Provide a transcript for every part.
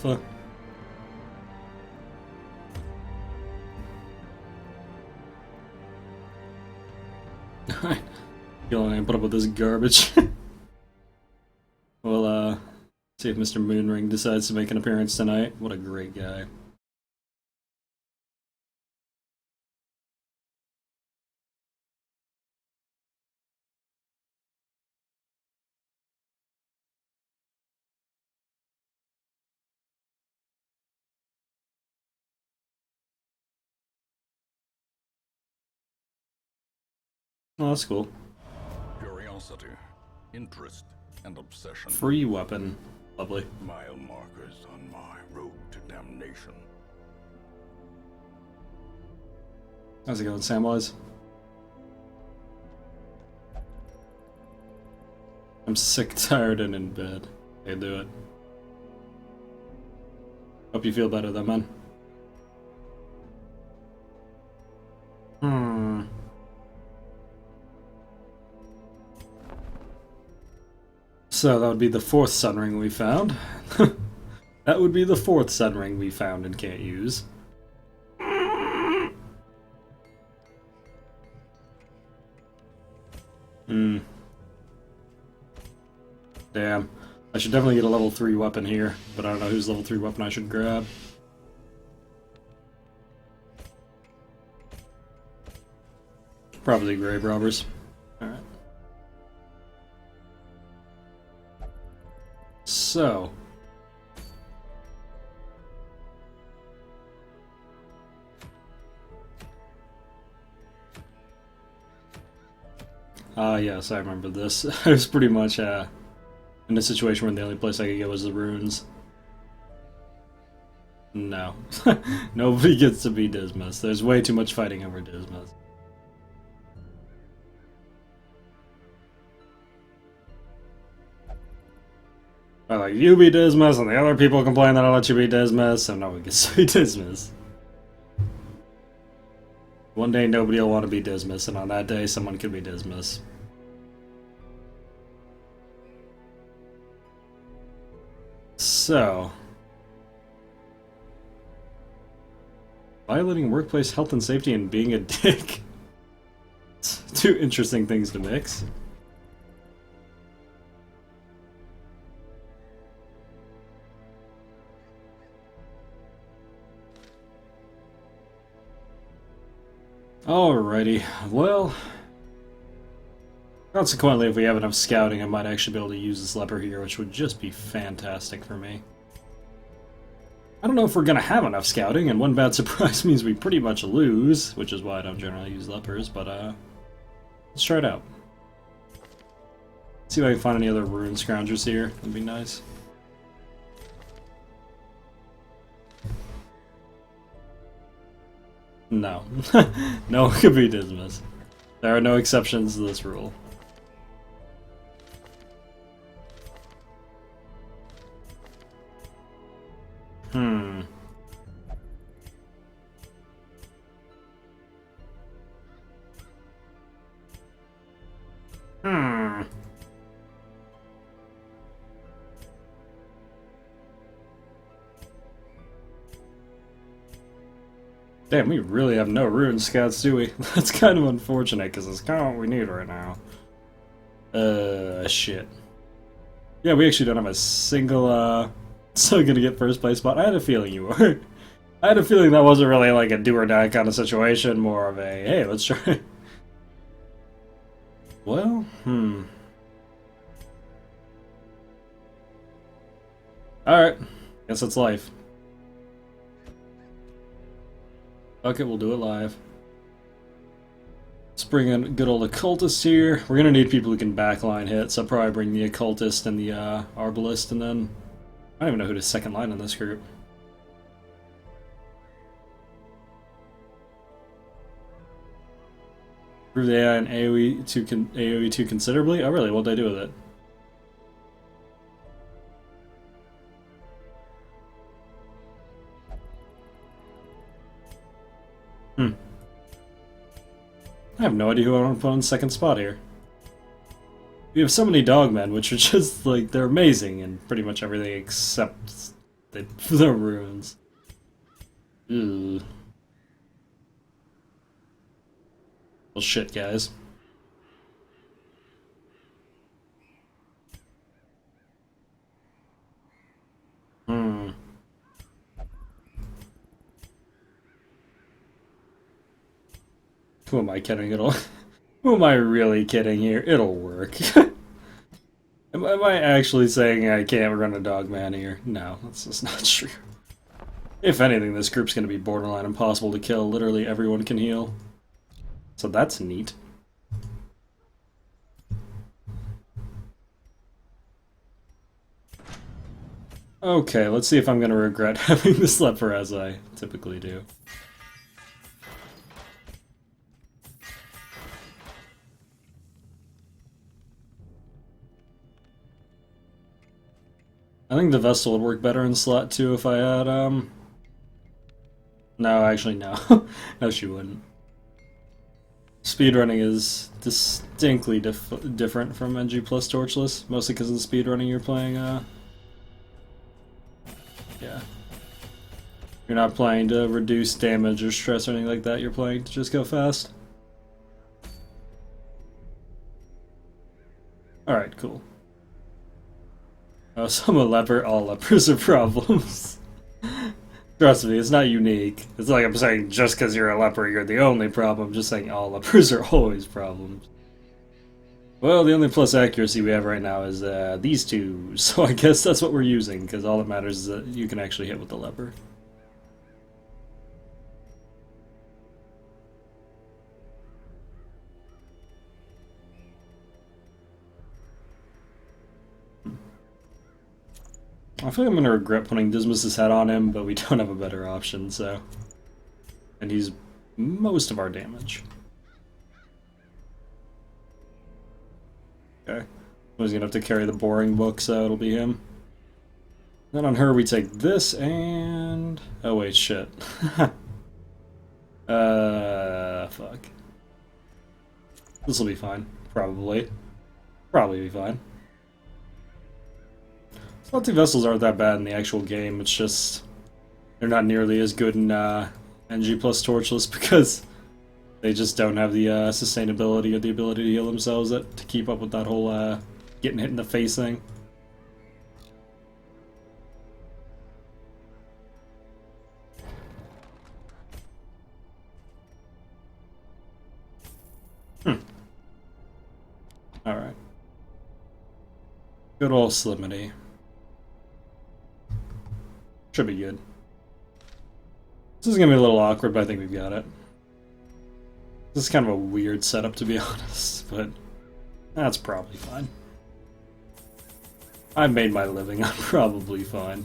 alpha. Alright. You'll only put up with this garbage. We'll, see if Mr. Moonring decides to make an appearance tonight. What a great guy. Oh, that's cool. Curiosity, interest, and obsession. Free weapon. Lovely. Mile markers on my road to damnation. How's it going, Samwise? I'm sick, tired, and in bed. Hey, do it. Hope you feel better though, man. So that would be the fourth sun ring we found. That would be the fourth sun ring we found and can't use. Damn. I should definitely get a level 3 weapon here, but I don't know whose level 3 weapon I should grab. Probably grave robbers. Alright. So. Yes, I remember this. I was pretty much, in a situation where the only place I could go was the ruins. No. Nobody gets to be Dismas. There's way too much fighting over Dismas. I like, you be Dismas, and the other people complain that I let you be Dismas, so no one gets to be Dismas. One day nobody will want to be Dismas, and on that day someone could be Dismas. So... violating workplace health and safety and being a dick. Two interesting things to mix. Alrighty, well... consequently, if we have enough scouting, I might actually be able to use this leper here, which would just be fantastic for me. I don't know if we're gonna have enough scouting, and one bad surprise means we pretty much lose, which is why I don't generally use lepers, but let's try it out. See if I can find any other rune scroungers here, that'd be nice. No. No one could be Dismas. There are no exceptions to this rule. Hmm. Damn, we really have no rune scouts, do we? That's kind of unfortunate, because it's kind of what we need right now. Shit. Yeah, we actually don't have a single, so gonna get first place spot. I had a feeling you were. I had a feeling that wasn't really like a do or die kind of situation, more of a, hey, let's try. Well, Alright. Guess it's life. Fuck it, we'll do it live. Let's bring in good old occultist here. We're gonna need people who can backline hit, so I'll probably bring the occultist and the arbalist, and then I don't even know who to second line in this group. Improve the AI and AoE2 considerably? Oh really? What'd they do with it? I have no idea who I want to put on second spot here. We have so many dogmen, which are just, like, they're amazing in pretty much everything except the ruins. Ew. Well, shit, guys. Who am I kidding? Who am I really kidding here? It'll work. Am I actually saying I can't run a dogman here? No, that's just not true. If anything, this group's gonna be borderline impossible to kill. Literally everyone can heal. So that's neat. Okay, let's see if I'm gonna regret having this leper as I typically do. I think the Vestal would work better in slot 2 if I had, No, actually, no. No, she wouldn't. Speedrunning is distinctly different from NG plus Torchless, mostly because of the speedrunning you're playing, yeah. You're not playing to reduce damage or stress or anything like that, you're playing to just go fast. Alright, cool. Oh, so I'm a leper. All lepers are problems. Trust me, it's not unique. It's like I'm saying just because you're a leper, you're the only problem. I'm just saying all lepers are always problems. Well, the only plus accuracy we have right now is these two, so I guess that's what we're using, because all that matters is that you can actually hit with the leper. I feel like I'm going to regret putting Dismas' head on him, but we don't have a better option, so... And he's most of our damage. Okay. He's going to have to carry the boring book, so it'll be him. Then on her we take this and... Oh wait, shit. Fuck. This'll be fine. Probably. Probably be fine. Slot 2 Vestals aren't that bad in the actual game, it's just... They're not nearly as good in NG plus Torchless because they just don't have the sustainability or the ability to heal themselves to keep up with that whole getting hit in the face thing. Alright. Good old Slimity. Should be good. This is gonna be a little awkward, but I think we've got it. This is kind of a weird setup, to be honest, but that's probably fine. I've made my living, I'm probably fine.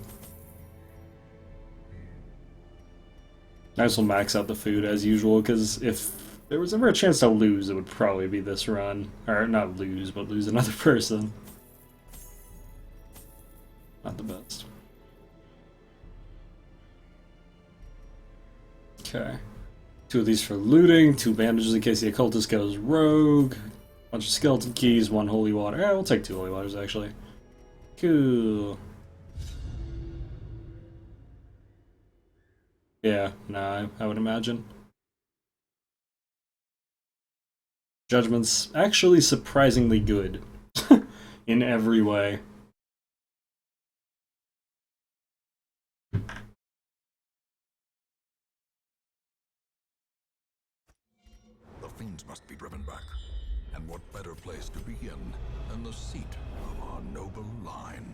Nice, we'll max out the food as usual, because if there was ever a chance to lose, it would probably be this run. Or, not lose, but lose another person. Not the best. Okay. 2 of these for looting, 2 bandages in case the occultist goes rogue, bunch of skeleton keys, 1 holy water. Yeah, we'll take 2 holy waters actually. Cool. Yeah, nah, I would imagine. Judgment's actually surprisingly good in every way. Fiends must be driven back. And what better place to begin than the seat of our noble line?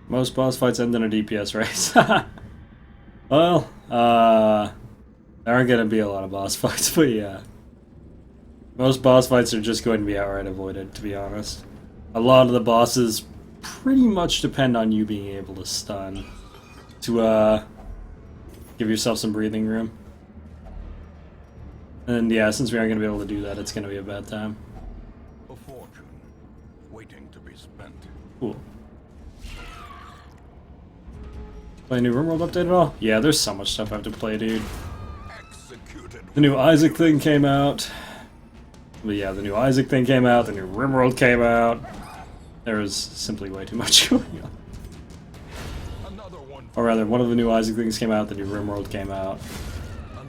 Most boss fights end in a DPS race. Well, there aren't gonna be a lot of boss fights, but yeah. Most boss fights are just going to be outright avoided, to be honest. A lot of the bosses pretty much depend on you being able to stun. To, give yourself some breathing room. And yeah, since we aren't going to be able to do that, it's going to be a bad time. A fortune waiting to be spent. Cool. Play a new RimWorld update at all? Yeah, there's so much stuff I have to play, dude. Executed. The new Isaac thing came out. But yeah, the new Isaac thing came out, the new RimWorld came out. There was simply way too much going on. one Or rather, one of the new Isaac things came out, the new RimWorld came out.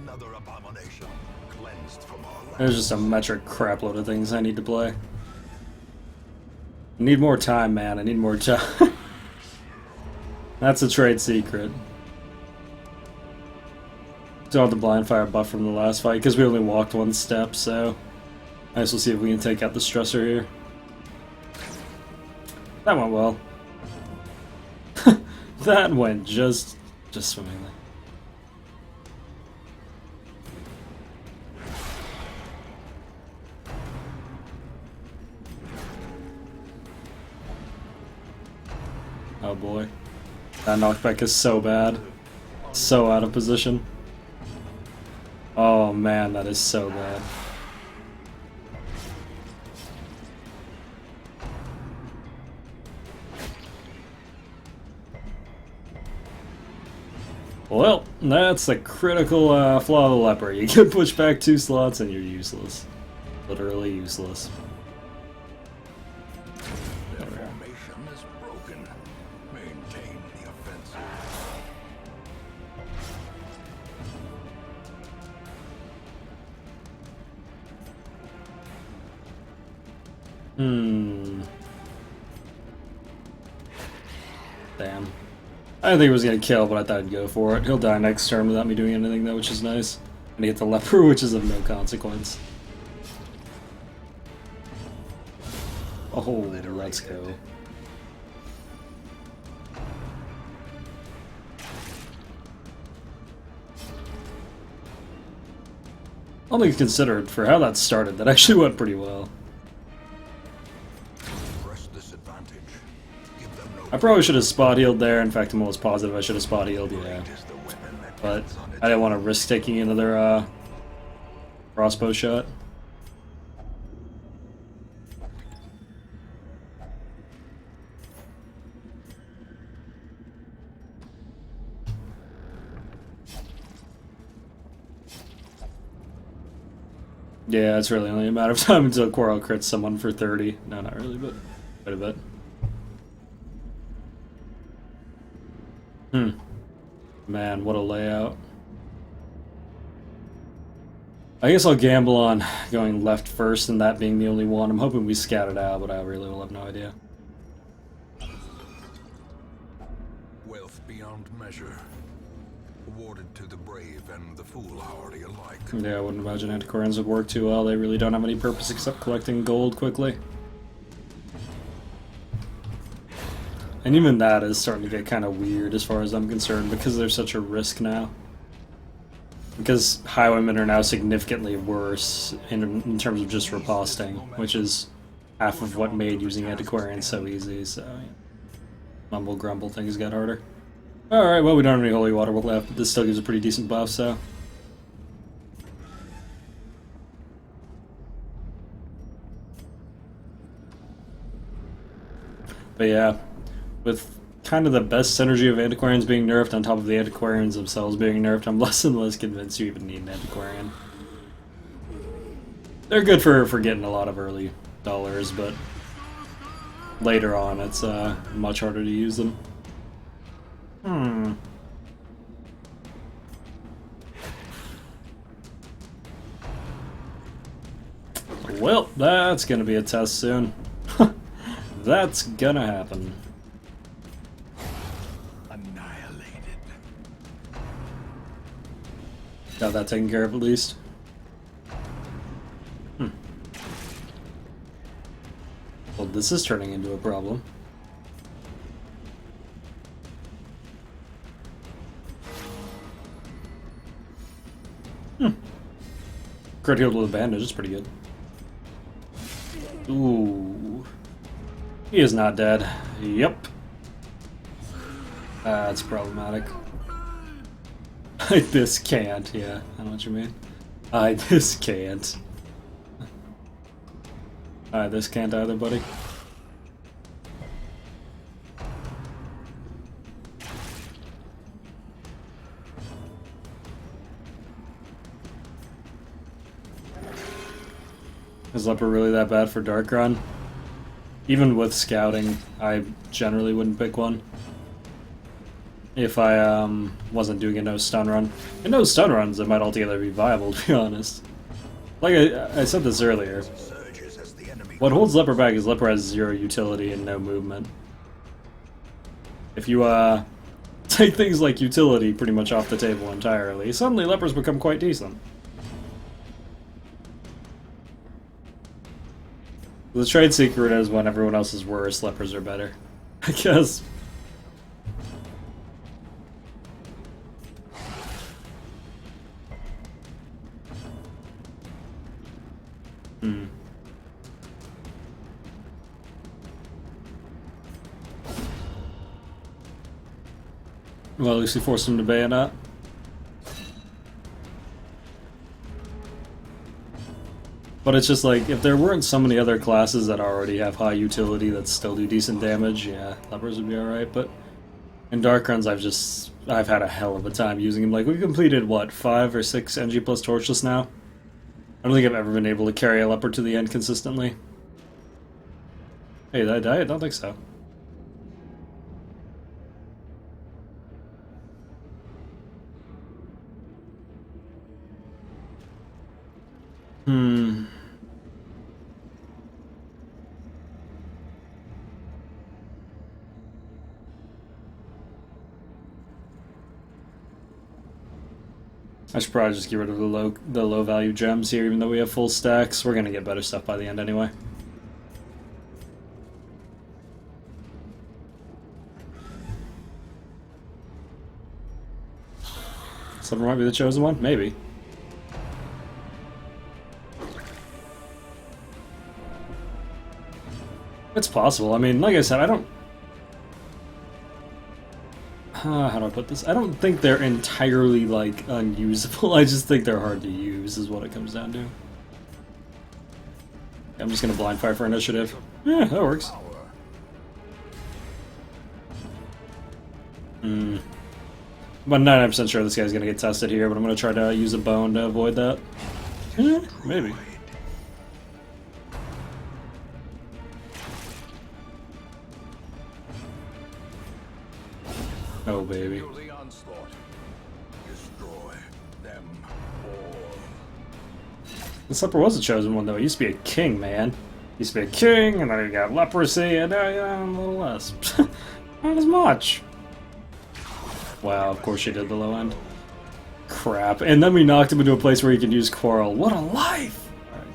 another abomination cleansed from our land. There's just a metric crapload of things I need to play. I need more time, man. I need more time. That's a trade secret. Still have the blind fire buff from the last fight, because we only walked one step, so... I guess we'll see if we can take out the stressor here. That went well. That went just swimmingly. Oh boy. That knockback is so bad. So out of position. Oh man, that is so bad. Well, that's the critical flaw of the leper. You get pushed back 2 slots and you're useless. Literally useless. Their formation is broken. Maintain the offensive. Damn. I didn't think he was gonna kill, but I thought I'd go for it. He'll die next turn without me doing anything though, which is nice. And he hit the leper, which is of no consequence. Oh, let's go. All things considered, for how that started, that actually went pretty well. Press this advantage. Give them no I probably should have spot healed there. In fact, I'm almost positive I should have spot healed, yeah. is the weapon that But comes on its I didn't want to risk taking another crossbow shot. Yeah, it's really only a matter of time until Quarrel crits someone for 30. No, not really, but quite a bit. Man, what a layout. I guess I'll gamble on going left first and that being the only one. I'm hoping we scout it out, but I really will have no idea. wealth beyond measure, awarded to the brave and the foolhardy alike. Yeah, I wouldn't imagine antiquarians would work too well. They really don't have any purpose except collecting gold quickly. And even that is starting to get kind of weird as far as I'm concerned, because there's such a risk now. Because highwaymen are now significantly worse in terms of just riposting, which is half of what made using antiquarians so easy, so... Yeah. Mumble grumble, things got harder. Alright, well we don't have any holy water left, but this still gives a pretty decent buff, so... But yeah, with kind of the best synergy of antiquarians being nerfed on top of the antiquarians themselves being nerfed, I'm less and less convinced you even need an antiquarian. They're good for getting a lot of early dollars, but later on it's much harder to use them. Well, that's gonna be a test soon. That's gonna happen. Annihilated. Got that taken care of at least. Well, this is turning into a problem. Crit healed with a bandage is pretty good. Ooh. He is not dead. Yep. That's problematic. This can't, yeah. I know what you mean. This can't. This can't either, buddy. Is Leper really that bad for Dark Run? Even with scouting, I generally wouldn't pick one. if I wasn't doing a no stun run. And no stun runs, it might altogether be viable, to be honest. Like I said this earlier, Surges as the enemy what holds Leper back is Leper has 0 utility and no movement. If you take things like utility pretty much off the table entirely, suddenly Lepers become quite decent. The trade secret is when everyone else is worse, Lepers are better. I guess. Well, at least we forced him to bayonet. But it's just like, if there weren't so many other classes that already have high utility that still do decent damage, yeah, Lepers would be alright, but in Dark Runs I've had a hell of a time using him. Like, we completed, what, 5 or 6 NG plus Torchless now? I don't think I've ever been able to carry a Leper to the end consistently. Hey, did I die? I don't think so. I should probably just get rid of the low value gems here, even though we have full stacks. We're gonna get better stuff by the end anyway. Someone might be the chosen one? Maybe. It's possible. I mean, like I said, I don't... how do I put this? I don't think they're entirely, like, unusable. I just think they're hard to use, is what it comes down to. I'm just gonna blind fire for initiative. Yeah, that works. I'm 99% sure this guy's gonna get tested here, but I'm gonna try to use a bone to avoid that. Maybe. Oh, baby. the onslaught. Destroy them all. This Leper was a chosen one, though. He used to be a king, man. He used to be a king, and then he got leprosy, and now, yeah, a little less. Not as much. Wow, of course she did the low end. Crap. And then we knocked him into a place where he could use Quarrel. What a life! Alright.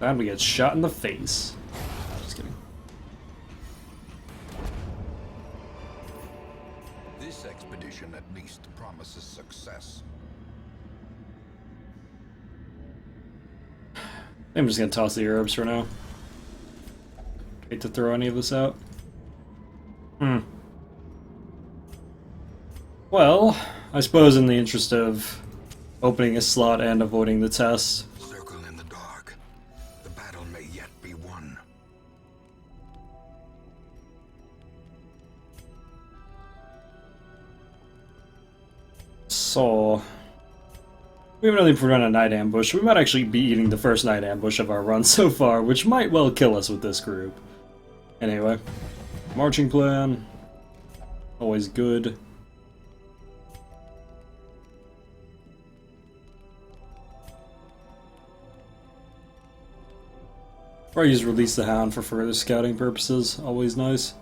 Then we get shot in the face. Just kidding. This expedition at least promises success. I'm just gonna toss the herbs for now. Hate to throw any of this out. Well, I suppose in the interest of opening a slot and avoiding the test. Circle in the dark. The battle may yet be won. So, we haven't really prevented a night ambush. We might actually be eating the first night ambush of our run so far, which might well kill us with this group. Anyway, marching plan. Always good. Probably use Release the Hound for further scouting purposes. Always nice.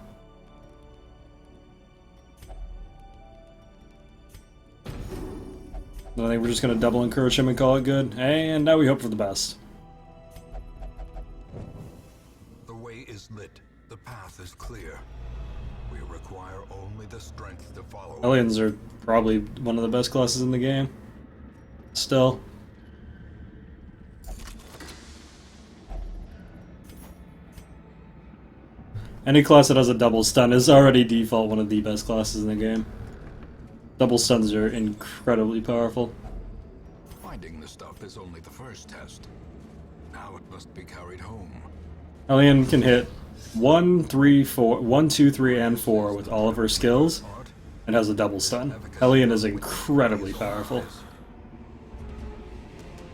I think we're just going to double encourage him and call it good. And now we hope for the best. The way is lit. The path is clear. We require only the strength to follow. Hellions are probably one of the best classes in the game. Still. Any class that has a double stun is already default one of the best classes in the game. Double stuns are incredibly powerful. Finding the stuff is only the first test. Now it must be carried home. Hellion can hit 1, 3, 4, 1, 2, 3, and 4 with all of her skills, and has a double stun. Hellion is incredibly powerful.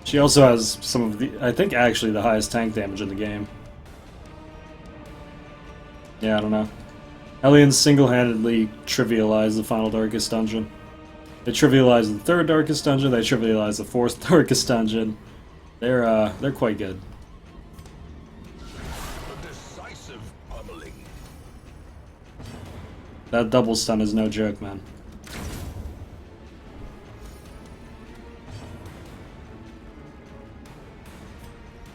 She also has some of the, I think actually the highest tank damage in the game. Yeah, I don't know. Hellions single-handedly trivialized the final Darkest Dungeon. They trivialized the third Darkest Dungeon, they trivialized the fourth Darkest Dungeon. They're quite good. A decisive pummeling. That double stun is no joke, man.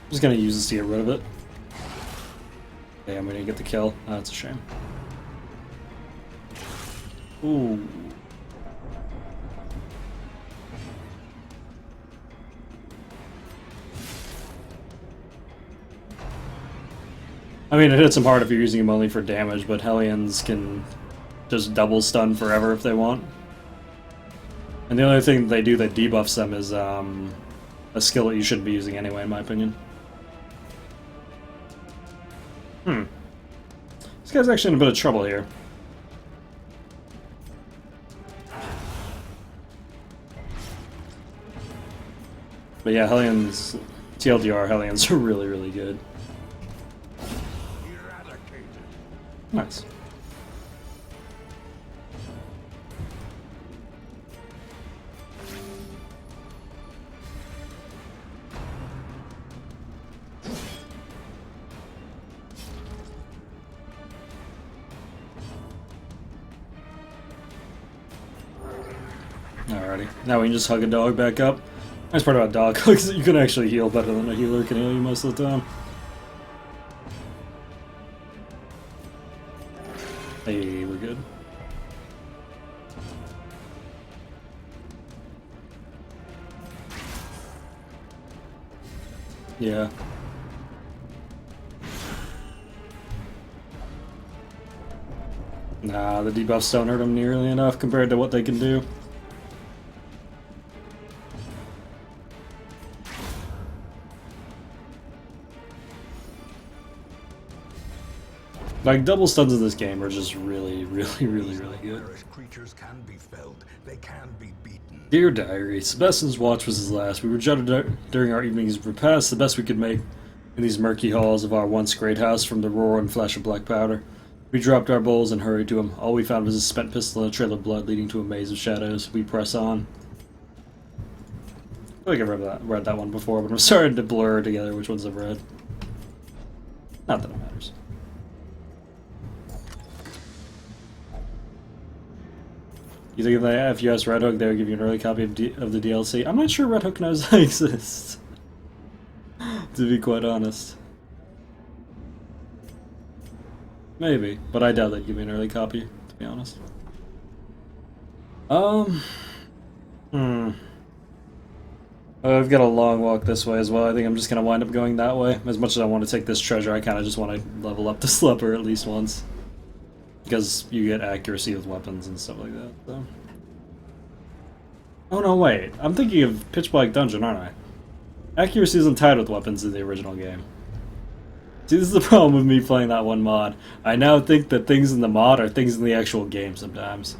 I'm just gonna use this to get rid of it. Okay, I'm gonna get the kill. Oh, that's a shame. Ooh. I mean, it hits him hard if you're using him only for damage, but Hellions can just double stun forever if they want. And the only thing they do that debuffs them is a skill that you shouldn't be using anyway, in my opinion. This guy's actually in a bit of trouble here. But yeah, Hellions, TLDR, Hellions are really, really good. Eradicated. Nice. Alrighty, now we can just hug a dog back up. Nice part about dog hugs is that you can actually heal better than a healer can heal you most of the time. Hey, we're good. Yeah. Nah, the debuffs don't hurt them nearly enough compared to what they can do. Like, double stuns in this game are just really, really, really, really good. Nightmarish creatures can be felled. They can be beaten. Dear Diary, Sebastian's watch was his last. We were jutted during our evening's repast, the best we could make in these murky halls of our once great house from the roar and flash of black powder. We dropped our bowls and hurried to him. All we found was a spent pistol and a trail of blood leading to a maze of shadows. We press on. I feel like I've read that one before, but I'm starting to blur together which ones I've read. Not that it matters. You think if you ask Red Hook, they would give you an early copy of the DLC? I'm not sure Red Hook knows I exist. To be quite honest. Maybe, but I doubt they'd give me an early copy, to be honest. I've got a long walk this way as well. I think I'm just gonna wind up going that way. As much as I want to take this treasure, I kind of just want to level up this leper at least once. Because you get accuracy with weapons and stuff like that, so. Oh no, wait. I'm thinking of Pitch Black Dungeon, aren't I? Accuracy isn't tied with weapons in the original game. See, this is the problem with me playing that one mod. I now think that things in the mod are things in the actual game sometimes.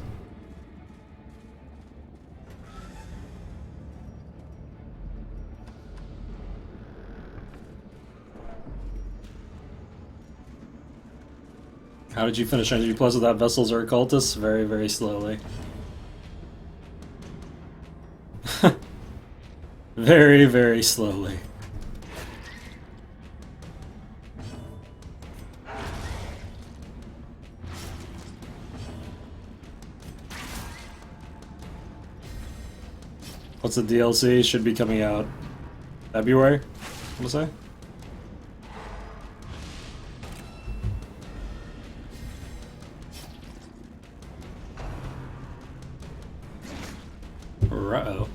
How did you finish Energy Plus without Vessels or Occultists? Very, very slowly. Very, very slowly. What's the DLC? Should be coming out February, I want to say. Uh-oh.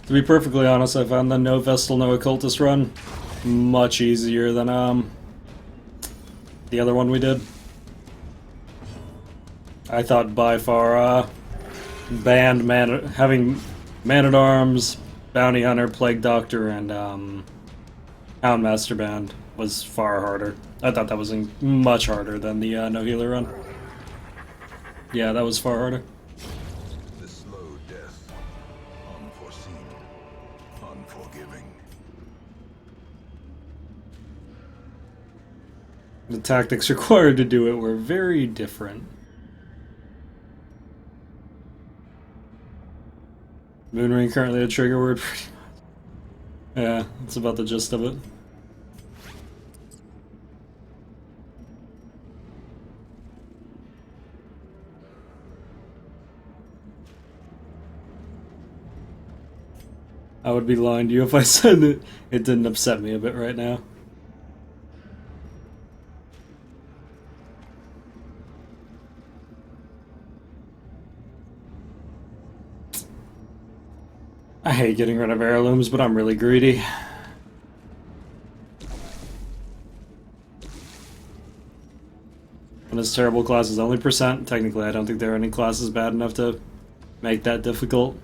To be perfectly honest, I found the no Vestal, no Occultist run much easier than the other one we did. I thought by far having Man-at-Arms, Bounty Hunter, Plague Doctor, and Houndmaster Band was far harder. I thought that was much harder than the no healer run. Yeah, that was far harder. The slow death. Unforeseen. Unforgiving. The tactics required to do it were very different. Moonring currently a trigger word. Yeah, that's about the gist of it. I would be lying to you if I said that it didn't upset me a bit right now. I hate getting rid of heirlooms, but I'm really greedy. When this terrible class is only percent, technically I don't think there are any classes bad enough to make that difficult.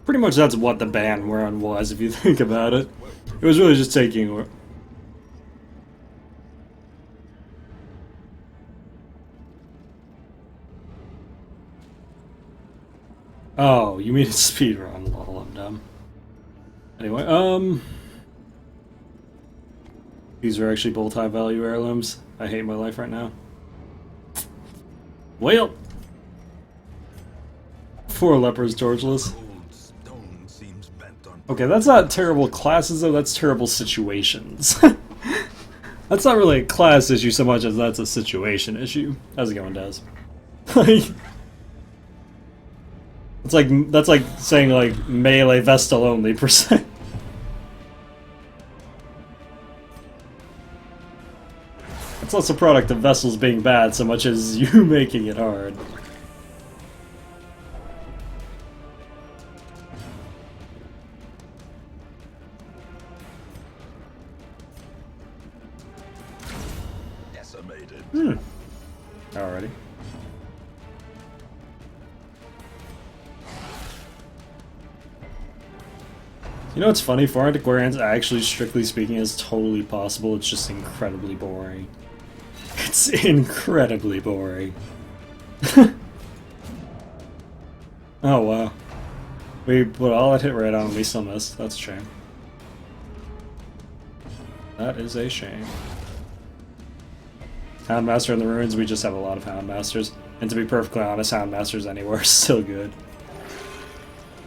Pretty much that's what the ban run was, if you think about it. It was really just taking... Oh, you mean a speedrun? Lol, I'm dumb. Anyway, these are actually both high value heirlooms. I hate my life right now. Well! 4 lepers torchless. Okay, that's not terrible classes though, that's terrible situations. That's not really a class issue so much as that's a situation issue. How's it going, Daz? That's like saying like melee Vestal only percent. It's less a product of Vestals being bad so much as you making it hard. Decimated. Alrighty. You know what's funny? 4 Antiquarians, actually, strictly speaking, is totally possible. It's just incredibly boring. It's incredibly boring. Oh, wow. We put all that hit right on and we still missed. That's a shame. That is a shame. Houndmaster in the ruins, we just have a lot of Houndmasters. And to be perfectly honest, Houndmasters anywhere is still good.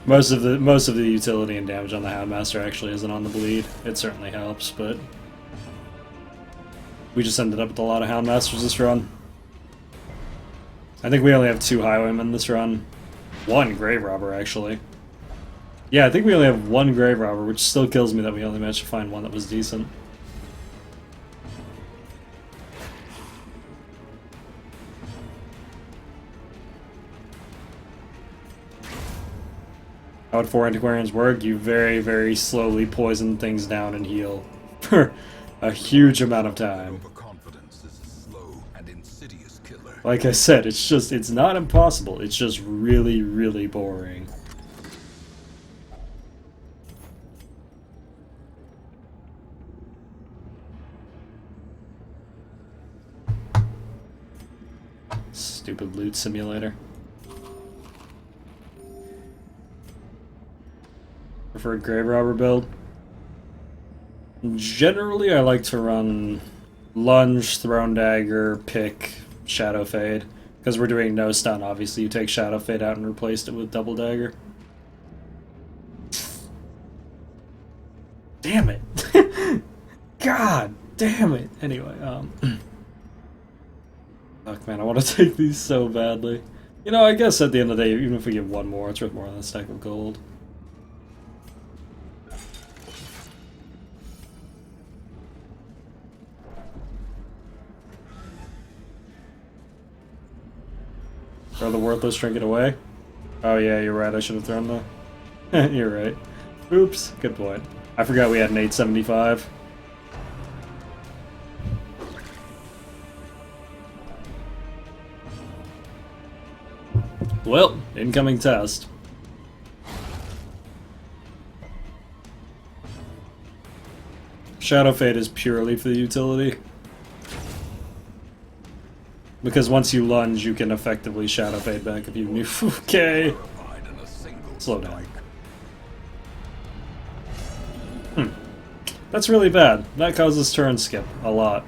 Most of the utility and damage on the Houndmaster actually isn't on the bleed. It certainly helps, but we just ended up with a lot of Houndmasters this run. I think we only have 2 Highwaymen this run. 1 Grave Robber, actually. Yeah, I think we only have 1 Grave Robber, which still kills me that we only managed to find one that was decent. How would 4 Antiquarians work? You very, very slowly poison things down and heal for a huge amount of time. Overconfidence is a slow and insidious killer. Like I said, it's not impossible. It's just really, really boring. Stupid loot simulator. Preferred Grave Robber build? Generally, I like to run Lunge, Thrown Dagger, Pick, Shadow Fade. Because we're doing no stun, obviously. You take Shadow Fade out and replaced it with Double Dagger. Damn it! God damn it! Anyway, fuck, man, I want to take these so badly. You know, I guess at the end of the day, even if we get one more, it's worth more than a stack of gold. Throw the worthless trinket away? Oh yeah, you're right, I should have thrown the... You're right. Oops, good point. I forgot we had an 875. Well, incoming test. Shadow Fade is purely for the utility. Because once you lunge, you can effectively Shadow Fade back if you knew. Okay. Slow down. That's really bad. That causes turn skip a lot.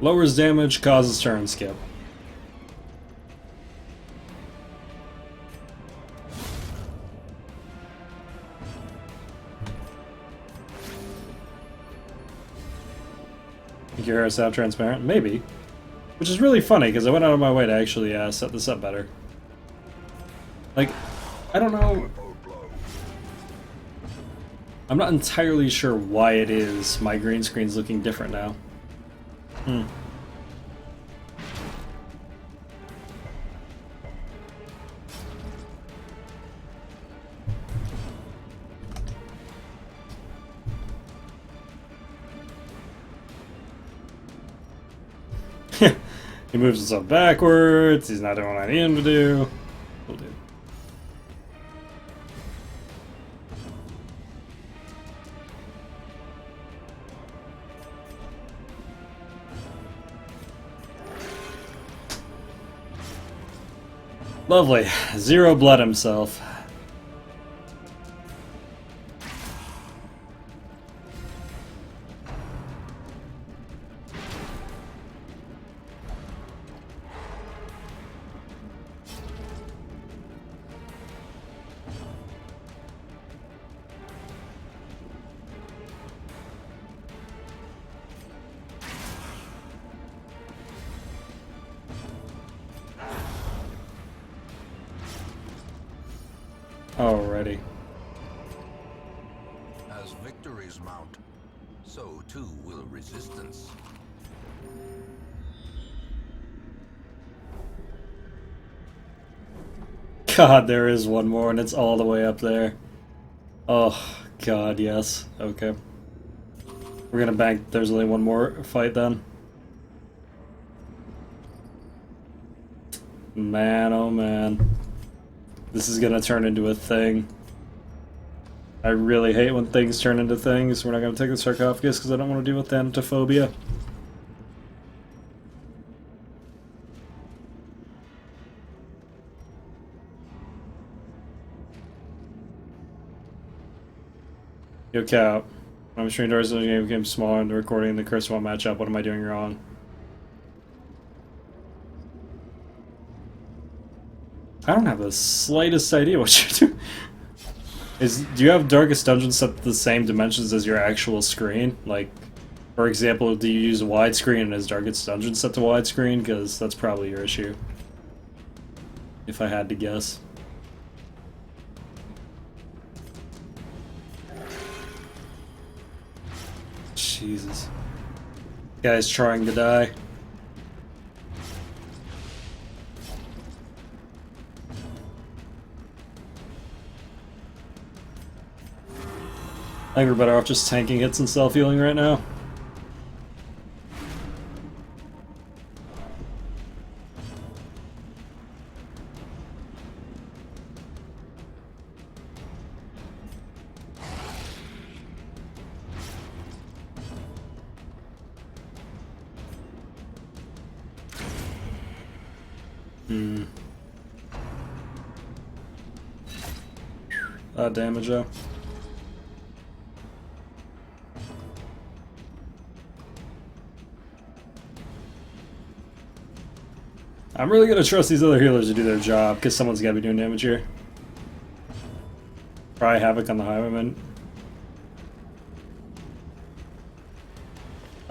Lowers damage, causes turn skip. Think your hair is sound transparent? Maybe. Which is really funny, because I went out of my way to actually set this up better. Like, I don't know... I'm not entirely sure why it is my green screen's looking different now. He moves himself backwards, he's not doing what I need him to do. Will do. Lovely. 0 blood himself. Alrighty. As victories mount, so too will resistance. God, there is one more, and it's all the way up there. Oh, God, yes. Okay. We're gonna bank. There's only one more fight then. Man, oh man. This is gonna turn into a thing. I really hate when things turn into things. We're not gonna take the sarcophagus because I don't want to deal with thanatophobia. Yo, Cap. I'm streaming doors in the game became smaller and the recording the Curse won't match up. What am I doing wrong? I don't have the slightest idea what you're doing. Do you have Darkest Dungeon set to the same dimensions as your actual screen? Like, for example, do you use a widescreen and is Darkest Dungeon set to widescreen? Because that's probably your issue. If I had to guess. Jesus. Guy's trying to die. I think we're better off just tanking hits and self-healing right now. Damage though. I'm really gonna trust these other healers to do their job, because someone's gotta be doing damage here. Probably Havoc on the Highwayman.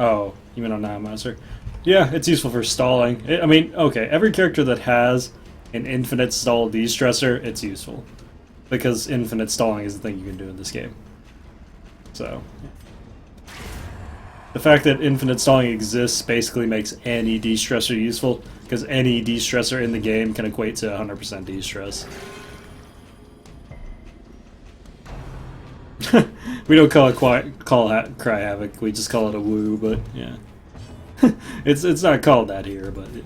Oh, you mean on Nihilmaster? Yeah, it's useful for stalling. I mean, okay, every character that has an infinite stall de-stressor, it's useful. Because infinite stalling is the thing you can do in this game. So, the fact that infinite stalling exists basically makes any de-stressor useful, because any de-stressor in the game can equate to 100% de-stress. We don't call it Cry Havoc, we just call it a woo, but yeah. It's not called that here, but yeah.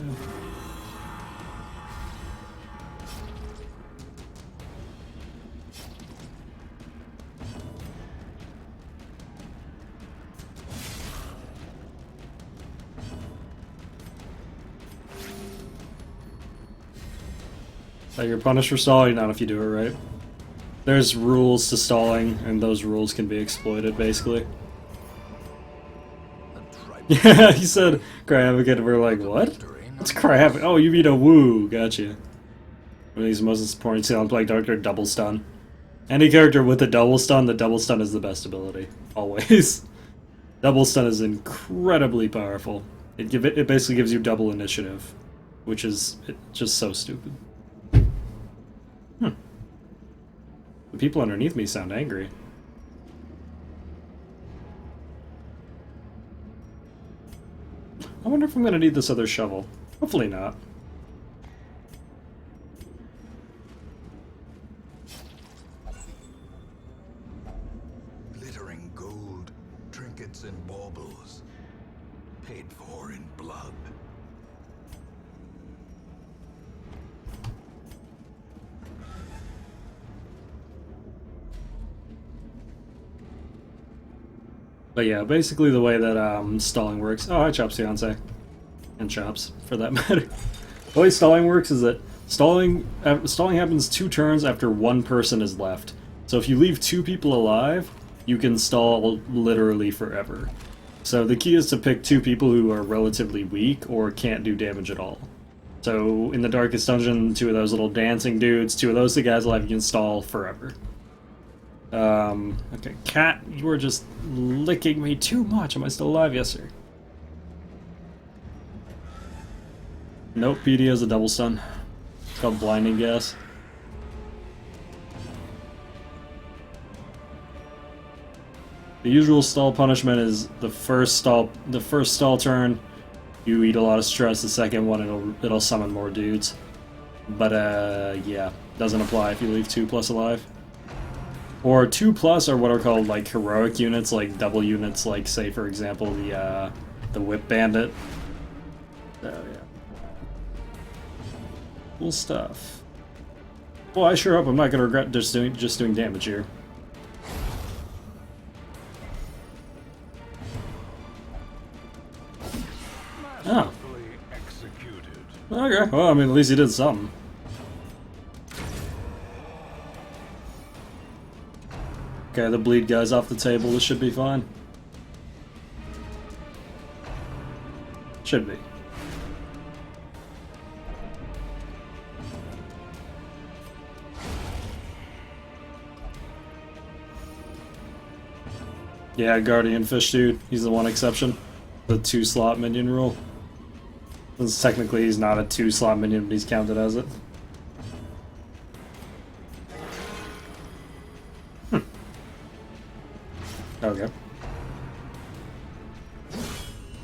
You're punished for stalling, not if you do it right. There's rules to stalling, and those rules can be exploited, basically. Yeah, he said Cryadvocate, and we're like, what? What's Cryadvocate? Oh, you mean a woo, gotcha. One of these most supporting Silent Plague Doctor, double stun. Any character with a double stun, the double stun is the best ability. Always. Double stun is incredibly powerful. It basically gives you double initiative, which is just so stupid. The people underneath me sound angry. I wonder if I'm gonna need this other shovel. Hopefully not. Glittering gold, trinkets and baubles, paid for in blood. But yeah, basically the way that stalling works. Oh, hi, Chops fiance, and Chops for that matter. The way stalling works is that stalling happens 2 turns after 1 person is left. So if you leave 2 people alive, you can stall literally forever. So the key is to pick 2 people who are relatively weak or can't do damage at all. So in the Darkest Dungeon, 2 of those little dancing dudes, 2 of those 2 guys alive, you can stall forever. Okay, cat, you are just licking me too much. Am I still alive? Yes, sir. Nope, PD has a double stun. It's called Blinding Gas. The usual stall punishment is the first stall turn, you eat a lot of stress. The second one, it'll summon more dudes. But yeah, doesn't apply if you leave 2+ alive. Or 2+ are what are called like heroic units, like double units, like say for example the Whip Bandit. Oh yeah, cool stuff. Well, I sure hope I'm not gonna regret just doing damage here. Oh. Okay. Well, I mean, at least he did something. Okay, the bleed guy's off the table. This should be fine. Should be. Yeah, Guardian Fish dude. He's the one exception. The 2-slot minion rule. Since technically he's not a 2-slot minion, but he's counted as it. Okay.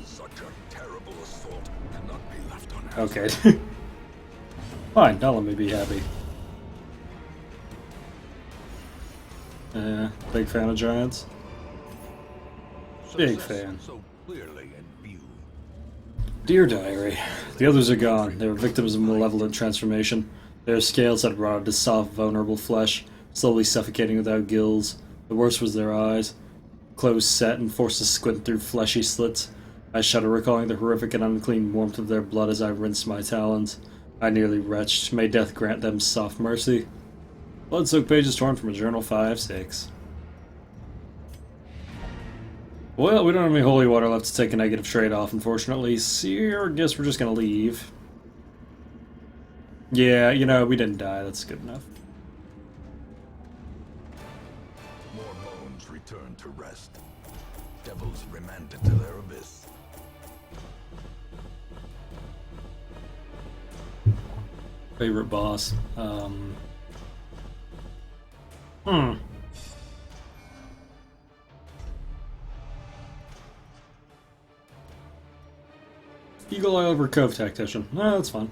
Such a terrible assault cannot be left unanswered. Okay. Fine, now let me be happy. Big fan of giants. Big fan. So clearly in view. Dear Diary, the others are gone. They were victims of malevolent transformation. Their scales had rotted to soft, vulnerable flesh, slowly suffocating without gills. The worst was their eyes. Closed set and forced to squint through fleshy slits. I shudder recalling the horrific and unclean warmth of their blood as I rinsed my talons. I nearly retched. May death grant them soft mercy. Blood-soaked pages torn from a journal 5-6. Well, we don't have any holy water left to take a negative trade off, unfortunately. So I guess we're just gonna leave. Yeah, you know, we didn't die. That's good enough. More bones return to rest. Devils remanded to their abyss. Favorite boss. Eagle Eye over Cove Tactician. No, that's fine.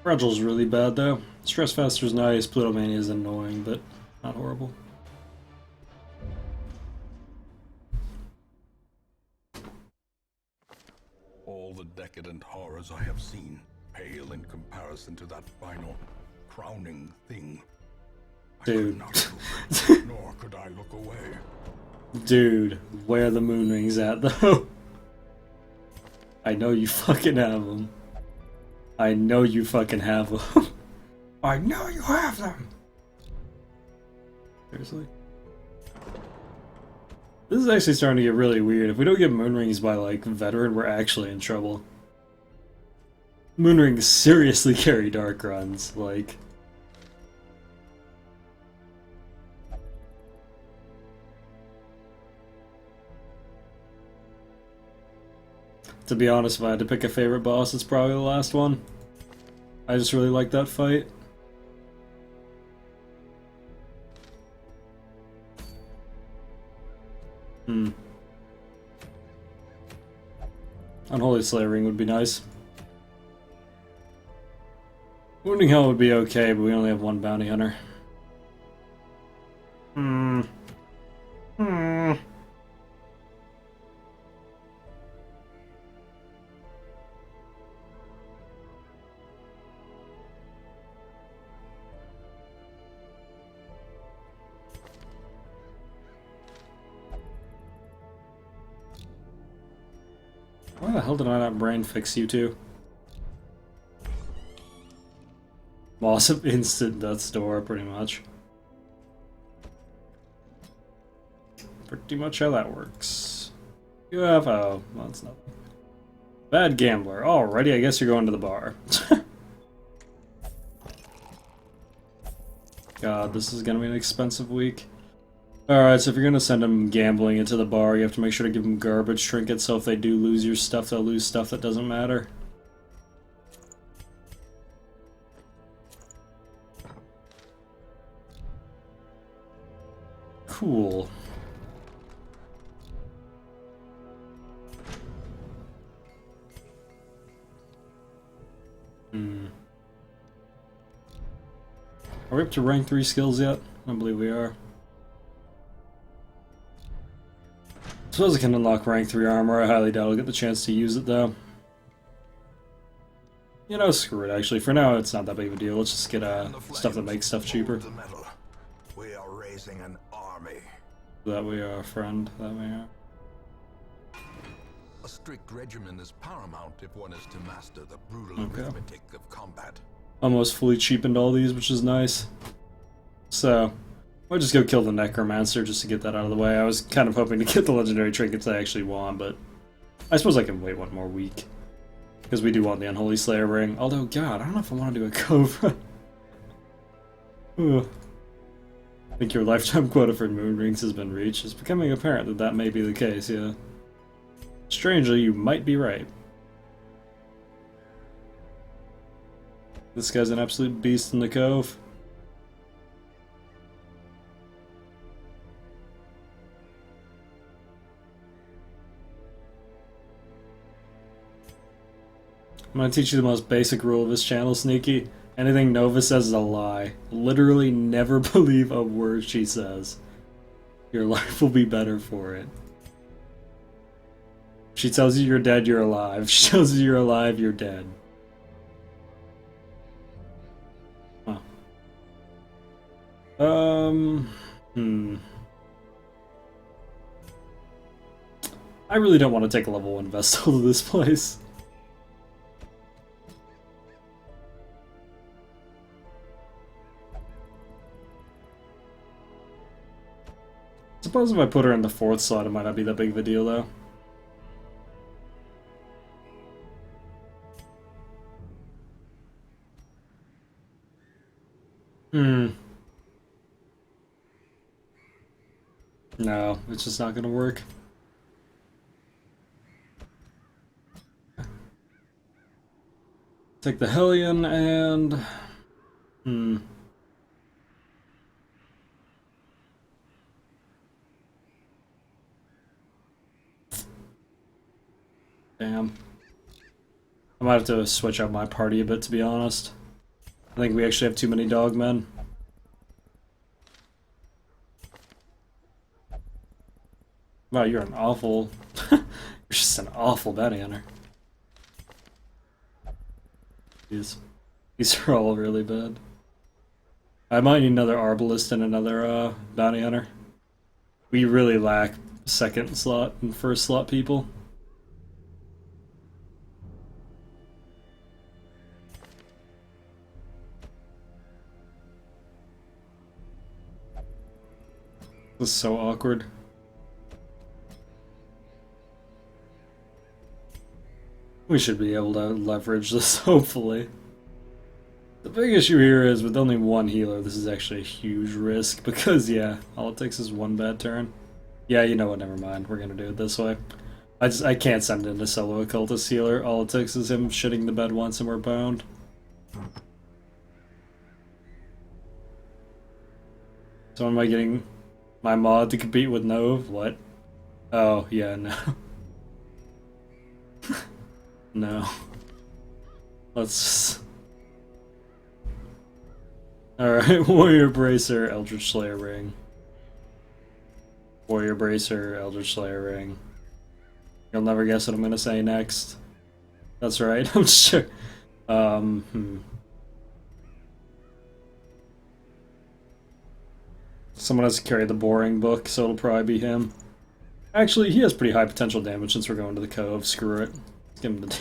Fragile's really bad, though. Stress Faster's nice, Plutomania is annoying, but not horrible. All the decadent horrors I have seen pale in comparison to that final, crowning thing. I Dude. could not move, nor could I look away. Dude, where are the moon rings at, though? I know you fucking have them. I know you fucking have them. I know you have them! Seriously? This is actually starting to get really weird. If we don't get Moonrings by, like, Veteran, we're actually in trouble. Moonrings seriously carry dark runs, like... To be honest, if I had to pick a favorite boss, it's probably the last one. I just really like that fight. Unholy Slayer Ring would be nice. Wounding Hell would be okay, but we only have one bounty hunter. Why the hell did I not brain fix you two? Loss of instant death's door, pretty much. Pretty much how that works. UFO. Well, that's nothing. Bad gambler. Alrighty, I guess you're going to the bar. God, this is gonna be an expensive week. Alright, so if you're gonna send them gambling into the bar, you have to make sure to give them garbage trinkets, so if they do lose your stuff, they'll lose stuff that doesn't matter. Cool. Are we up to rank 3 skills yet? I believe we are. Suppose I can unlock rank 3 armor. I highly doubt I'll get the chance to use it though. You know, screw it actually. For now, it's not that big of a deal. Let's just get stuff that makes stuff cheaper. We are raising an army. That we are, friend. That we are. A strict regimen is paramount if one is to master the brutal arithmetic of combat. Almost fully cheapened all these, which is nice. So, I'll just go kill the Necromancer just to get that out of the way. I was kind of hoping to get the legendary trinkets I actually want, but I suppose I can wait one more week. Because we do want the Unholy Slayer Ring. Although, God, I don't know if I want to do a Cobra. I think your lifetime quota for moon rings has been reached. It's becoming apparent that that may be the case, yeah. Strangely, you might be right. This guy's an absolute beast in the cove. I'm gonna teach you the most basic rule of this channel, Sneaky. Anything Nova says is a lie. Literally never believe a word she says. Your life will be better for it. If she tells you you're dead, you're alive. If she tells you you're alive, you're dead. Huh. I really don't want to take a level 1 Vestal to this place. Suppose if I put her in the 4th slot, it might not be that big of a deal, though. No, it's just not gonna work. Take the Hellion and... Damn. I might have to switch out my party a bit, to be honest. I think we actually have too many dogmen. Wow, you're an awful... you're just an awful bounty hunter. These are all really bad. I might need another Arbalist and another bounty hunter. We really lack 2nd slot and 1st slot people. This is so awkward. We should be able to leverage this, hopefully. The big issue here is with only one healer, this is actually a huge risk because, yeah, all it takes is one bad turn. Yeah, you know what, never mind. We're gonna do it this way. I can't send in a solo occultist healer. All it takes is him shitting the bed once and we're boned. So am I getting my mod to compete with Nove? What? Oh, yeah, no. No. Let's... Alright, Warrior Bracer, Eldritch Slayer Ring. Warrior Bracer, Eldritch Slayer Ring. You'll never guess what I'm gonna say next. That's right, I'm sure. Someone has to carry the boring book, so it'll probably be him. Actually, he has pretty high potential damage since we're going to the Cove. Screw it. Let's give him the...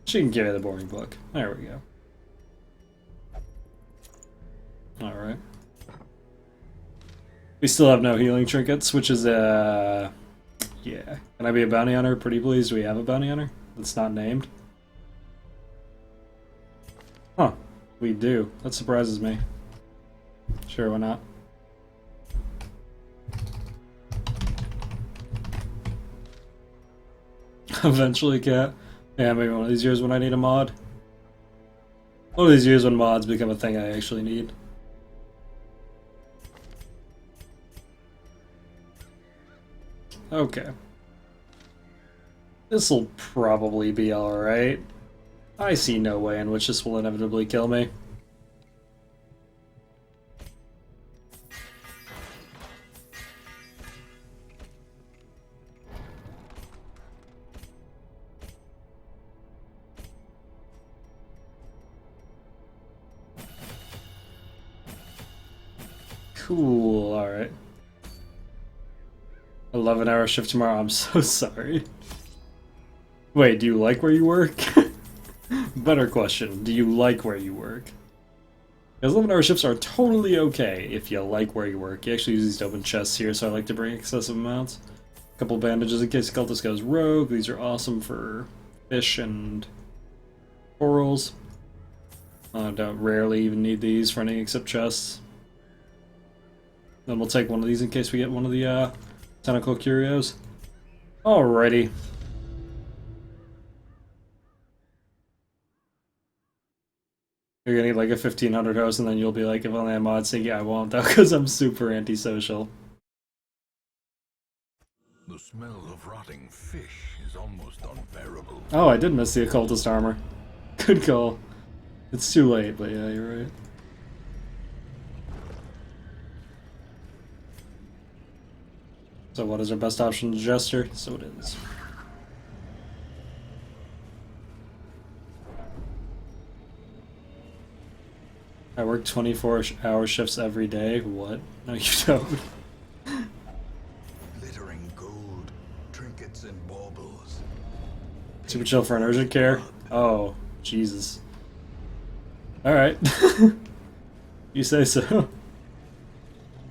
She can carry the boring book. There we go. Alright. We still have no healing trinkets, which is, yeah. Can I be a bounty hunter? Pretty please, do we have a bounty hunter that's not named? Huh. We do. That surprises me. Sure, why not? Eventually, Cat. Yeah, maybe one of these years when I need a mod. One of these years when mods become a thing I actually need. Okay. This'll probably be alright. I see no way in which this will inevitably kill me. Cool, alright. 11-hour shift tomorrow, I'm so sorry. Wait, do you like where you work? Better question, do you like where you work? Because 11-hour shifts are totally okay if you like where you work. You actually use these to open chests here, so I like to bring excessive amounts. A couple bandages in case Cultist goes rogue. These are awesome for fish and corals. I don't rarely even need these for anything except chests. Then we'll take one of these in case we get one of the tentacle curios. Alrighty. You're gonna get like a 1500 host and then you'll be like, if only I mod sync, yeah, I won't though, because I'm super antisocial. The smell of rotting fish is almost unbearable. Oh, I did miss the occultist armor. Good call. It's too late, but yeah, you're right. So what is our best option? Jester? So it is. I work 24-hour shifts every day. What? No, you don't. Glittering gold, trinkets and baubles. Super chill for an urgent care? Oh, Jesus. Alright. You say so.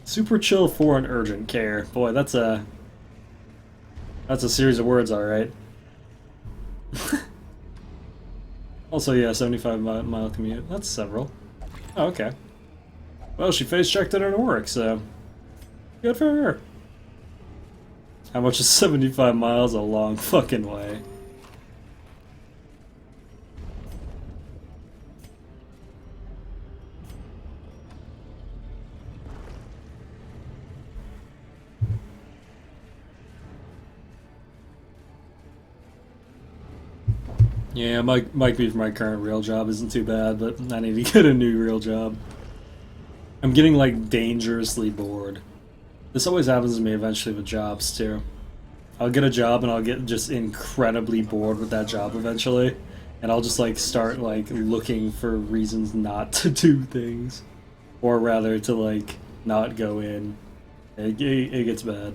Super chill for an urgent care. Boy, that's a series of words, alright. Also, yeah, 75-mile commute. That's several. Oh, okay. Well, she face-checked it at her work, so... Good for her. How much is 75 miles? A long fucking way. Yeah, Mike B for my current real job isn't too bad, but I need to get a new real job. I'm getting, like, dangerously bored. This always happens to me eventually with jobs, too. I'll get a job and I'll get just incredibly bored with that job eventually. And I'll just, like, start, like, looking for reasons not to do things. Or rather, to, like, not go in. It gets bad.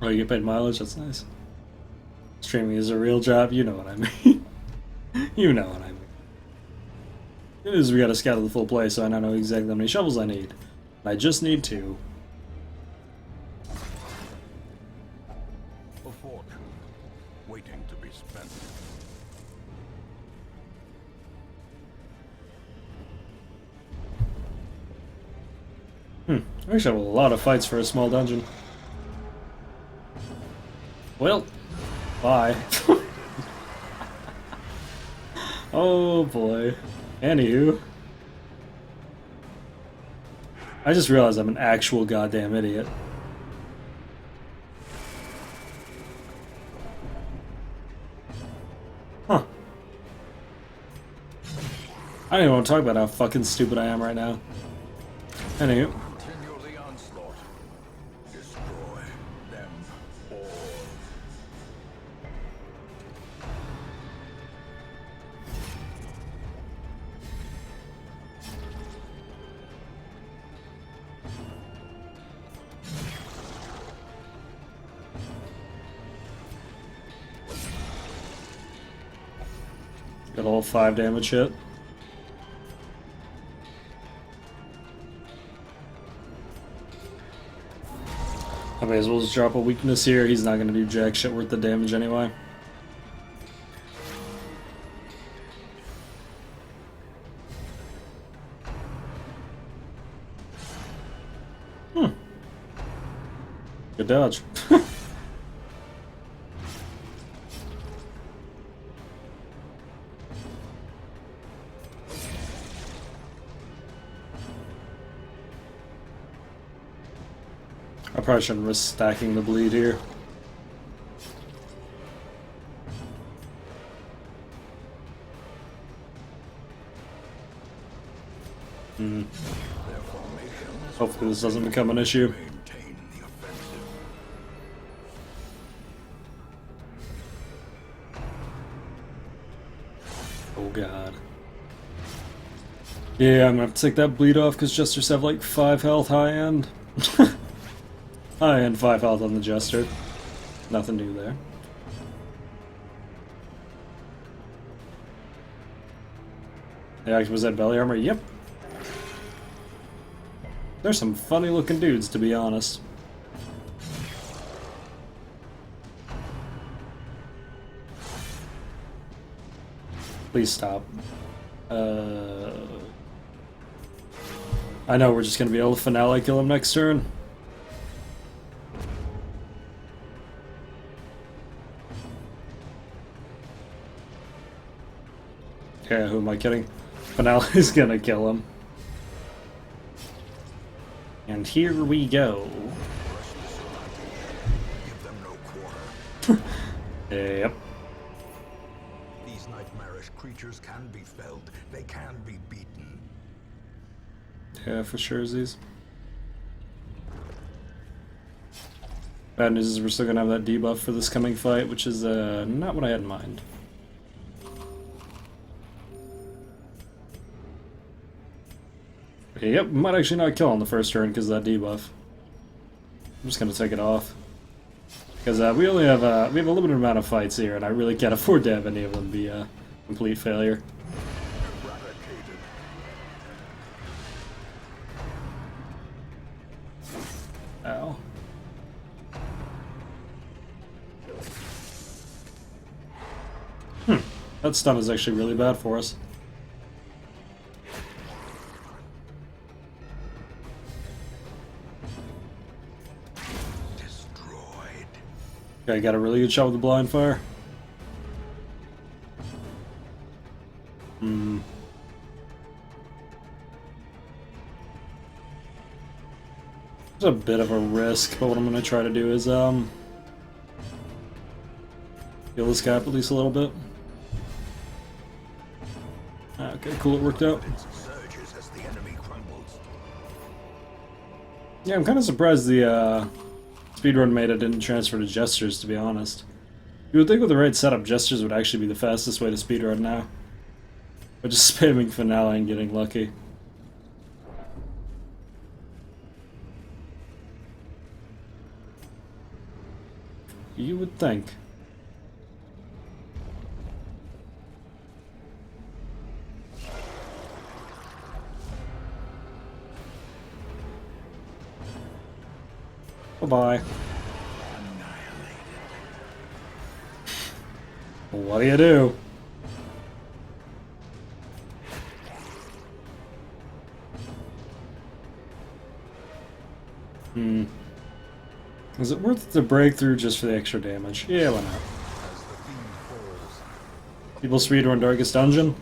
Oh, you get paid mileage? That's nice. Streaming is a real job, you know what I mean. You know what I mean. It is, we gotta scout the full place, so I now know exactly how many shovels I need. I just need two. A fortune waiting to be spent. I actually have a lot of fights for a small dungeon. Well, bye. Oh boy. Anywho. I just realized I'm an actual goddamn idiot. Huh. I don't even want to talk about how fucking stupid I am right now. Anywho. Continue the onslaught. Destroy them all. Got all 5 damage hit. I may as well just drop a weakness here. He's not going to do jack shit worth the damage anyway. Good dodge. I probably shouldn't risk stacking the bleed here. Hopefully this doesn't become an issue. Maintain the offensive. Oh god. Yeah, I'm gonna have to take that bleed off because Jesters have like 5 health high end. High end 5 health on the Jester. Nothing new there. Yeah, was that belly armor? Yep. There's some funny looking dudes, to be honest. Please stop. I know we're just gonna be able to finale kill him next turn. Yeah, who am I kidding? Finale's gonna kill him. And here we go. Give them no quarter. Yep. These nightmarish creatures can be felled. They can be beaten. Yeah, for sure, Z's. Bad news is we're still gonna have that debuff for this coming fight, which is not what I had in mind. Yep, might actually not kill on the first turn because of that debuff. I'm just gonna take it off because we only have we have a limited amount of fights here, and I really can't afford to have any of them be a complete failure. Ow. That stun is actually really bad for us. Okay, got a really good shot with the blind fire. It's a bit of a risk, but what I'm gonna try to do is heal this guy up at least a little bit. Okay, cool, it worked out. Surges as the enemy crumbles. Yeah, I'm kind of surprised the speedrun meta didn't transfer to Jesters, to be honest. You would think with the right setup, Jesters would actually be the fastest way to speedrun now. But just spamming finale and getting lucky. You would think. Bye-bye. What do you do? Is it worth it to break through just for the extra damage? Yeah, why not? People speedrun Darkest Dungeon?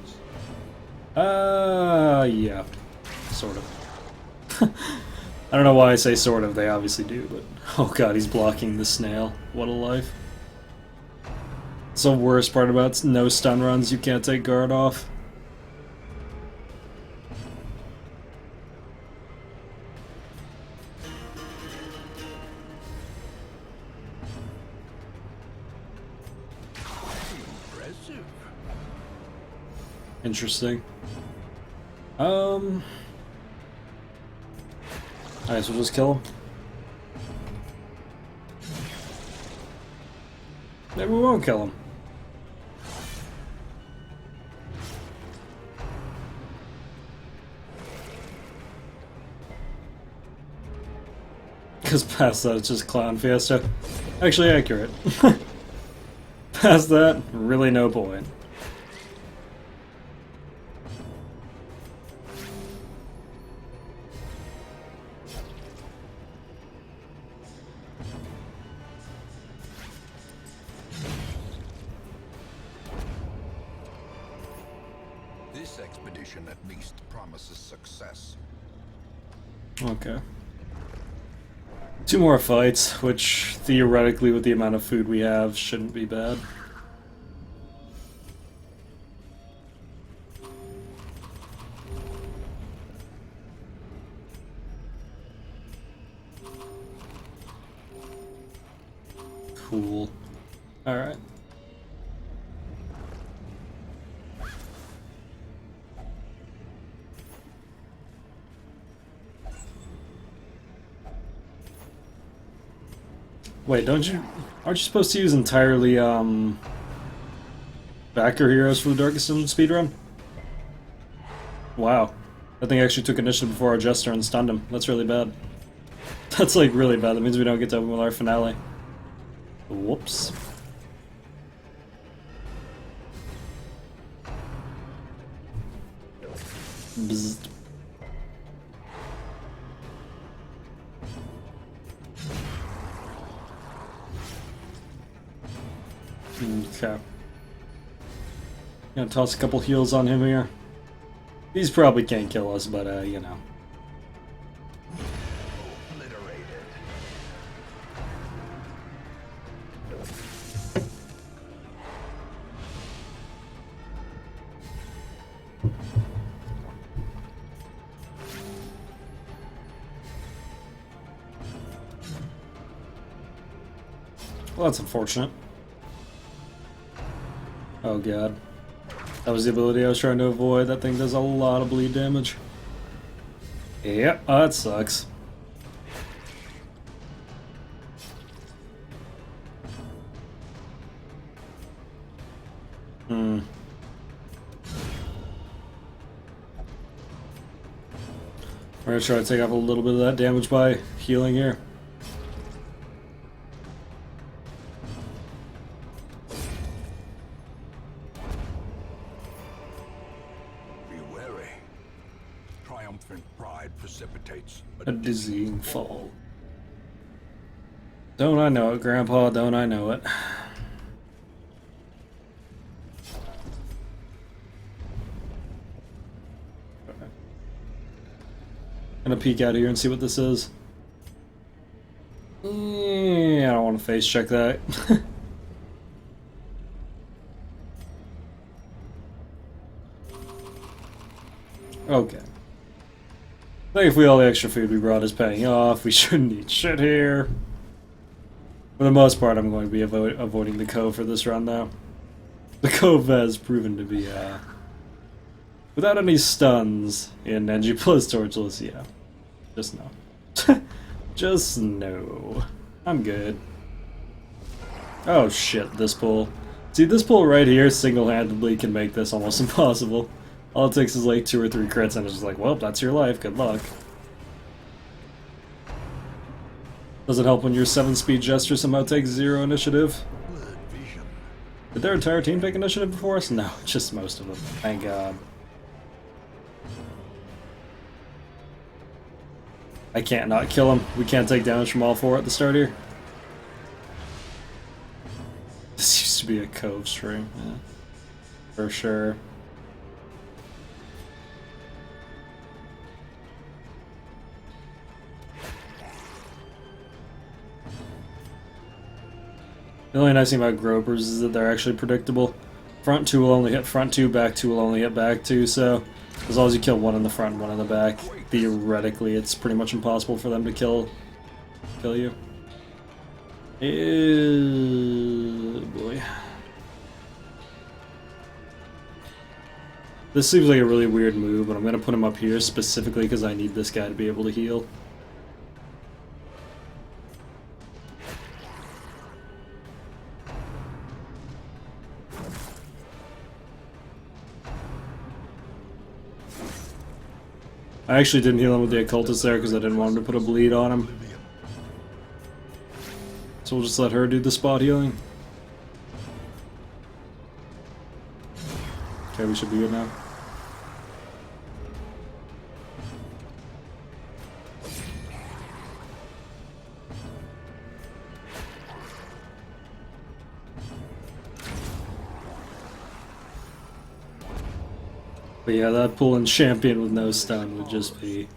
Yeah. Sort of. I don't know why I say sort of, they obviously do, but... Oh god, he's blocking the snail. What a life. It's the worst part about no stun runs, you can't take guard off. Interesting. Alright, so we'll just kill him. Maybe we won't kill him. Because past that, it's just Clown Fiesta. Actually accurate. Past that, really no point. This expedition at least promises success. Okay. 2 more fights, which theoretically with the amount of food we have shouldn't be bad. Cool. Alright. Wait, aren't you supposed to use entirely, backer heroes for the Darkest Dungeon speedrun? Wow. That thing actually took initiative before our Jester and stunned him. That's really bad. That's, like, really bad. That means we don't get to open with our finale. Whoops. Bzzzt. Okay. Gonna toss a couple heals on him here. These probably can't kill us, but you know. Well, that's unfortunate. Oh god. That was the ability I was trying to avoid. That thing does a lot of bleed damage. Yep, oh, that sucks. We're gonna try to take off a little bit of that damage by healing here. A dizzying fall. Don't I know it, Grandpa? Don't I know it? Okay. Gonna peek out here and see what this is. I don't want to face check that. Okay. Thankfully all the extra food we brought is paying off. We shouldn't eat shit here. For the most part, I'm going to be avoiding the Cove for this run, though. The Cove has proven to be, without any stuns in NG Plus Torchless, yeah. Just no. Just no. I'm good. Oh shit, this pull. See, this pull right here single-handedly can make this almost impossible. All it takes is like 2 or 3 crits and it's just like, well, that's your life, good luck. Doesn't help when your 7-speed Jester somehow takes 0 initiative. Blurred vision. Did their entire team take initiative before us? No, just most of them. Thank God. I can't not kill him. We can't take damage from all 4 at the start here. This used to be a Cove stream, yeah. For sure. The only nice thing about Gropers is that they're actually predictable. Front 2 will only hit front 2, back 2 will only hit back 2, so as long as you kill one in the front and one in the back, theoretically it's pretty much impossible for them to kill you. Boy. This seems like a really weird move, but I'm going to put him up here specifically because I need this guy to be able to heal. I actually didn't heal him with the Occultist there because I didn't want him to put a bleed on him. So we'll just let her do the spot healing. Okay, we should be good now. But yeah, that pulling champion with no stun would just be...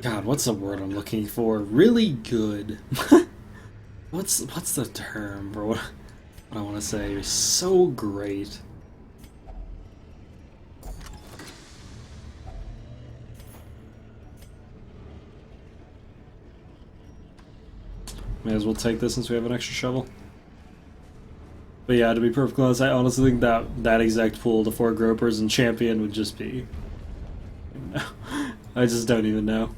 God, what's the word I'm looking for? Really good. What's the term, bro? What I want to say? So great. May as well take this since we have an extra shovel. But yeah, to be perfectly honest, I honestly think that exact pool, the 4 Gropers and champion, would just be... I just don't even know.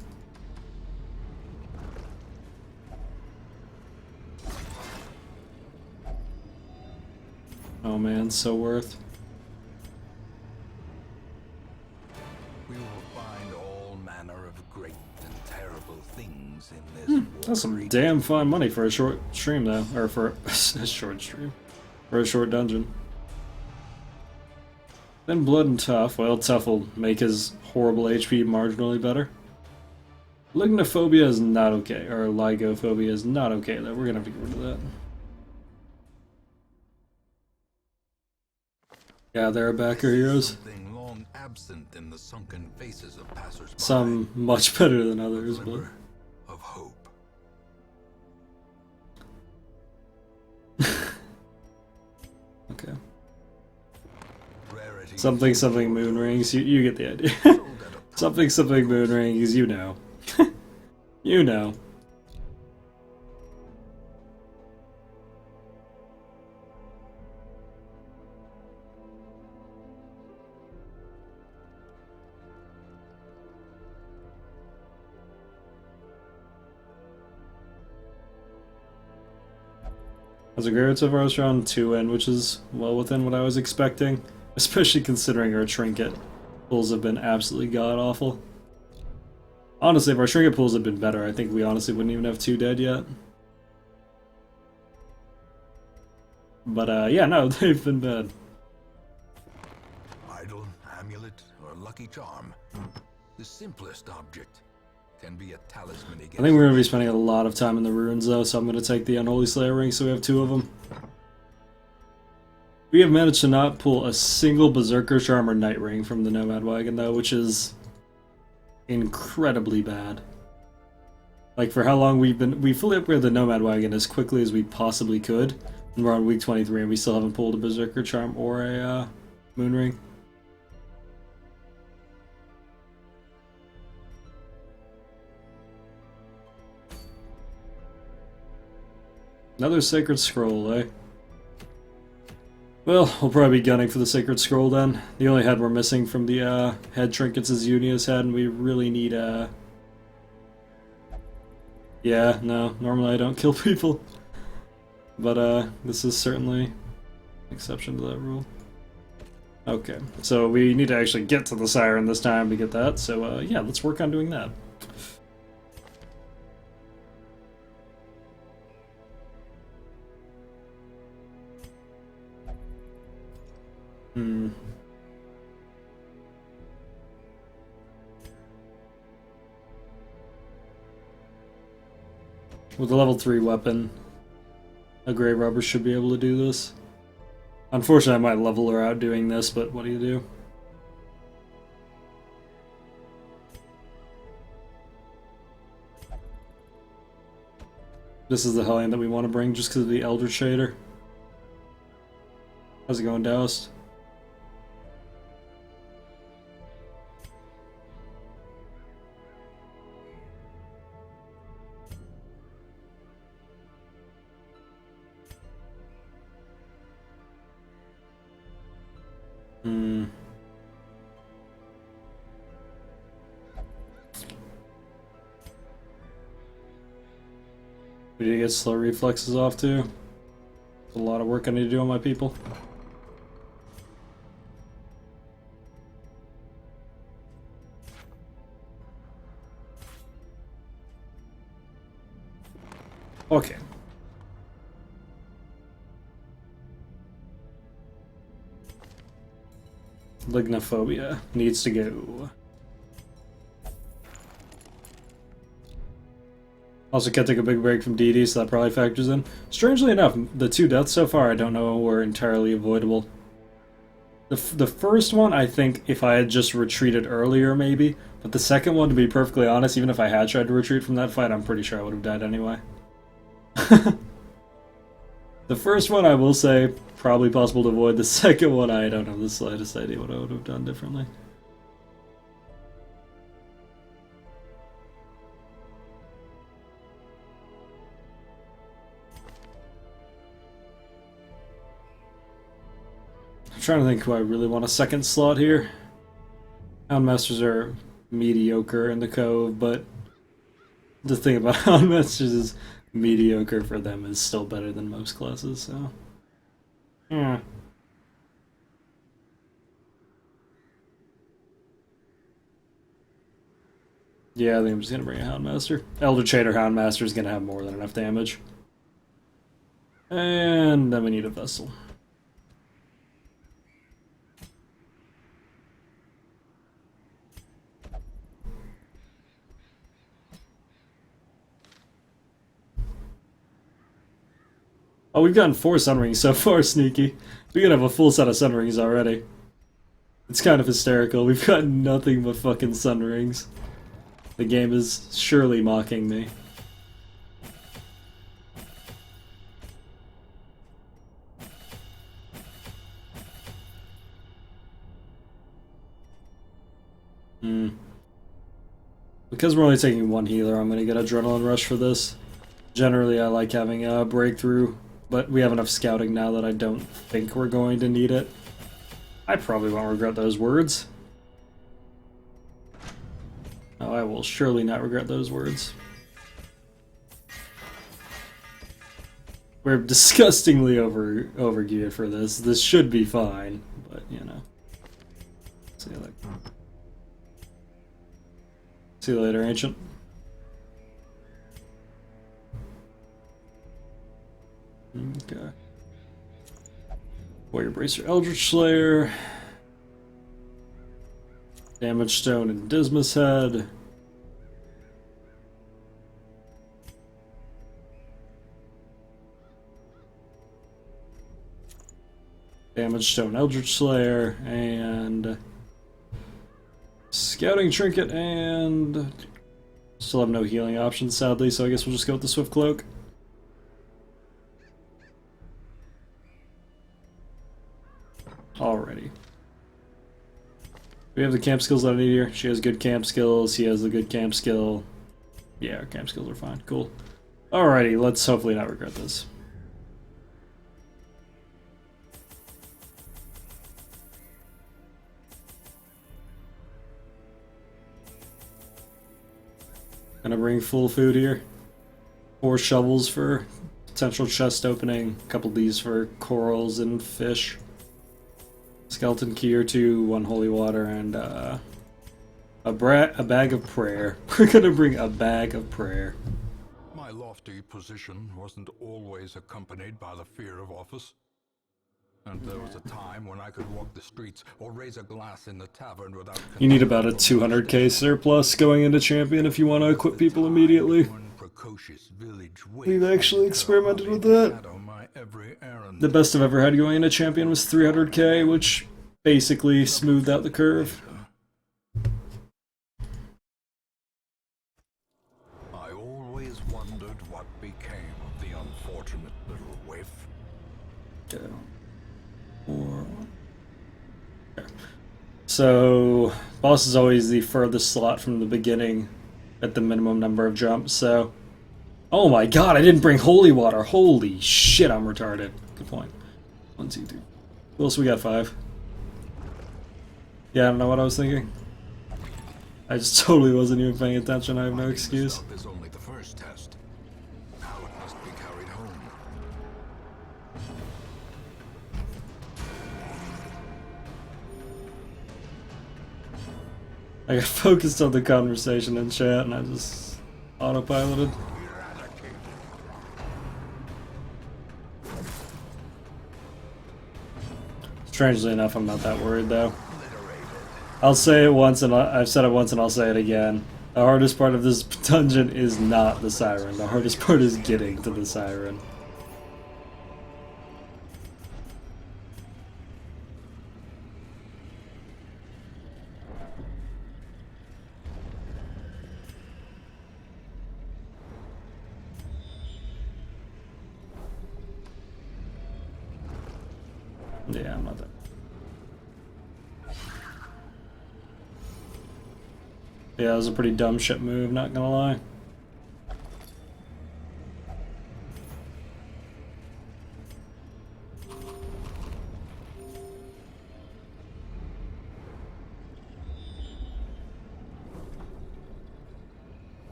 Oh man, so worth. We will find all manner of great and terrible things in this That's some damn fine money for a short stream, though. Or for a short stream. For a short dungeon. Then Blood and Tough. Well, Tough will make his horrible HP marginally better. Lignophobia is not okay. Or Lygophobia is not okay, though. We're gonna have to get rid of that. Yeah, they're backer heroes. Something long absent in the sunken faces of passers-by. Some much better than others, but... Glimmer of hope. Okay. Rarity Something moon rings. You get the idea. something moon rings. You know. You know. As a Garrett so far, I was around 2N, which is well within what I was expecting, especially considering our trinket pulls have been absolutely god-awful. Honestly, if our trinket pulls had been better, I think we honestly wouldn't even have 2 dead yet. But, yeah, no, they've been bad. Idol, amulet, or lucky charm. The simplest object can be a talisman against... I think we're going to be spending a lot of time in the ruins, though, so I'm going to take the Unholy Slayer ring, so we have 2 of them. We have managed to not pull a single Berserker Charm or Night Ring from the Nomad Wagon, though, which is incredibly bad. Like, for how long we fully upgraded the Nomad Wagon as quickly as we possibly could, and we're on week 23 and we still haven't pulled a Berserker Charm or a Moon Ring. Another Sacred Scroll, eh? Well, we'll probably be gunning for the Sacred Scroll then. The only head we're missing from the head trinkets is Unia's head, and we really need Yeah, no, normally I don't kill people. But this is certainly an exception to that rule. Okay, so we need to actually get to the Siren this time to get that, so yeah, let's work on doing that. Hmm. With a level 3 weapon, a Grey Rubber should be able to do this. Unfortunately, I might level her out doing this, but what do you do? This is the Hellion that we want to bring just because of the Elder Shader. How's it going, Doused? Hmm. We need to get slow reflexes off too. There's a lot of work I need to do on my people. Okay. Lignophobia needs to go. Also can't take a big break from DD, so that probably factors in. Strangely enough, the 2 deaths so far I don't know were entirely avoidable. The first one, I think, if I had just retreated earlier, maybe. But the second one, to be perfectly honest, even if I had tried to retreat from that fight, I'm pretty sure I would have died anyway. The first one, I will say, probably possible to avoid. The second one, I don't have the slightest idea what I would have done differently. I'm trying to think who I really want a second slot here. Houndmasters are mediocre in the Cove, but the thing about Houndmasters is mediocre for them is still better than most classes, so... Yeah. Yeah, I think I'm just gonna bring a Houndmaster. Elder Shader Houndmaster is gonna have more than enough damage. And then we need a Vessel. Oh, we've gotten 4 Sun Rings so far, Sneaky. We could have a full set of Sun Rings already. It's kind of hysterical. We've got nothing but fucking Sun Rings. The game is surely mocking me. Because we're only taking 1 healer, I'm gonna get Adrenaline Rush for this. Generally, I like having a Breakthrough, but we have enough scouting now that I don't think we're going to need it. I probably won't regret those words. Oh, I will surely not regret those words. We're disgustingly overgeared for this. This should be fine, but you know. See you later. See you later, Ancient. Okay. Warrior Bracer, Eldritch Slayer. Damage Stone and Dismas Head. Damage Stone, Eldritch Slayer, and Scouting Trinket, and still have no healing options, sadly, so I guess we'll just go with the Swift Cloak. Alrighty. We have the camp skills that I need here. She has good camp skills, he has a good camp skill. Yeah, our camp skills are fine. Cool. Alrighty, let's hopefully not regret this. Gonna bring full food here. 4 shovels for potential chest opening. A couple of these for corals and fish. Skeleton key or 2, 1 holy water, and a bag of prayer. We're gonna bring a bag of prayer. My lofty position wasn't always accompanied by the fear of office. And there was a time when I could walk the streets or raise a glass in the tavern without... You need about a 200k surplus going into champion if you want to equip people immediately. One precocious village We've actually experimented with that. The best I've ever had going into champion was 300k, which basically smoothed out the curve. I always wondered what became of the unfortunate little waif. Okay. So, boss is always the furthest slot from the beginning at the minimum number of jumps, so... Oh my god, I didn't bring holy water! Holy shit, I'm retarded. Good point. 1, 2, 3. Who else we got? 5. Yeah, I don't know what I was thinking. I just totally wasn't even paying attention, I have no excuse. This is only the first test. Now it must be carried home. I got focused on the conversation in chat and I just autopiloted. Strangely enough, I'm not that worried though. I'll say it once and I've said it once and I'll say it again. The hardest part of this dungeon is not the siren. The hardest part is getting to the siren. Yeah, I'm not that. Yeah, that was a pretty dumb shit move, not gonna lie.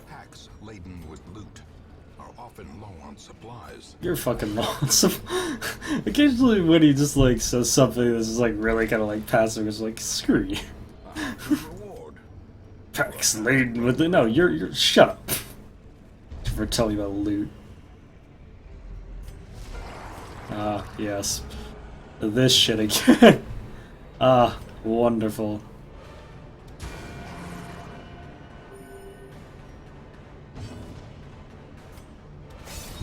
Packs laden with loot are often low on supplies. You're fucking awesome. Occasionally when he just like says something that's just like really kind of like passive, it's like, screw you. Reward. Packs laden with it. No, you're shut up. For telling me about loot. Ah, yes. This shit again. Ah, wonderful.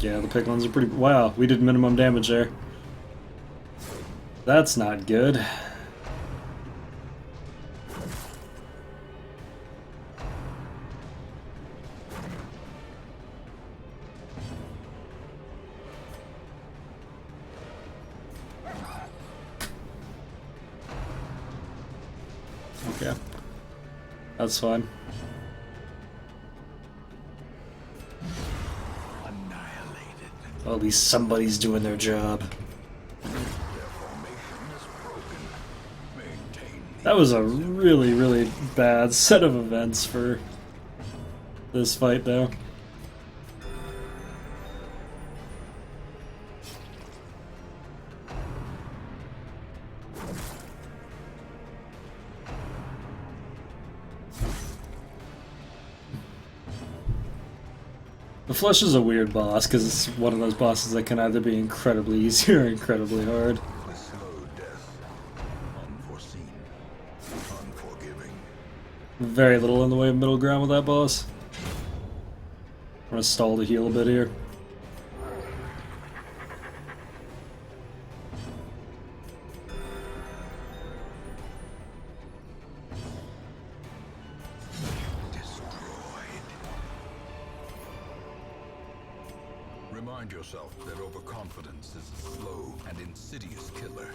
Yeah, the piglins are pretty... Wow, we did minimum damage there. That's not good. Okay. That's fine. Well, at least somebody's doing their job. That was a really, really bad set of events for this fight, though. The Flesh is a weird boss, because it's one of those bosses that can either be incredibly easy or incredibly hard. A slow death. Unforeseen. Unforgiving. Very little in the way of middle ground with that boss. I'm gonna stall to heal a bit here. Remind yourself that overconfidence is a slow and insidious killer.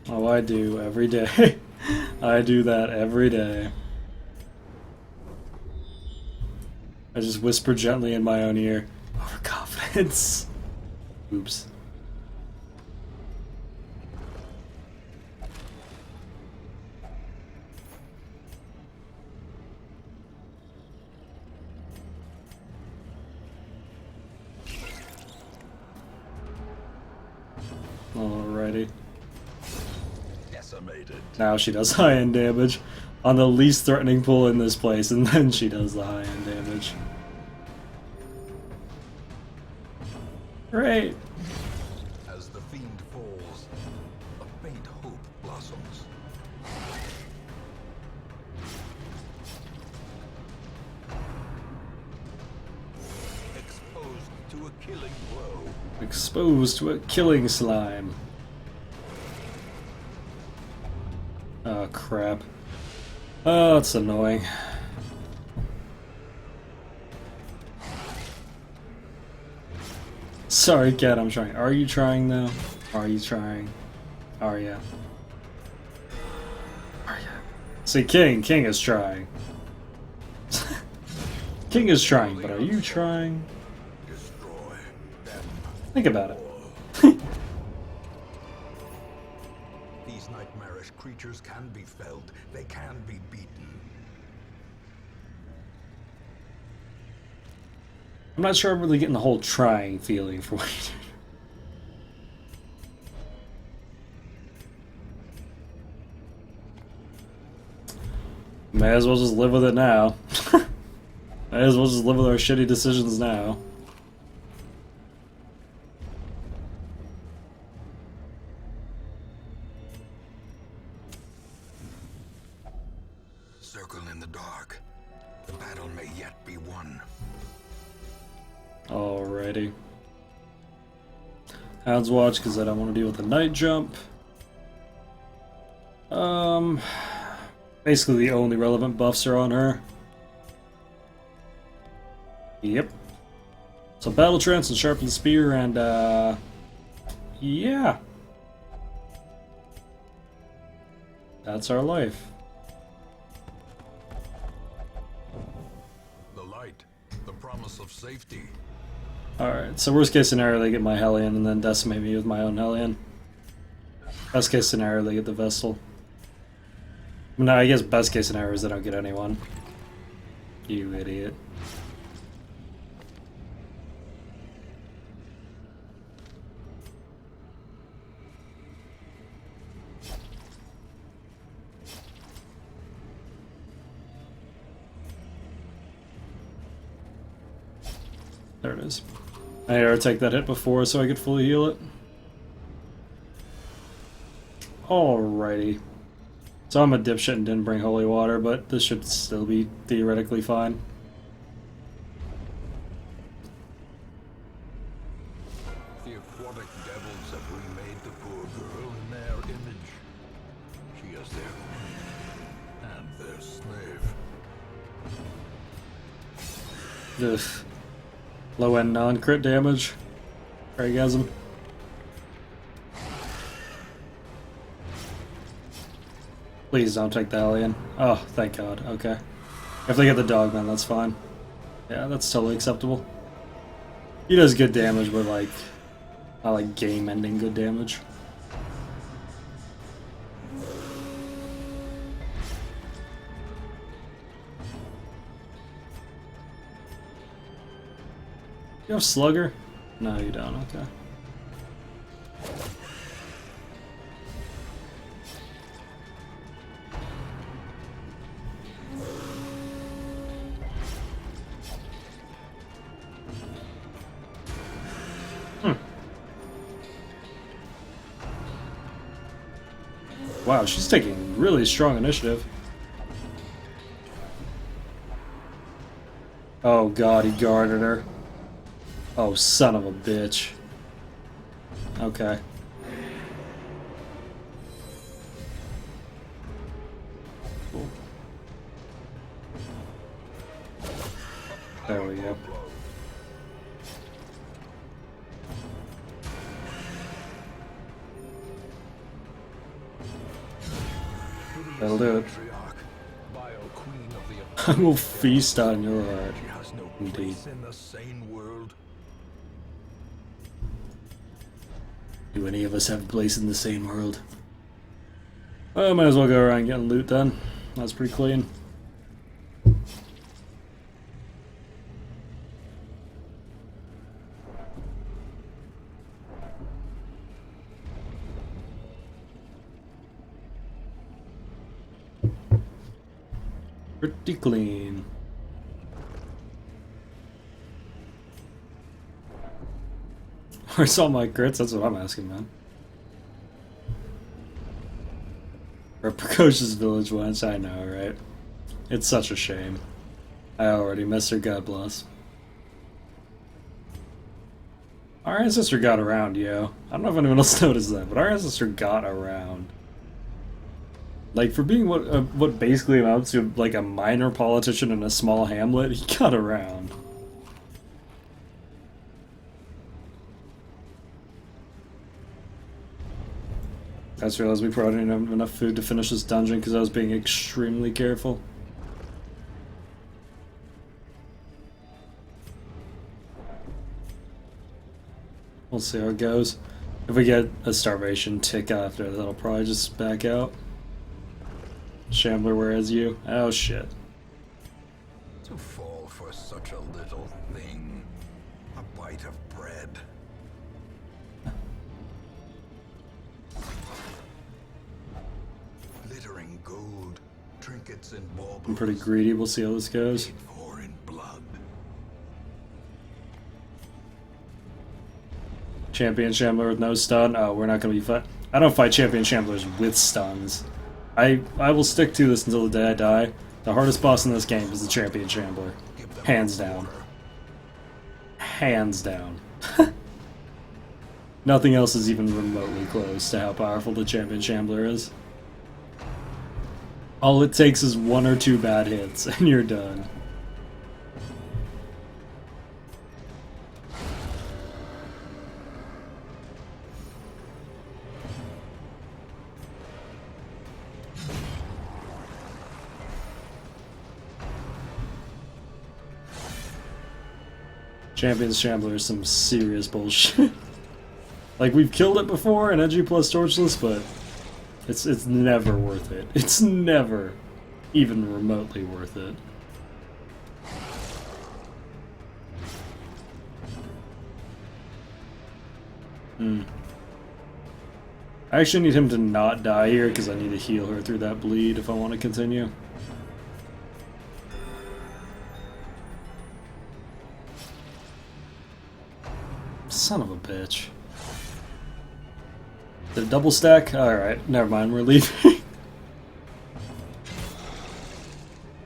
Oh, I do every day. I do that every day. I just whisper gently in my own ear, overconfidence. Oops. Alrighty. Decimated. Now she does high-end damage on the least threatening pull in this place, and then she does the high-end damage. Great. As the fiend falls, a faint hope blossoms. Exposed to a killing blow. Exposed to a killing slime. Oh, crap. Oh, that's annoying. Sorry, cat, I'm trying. Are you trying, though? Are you trying? Are ya? Are ya? See, King is trying. King is trying, but are you trying? Destroy them. Think about it. These nightmarish creatures can be felled. They can be beaten. I'm not sure I'm really getting the whole trying feeling for what you May as well just live with it now. May as well just live with our shitty decisions now. Circle in the dark. The battle may yet be won. Alrighty. Hound's Watch, because I don't want to deal with the night jump. Basically the only relevant buffs are on her. Yep. So Battle Trance and Sharpen Spear and, yeah. That's our life. The light, the promise of safety. Alright, so worst case scenario, they get my Hellion and then decimate me with my own Hellion. Best case scenario, they get the Vestal. No, I guess best case scenario is they don't get anyone. You idiot. There it is. I had to take that hit before so I could fully heal it. Alrighty. So I'm a dipshit and didn't bring holy water, but this should still be theoretically fine. The aquatic devils have remade the poor girl in their image. She is their queen and their slave. Ugh. Low end non-crit damage. Orgasm. Please don't take the Hellion. Oh, thank God. Okay. If they get the Dogman, that's fine. Yeah, that's totally acceptable. He does good damage, but like, not like game-ending good damage. You have Slugger? No, you don't. Okay. Wow, she's taking really strong initiative. Oh God, he guarded her. Oh, son of a bitch. Okay. Cool. There we go. That'll do it. I will feast on your heart. She has no Indeed. place in the sane world. Do any of us have a place in the sane world? I might as well go around getting loot then. That's pretty clean. Pretty clean. Where's all my crits? That's what I'm asking, man. Or Precocious Village once, I know, right? It's such a shame. I already missed her, God bless. Our ancestor got around, yo. I don't know if anyone else noticed that, but our ancestor got around. Like, for being what basically amounts to, like, a minor politician in a small hamlet, he got around. I just realized we probably didn't have enough food to finish this dungeon because I was being extremely careful. We'll see how it goes. If we get a starvation tick after that, I'll probably just back out. Shambler, where is you? Oh shit. To fall for such a little thing. A bite of bread. Glittering gold, trinkets and baubles. I'm pretty greedy, we'll see how this goes. Paid for in blood. Champion Shambler with no stun? Oh, we're not gonna be fight. I don't fight Champion Shamblers with stuns. I will stick to this until the day I die. The hardest boss in this game is the Champion Shambler. Hands down. Hands down. Nothing else is even remotely close to how powerful the Champion Shambler is. All it takes is 1 or 2 bad hits, and you're done. Champion's Shambler is some serious bullshit. Like, we've killed it before in NG plus Torchless, but it's never worth it. It's never even remotely worth it. I actually need him to not die here because I need to heal her through that bleed if I want to continue. Son of a bitch. Did it double stack? Alright, never mind, we're leaving.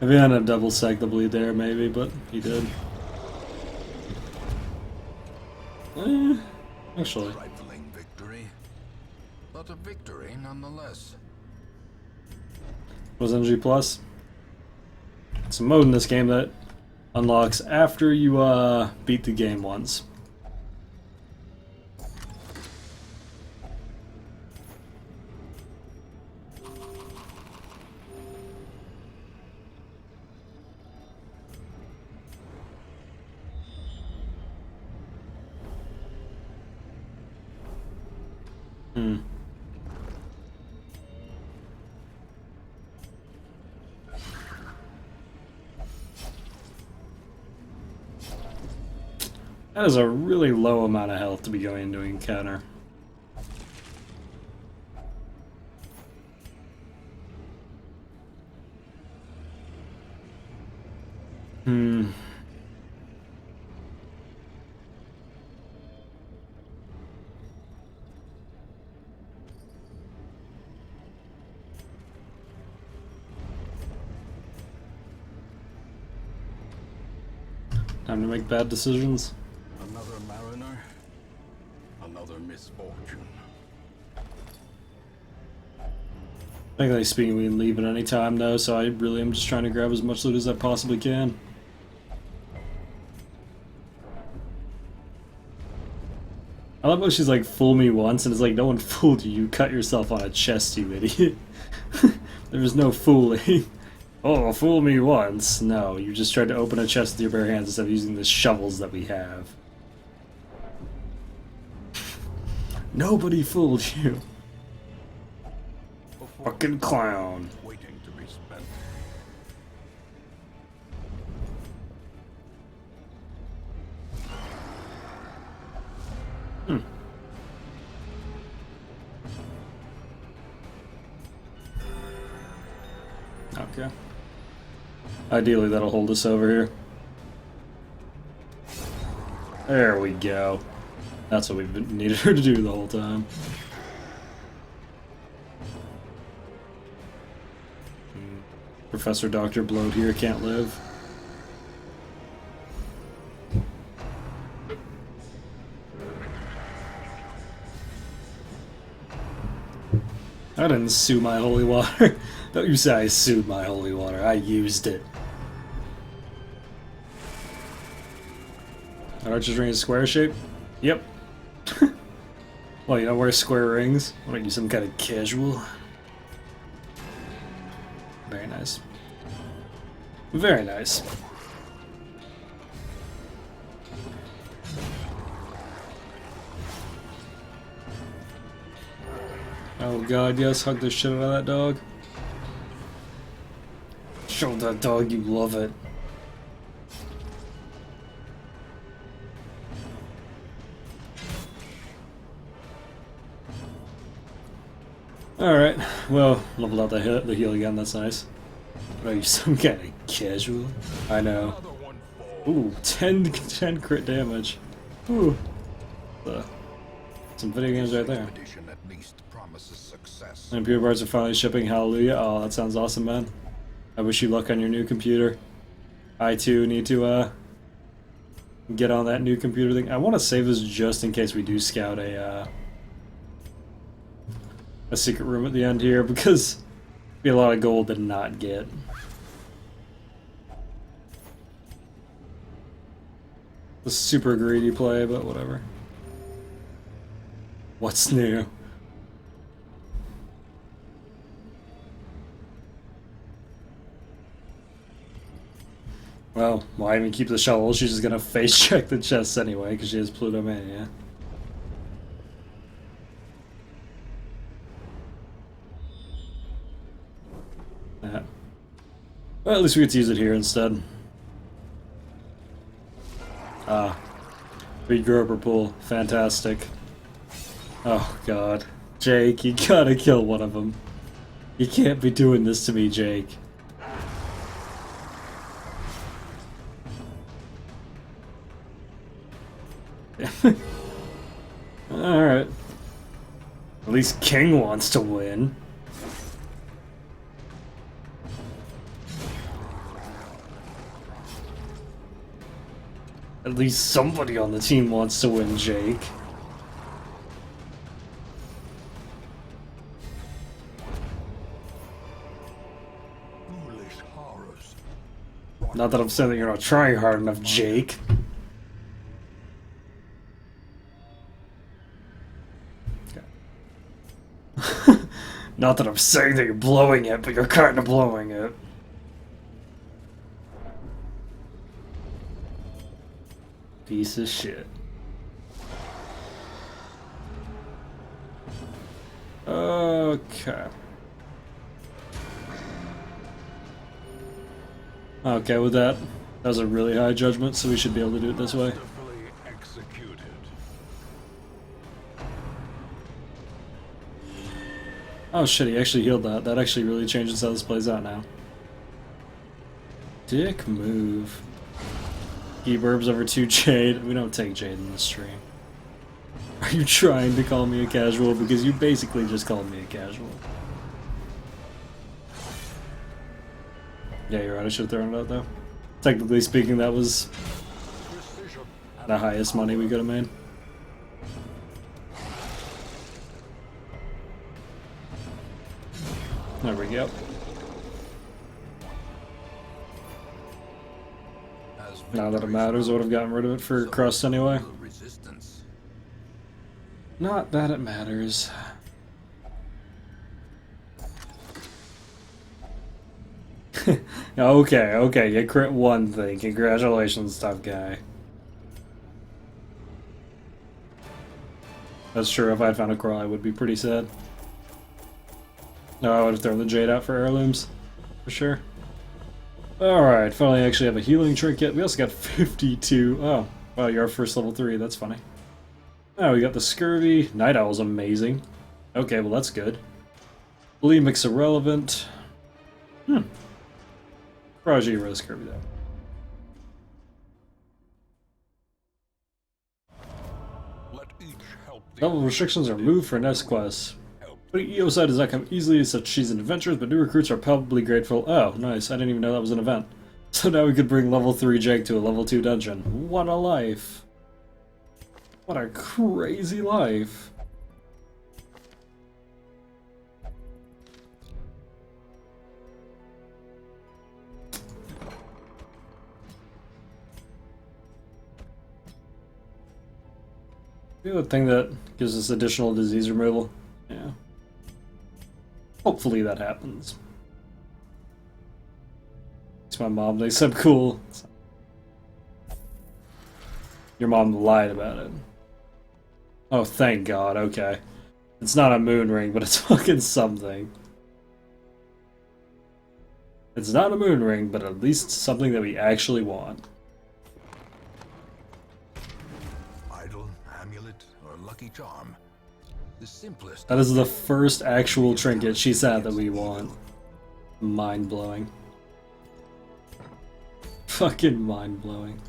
If he hadn't double stacked the bleed there, maybe, but he did. Actually. Trifling victory, but a victory nonetheless. Was NG Plus? It's a mode in this game that unlocks after you beat the game once. That is a really low amount of health to be going into an encounter. Time to make bad decisions. Another mariner, another misfortune. Technically speaking, we can leave at any time though, so I really am just trying to grab as much loot as I possibly can. I love how she's like, fool me once, and it's like, no one fooled you, you cut yourself on a chest, you idiot. There was no fooling. Oh, fool me once. No, you just tried to open a chest with your bare hands instead of using the shovels that we have. Nobody fooled you. Fucking clown. Waiting to be spent. Okay. Ideally, that'll hold us over here. There we go. That's what we've needed her to do the whole time. Professor Dr. Bloat here can't live. I didn't sue my holy water. Don't you say I sued my holy water. I used it. Archer's ring is square shape? Yep. Well, you don't wear square rings? What are you, some kind of casual? Very nice. Very nice. Oh god, yes, hug the shit out of that dog. Show that dog you love it. Alright, well, leveled out the heal again, that's nice. What are you, some kind of casual? I know. Ooh, 10 crit damage. Ooh. Some video games right there. And Pure Bards are finally shipping, hallelujah. Oh, that sounds awesome, man. I wish you luck on your new computer. I too need to get on that new computer thing. I want to save this just in case we do scout a secret room at the end here, because it'd be a lot of gold to not get. The super greedy play, but whatever. What's new? Well, why even keep the shovel? She's just gonna face check the chests anyway, because she has Pluto Mania. Yeah. Well, at least we get to use it here instead. Big Groper pool. Fantastic. Oh, God. Jake, you gotta kill one of them. You can't be doing this to me, Jake. Alright. At least King wants to win. At least somebody on the team wants to win, Jake. Not that I'm saying that you're not trying hard enough, Jake. Okay. Not that I'm saying that you're blowing it, but you're kind of blowing it. Piece of shit. Okay. Okay, with that, that was a really high judgment, so we should be able to do it this way. Oh shit, he actually healed that. That actually really changes how this plays out now. Dick move. He burbs over 2 Jade. We don't take Jade in the stream. Are you trying to call me a casual? Because you basically just called me a casual. Yeah, you're right. I should have thrown it out though. Technically speaking, that was the highest money we could have made. There we go. Not that it matters, I would have gotten rid of it for crust anyway. Not that it matters. Okay, you crit one thing. Congratulations, tough guy. That's true, if I had found a coral I would be pretty sad. No, I would have thrown the Jade out for heirlooms. For sure. Alright, finally I actually have a healing trinket. We also got 52. Oh, wow, you're our first level 3. That's funny. Oh, we got the Scurvy. Night Owl's amazing. Okay, well that's good. Bulimic's irrelevant. Prodigy Rose Scurvy though. Let help the Level restrictions are removed for next quest. help. But EO side does not come easily, such seasoned adventurers, but new recruits are probably grateful. Oh, nice. I didn't even know that was an event. So now we could bring level 3 Jake to a level 2 dungeon. What a life. What a crazy life. The thing that gives us additional disease removal. Yeah. Hopefully that happens. It's my mom. They said cool. Your mom lied about it. Oh, thank God. Okay. It's not a moon ring, but it's fucking something. It's not a moon ring, but at least something that we actually want. Idol, amulet, or lucky charm. The simplest. That is the first actual trinket she said that we want. Mind-blowing. Fucking mind-blowing.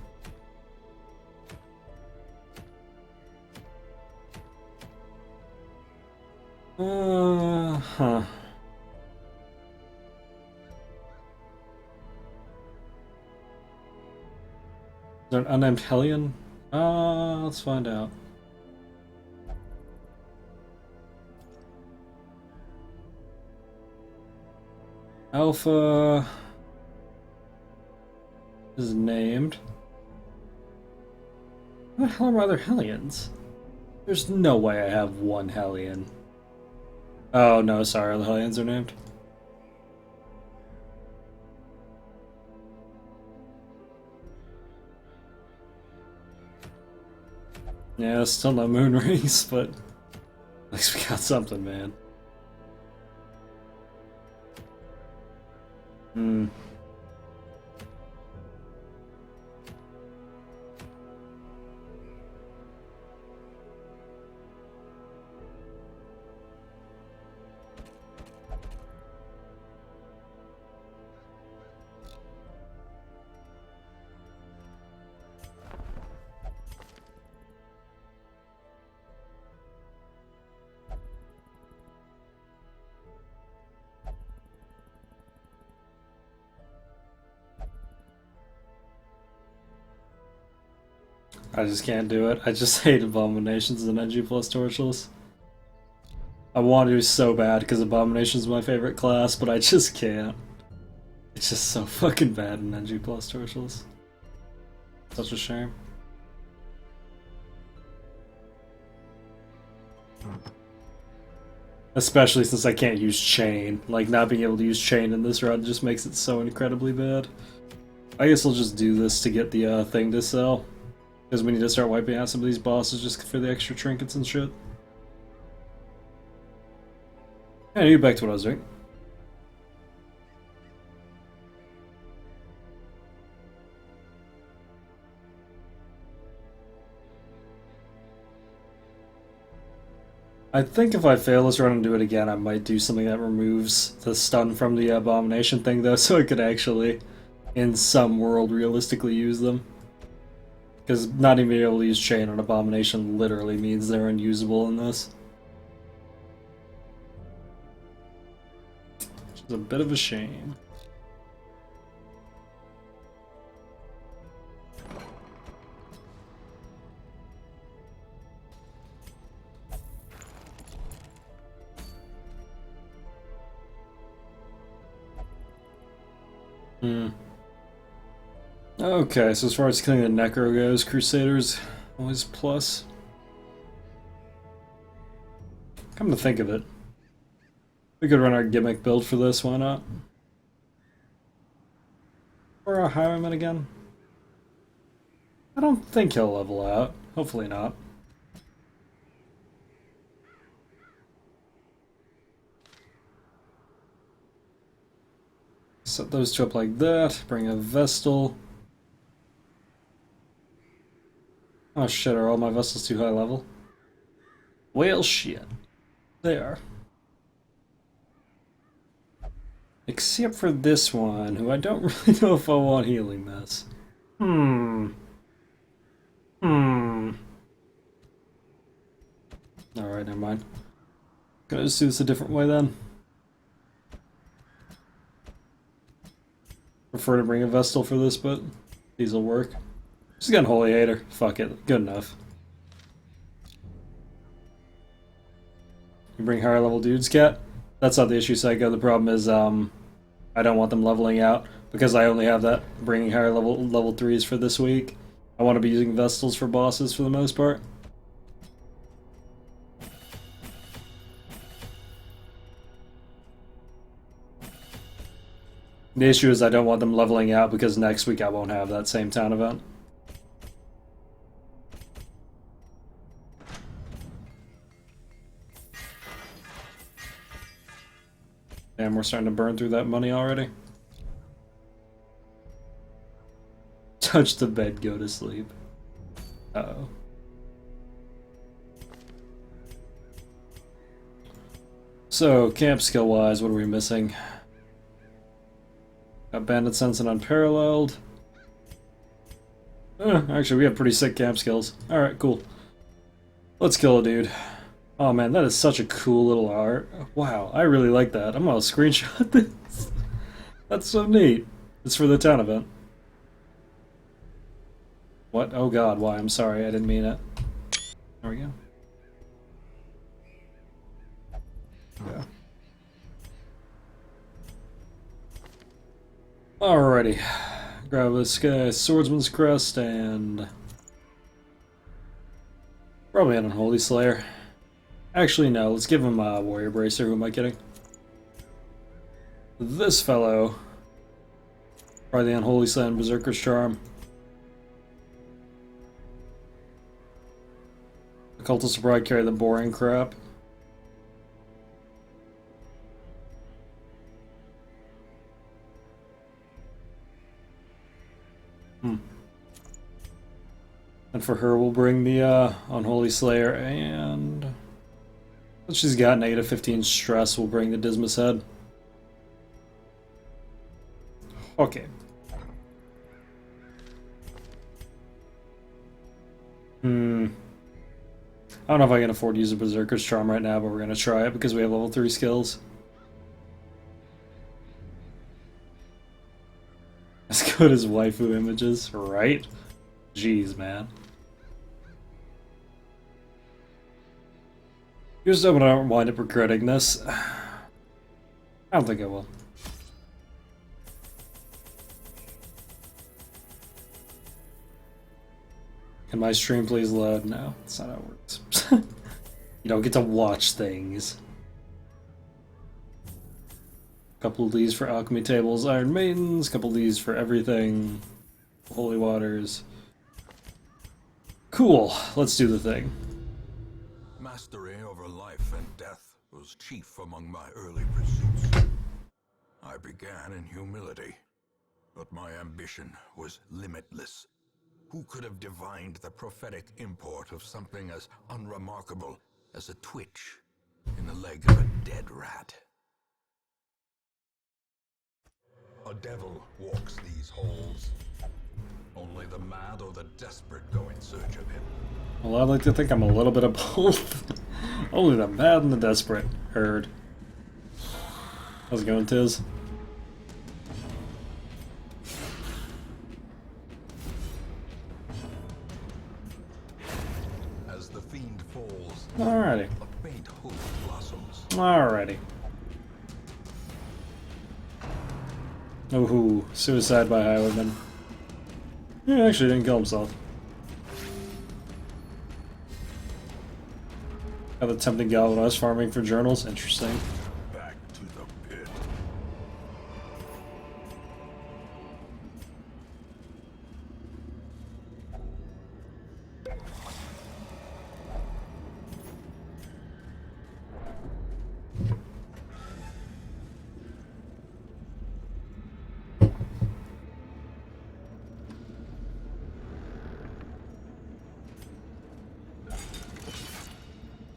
Huh. Is there an unnamed Hellion? Let's find out. Alpha is named. What the hell are my other Hellions? There's no way I have one Hellion. Oh no, sorry, the Hellions are named. Yeah, still no moon rings, but at least we got something, man. Hmm. I just can't do it. I just hate Abominations and NG plus Torchless. I want to so bad because Abomination's my favorite class, but I just can't. It's just so fucking bad in NG plus Torchless. Such a shame. Especially since I can't use Chain. Like, not being able to use Chain in this run just makes it so incredibly bad. I guess I'll just do this to get the thing to sell. Because we need to start wiping out some of these bosses just for the extra trinkets and shit. Anyway, back to what I was doing. I think if I fail this run and do it again, I might do something that removes the stun from the Abomination thing, though, so I could actually, in some world, realistically use them. Because not even being able to use Chain on Abomination literally means they're unusable in this. Which is a bit of a shame. Okay, so as far as killing the Necro goes, Crusaders always plus. Come to think of it, we could run our gimmick build for this, why not? Or a Highwayman again? I don't think he'll level out. Hopefully not. Set those two up like that, bring a Vestal. Oh shit, are all my vessels too high level? Well shit. They are. Except for this one, who I don't really know if I want healing this. never mind. Gonna just do this a different way then. Prefer to bring a Vestal for this, but these will work. Just got Holy Hater. Fuck it. Good enough. You bring higher level dudes, Cat? That's not the issue, Psycho. The problem is, I don't want them leveling out because I only have that bringing higher level 3s for this week. I want to be using Vestals for bosses for the most part. The issue is I don't want them leveling out because next week I won't have that same town event. Damn, we're starting to burn through that money already. Touch the bed, go to sleep. Uh-oh. So, camp skill-wise, what are we missing? Got Bandit Sense and Unparalleled. Actually, we have pretty sick camp skills. Alright, cool. Let's kill a dude. Oh man, that is such a cool little art. Wow, I really like that. I'm gonna screenshot this. That's so neat. It's for the town event. What? Oh god, why? I'm sorry, I didn't mean it. There we go. Yeah. Alrighty. Grab this guy, Swordsman's Crest, and probably an Unholy Slayer. Actually, no, let's give him a Warrior Bracer. Who am I kidding? This fellow, probably the Unholy Slayer and Berserker's Charm. The Cultists will probably carry the boring crap. And for her, we'll bring the Unholy Slayer, and since she's got negative 15 stress, we'll bring the Dismas Head. Okay. I don't know if I can afford to use a Berserker's Charm right now, but we're going to try it because we have level 3 skills. As good as waifu images, right? Jeez, man. Here's hoping I don't wind up regretting this. I don't think I will. Can my stream please load? No, that's not how it works. You don't get to watch things. Couple of these for alchemy tables, Iron Maidens, couple of these for everything. Holy waters. Cool, let's do the thing. Mastery over life and death was chief among my early pursuits. I began in humility, but my ambition was limitless. Who could have divined the prophetic import of something as unremarkable as a twitch in the leg of a dead rat? A devil walks these halls. Only the mad or the desperate go in search of him. Well, I'd like to think I'm a little bit of both. Only the mad and the desperate. Heard. How's it going, Tiz? As the fiend falls, Alrighty. a faint hope blossoms. Alrighty. Ooh, suicide by Highwayman. He actually didn't kill himself. Got the tempting galvanized farming for journals. Interesting. Back to the pit.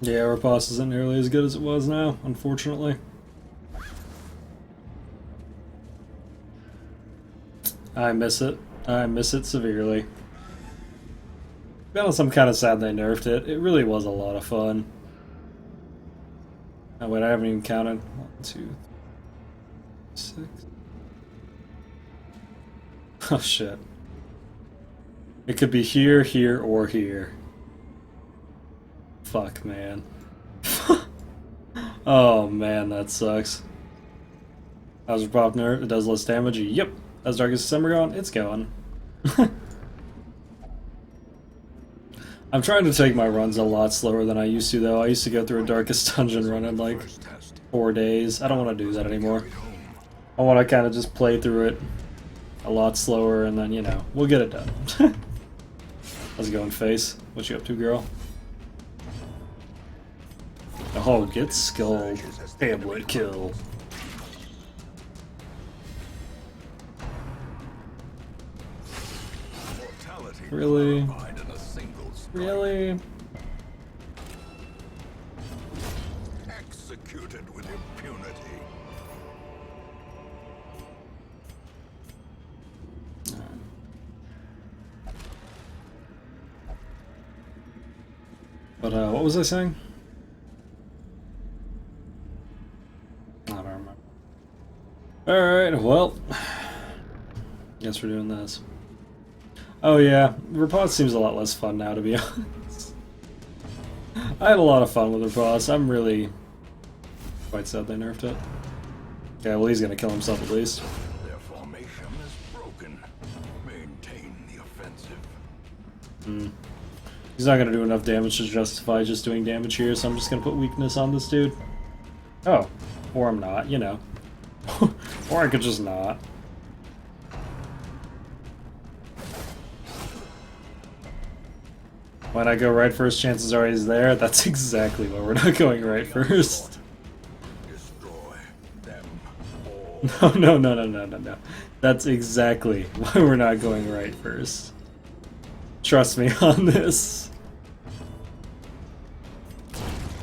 Yeah, our boss isn't nearly as good as it was now, unfortunately. I miss it. I miss it severely. To be honest, I'm kind of sad they nerfed it. It really was a lot of fun. Oh wait, I haven't even counted. 1, 2, 6. Oh shit. It could be here, here, or here. Fuck, man. Oh man, that sucks. How's your pop nerd? It does less damage? Yep. How's Darkest December going? It's going. I'm trying to take my runs a lot slower than I used to, though. I used to go through a Darkest Dungeon run in like 4 days. I don't want to do that anymore. I want to kind of just play through it a lot slower, and then, you know, we'll get it done. How's it going, Face? What you up to, girl? Oh, get skulled. Family kill. Really? Really? Executed with impunity. But, what was I saying? I don't remember. Alright, well. Guess we're doing this. Oh yeah, Riposte seems a lot less fun now, to be honest. I had a lot of fun with Riposte. I'm really quite sad they nerfed it. Okay, well he's gonna kill himself at least. Their formation is broken. Maintain the offensive. He's not gonna do enough damage to justify just doing damage here, so I'm just gonna put weakness on this dude. Oh, or I'm not, you know. Or I could just not. When I go right first, chances are he's there. That's exactly why we're not going right first. Destroy them all. No. That's exactly why we're not going right first. Trust me on this.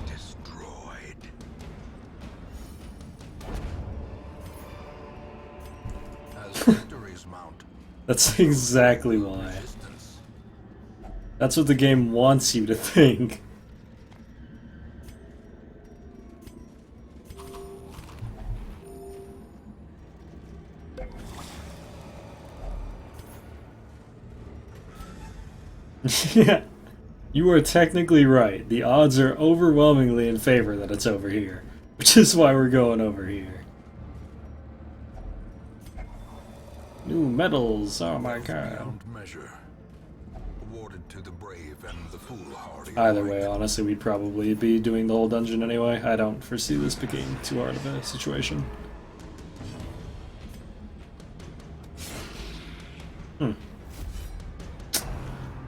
Destroyed. As victories mount, That's exactly why. resistance. That's what the game wants you to think. Yeah, you are technically right. The odds are overwhelmingly in favor that it's over here, which is why we're going over here. New medals, oh my god. Beyond measure. Awarded to the brave and the foolhardy. Either alike. way, honestly, we'd probably be doing the whole dungeon anyway. I don't foresee this being too hard of a situation.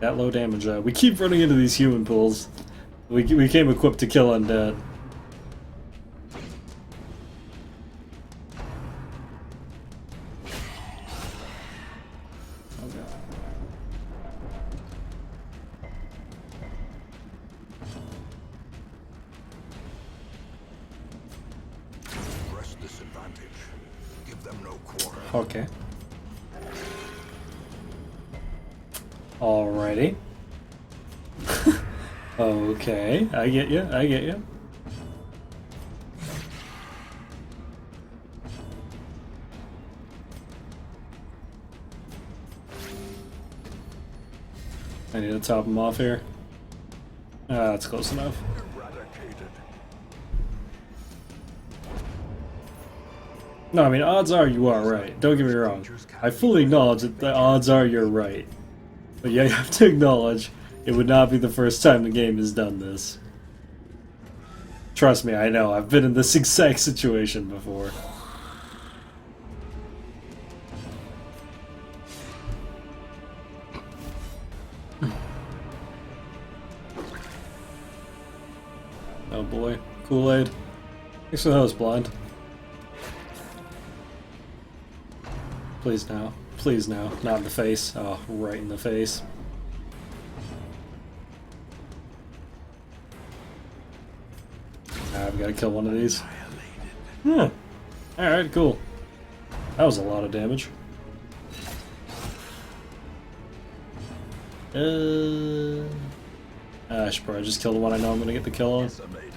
That low damage. We keep running into these human pools. We came equipped to kill undead. Oh god. Press this advantage. Give them no quarter. Okay. Alrighty. Okay, I get you. I get you. I need to top him off here. Ah, that's close enough. Eradicated. No, I mean, odds are you are right. Don't get me wrong. I fully acknowledge that the odds are you're right. But yeah, you have to acknowledge it would not be the first time the game has done this. Trust me, I know. I've been in this exact situation before. Oh boy. Kool-Aid. Thanks for the host, Blind. Please now. Please now. Not in the face. Oh, right in the face. I've got to kill one of these. Hmm. Alright, cool. That was a lot of damage. I should probably just kill the one I know I'm going to get the kill on. Decimated.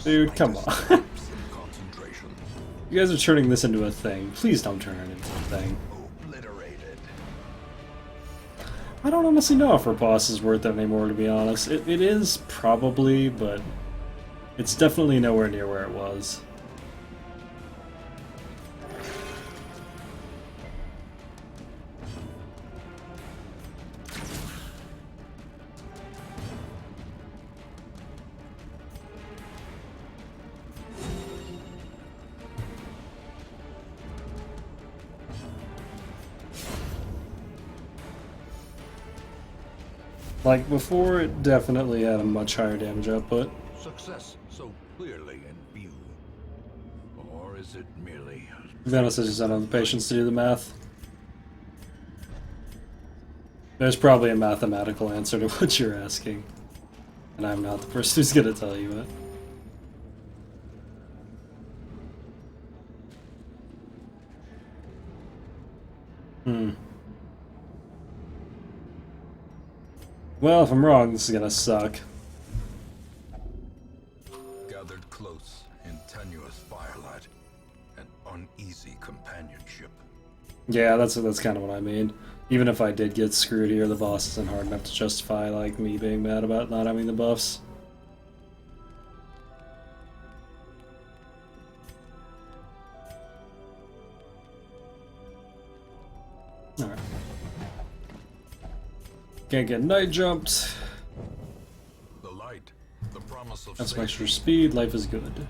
Dude, come on. Slightest lapse in concentration. You guys are turning this into a thing. Please don't turn it into a thing. Obliterated. I don't honestly know if our boss is worth it anymore, to be honest. It is, probably, but it's definitely nowhere near where it was. Like before, it definitely had a much higher damage output. Success so clearly in view. Or is it merely... To be honest, I just don't have the patience to do the math. There's probably a mathematical answer to what you're asking. And I'm not the person who's gonna tell you it. Well, if I'm wrong, this is gonna suck. gathered close in tenuous firelight, an uneasy companionship. Yeah, that's kind of what I mean. Even if I did get screwed here, the boss isn't hard enough to justify, like, me being mad about not having the buffs. Alright. Can't get night jumped. The light, the promise of That's some safety. extra speed. Life is good.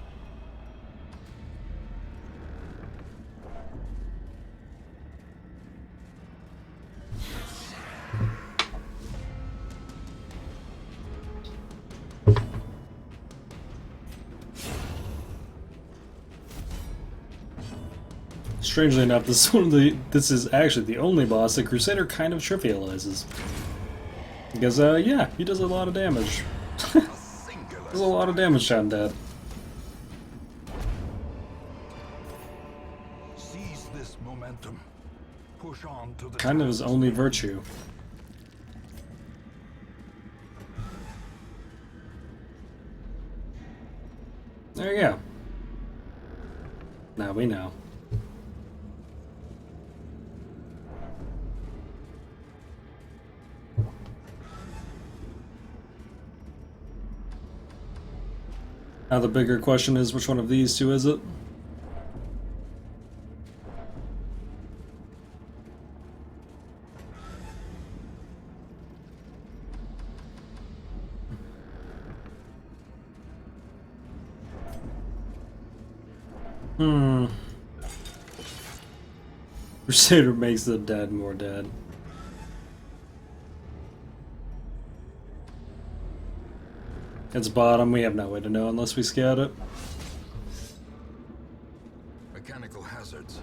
Strangely enough, this is actually the only boss that Crusader kind of trivializes. Because, yeah, he does a lot of damage. Singular. Does a lot of damage to Undead. Seize this momentum. Push on to the Kind of his task. only virtue. There you go. Now we know. Now the bigger question is, which one of these two is it? Crusader makes the dead more dead. It's bottom, we have no way to know unless we scout it. Mechanical hazards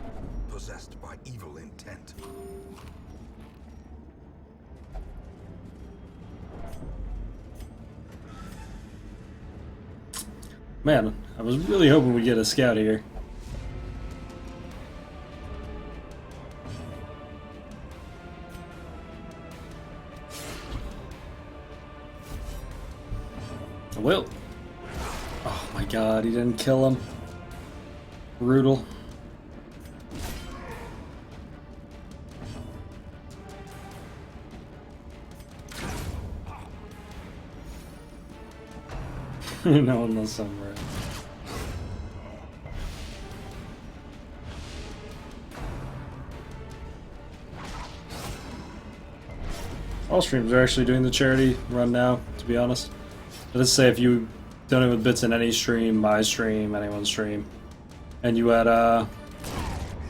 possessed by evil intent. Man, I was really hoping we'd get a scout here. I will. Oh my god, he didn't kill him. Brutal. No one knows somewhere. All streams are actually doing the charity run now, to be honest. Let's say if you donate with bits in any stream, my stream, anyone's stream, and you had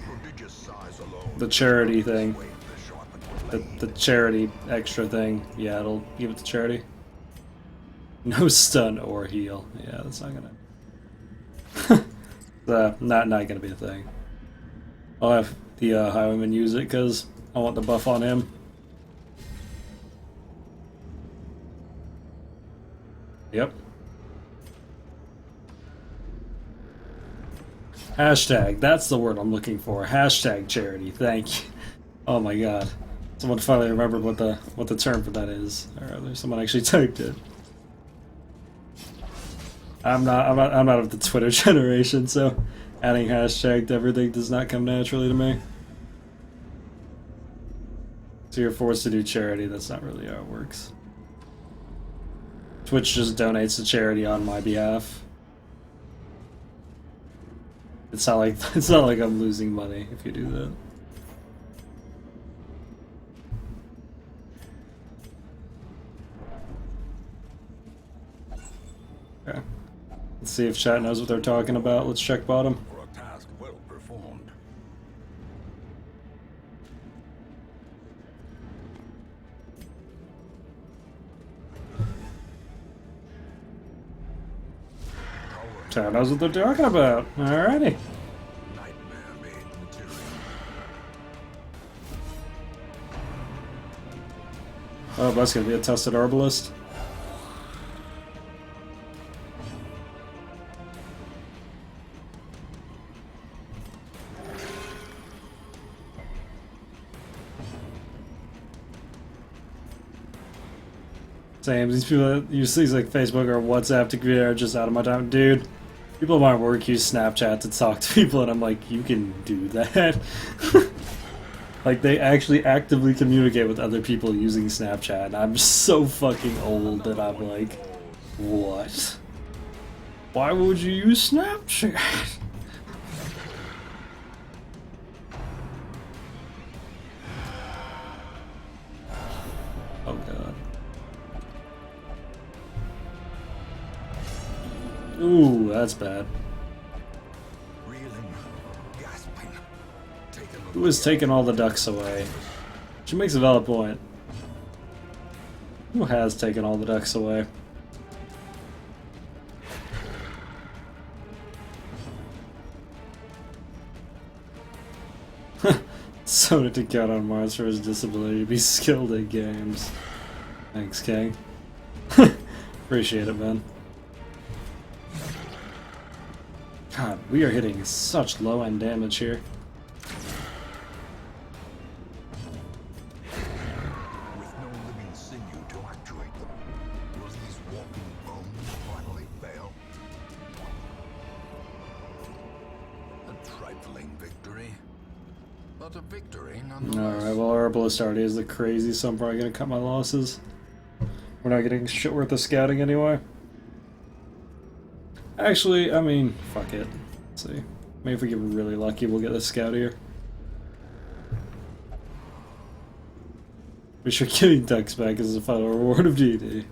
Prodigious size alone. the charity thing, Wave the sharpened blade. the charity extra thing, yeah, it'll give it to charity. No stun or heal. Yeah, that's not gonna. Not gonna be a thing. I'll have the Highwayman use it because I want the buff on him. Yep. Hashtag, that's the word I'm looking for. Hashtag charity. Thank you. Oh my god. Someone finally remembered what the term for that is. Or someone actually typed it. I'm not of the Twitter generation, so adding hashtag to everything does not come naturally to me. So you're forced to do charity. That's not really how it works. Twitch just donates to charity on my behalf. It's not like I'm losing money if you do that. Okay. Let's see if chat knows what they're talking about. Let's check bottom. For a task well performed. Chat knows what they're talking about. Alrighty. Nightmare-made material. Oh, that's gonna be a tested herbalist. Same. These people that use things like Facebook or WhatsApp to communicate are just out of my time. Dude, people at my work use Snapchat to talk to people, and I'm like, you can do that? Like, they actually actively communicate with other people using Snapchat, and I'm so fucking old that I'm like, what? Why would you use Snapchat? Oh god. Ooh, that's bad. Reeling, gasping, taken Who has taken all the ducks away? She makes a valid point. Who has taken all the ducks away? Soda to count on Mars for his disability to be skilled at games. Thanks, King. Appreciate it, man. God, we are hitting such low-end damage here. with no living sinew to actuate them. Will these walking bones finally fail? A trifling victory, but a victory nonetheless. Alright, well, Herbalist already is the crazy, so I'm probably gonna cut my losses. We're not getting shit worth of scouting anyway. Actually, I mean, fuck it. Let's see. Maybe if we get really lucky, we'll get the scout here. We should getting ducks back as a final reward of DD.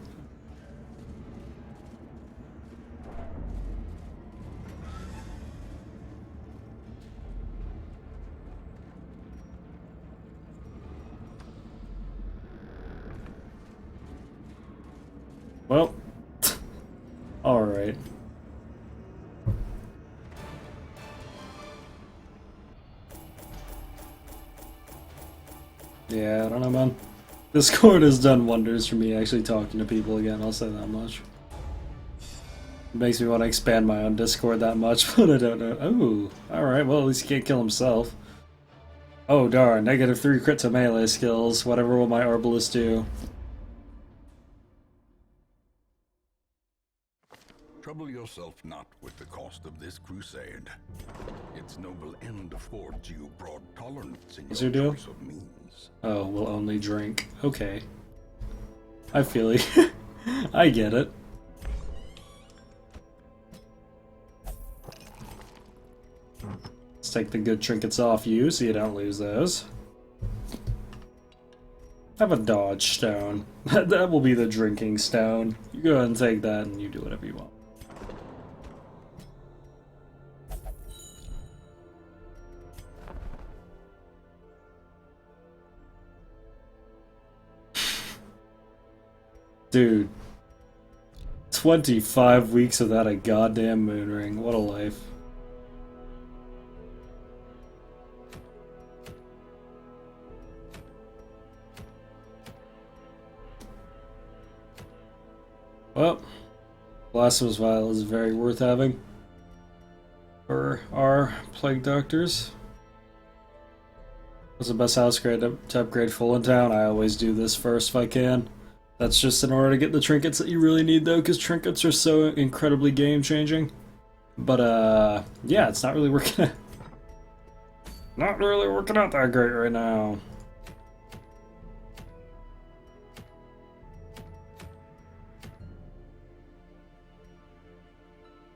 Well, alright. Yeah, I don't know, man. Discord has done wonders for me actually talking to people again, I'll say that much. It makes me want to expand my own Discord that much, but I don't know. Oh, alright, well at least he can't kill himself. Oh darn, -3 crit to melee skills. Whatever will my Herbalist do? Trouble yourself not with the cost of this crusade. Its noble end affords you broad tolerance in What's your your deal? choice of means. Oh, we'll only drink. Okay. I feel you. I get it. Let's take the good trinkets off you so you don't lose those. Have a dodge stone. That will be the drinking stone. You go ahead and take that and you do whatever you want. Dude. 25 weeks without a goddamn moon ring. What a life. Well, Blasphemous Vial is very worth having for our Plague Doctors. What's the best house grade to upgrade full in town? I always do this first if I can. That's just in order to get the trinkets that you really need, though, because trinkets are so incredibly game-changing. But, yeah, it's not really working not really working out that great right now.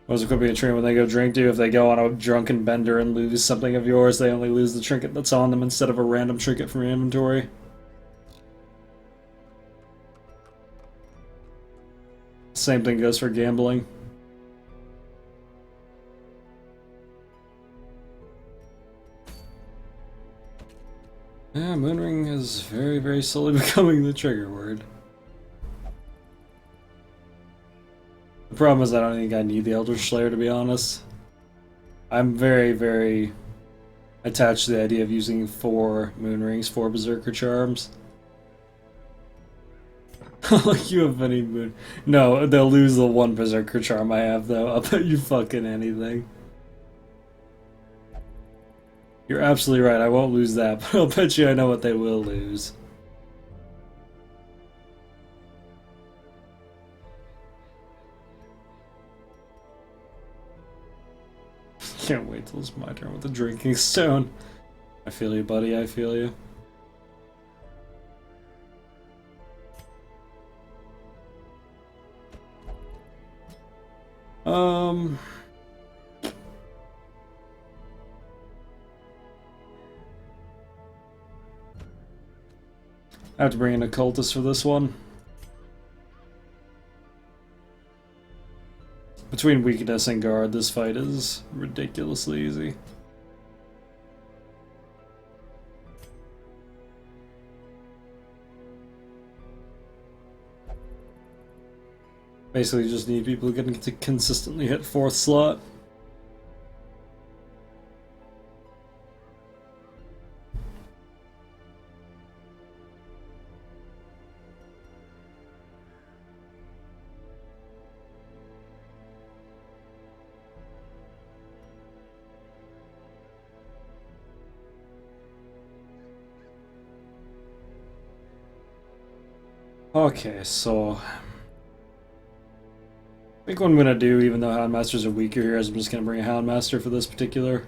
What does equipping a trinket when they go drink do? If they go on a drunken bender and lose something of yours, they only lose the trinket that's on them instead of a random trinket from your inventory. Same thing goes for gambling. Yeah, Moonring is very, very slowly becoming the trigger word. The problem is I don't think I need the Eldritch Slayer, to be honest. I'm very, very attached to the idea of using 4 Moonrings, 4 Berserker Charms. Like you have any moon. No, they'll lose the 1 Berserker Charm I have, though. I'll bet you fucking anything. You're absolutely right, I won't lose that, but I'll bet you I know what they will lose. Can't wait till it's my turn with the Drinking Stone. I feel you, buddy, I feel you. I have to bring in a cultist for this one. Between weakness and guard, this fight is ridiculously easy. Basically, just need people who can consistently hit 4th slot. Okay, so I think what I'm gonna do, even though Houndmasters are weaker here, is I'm just gonna bring a Houndmaster for this particular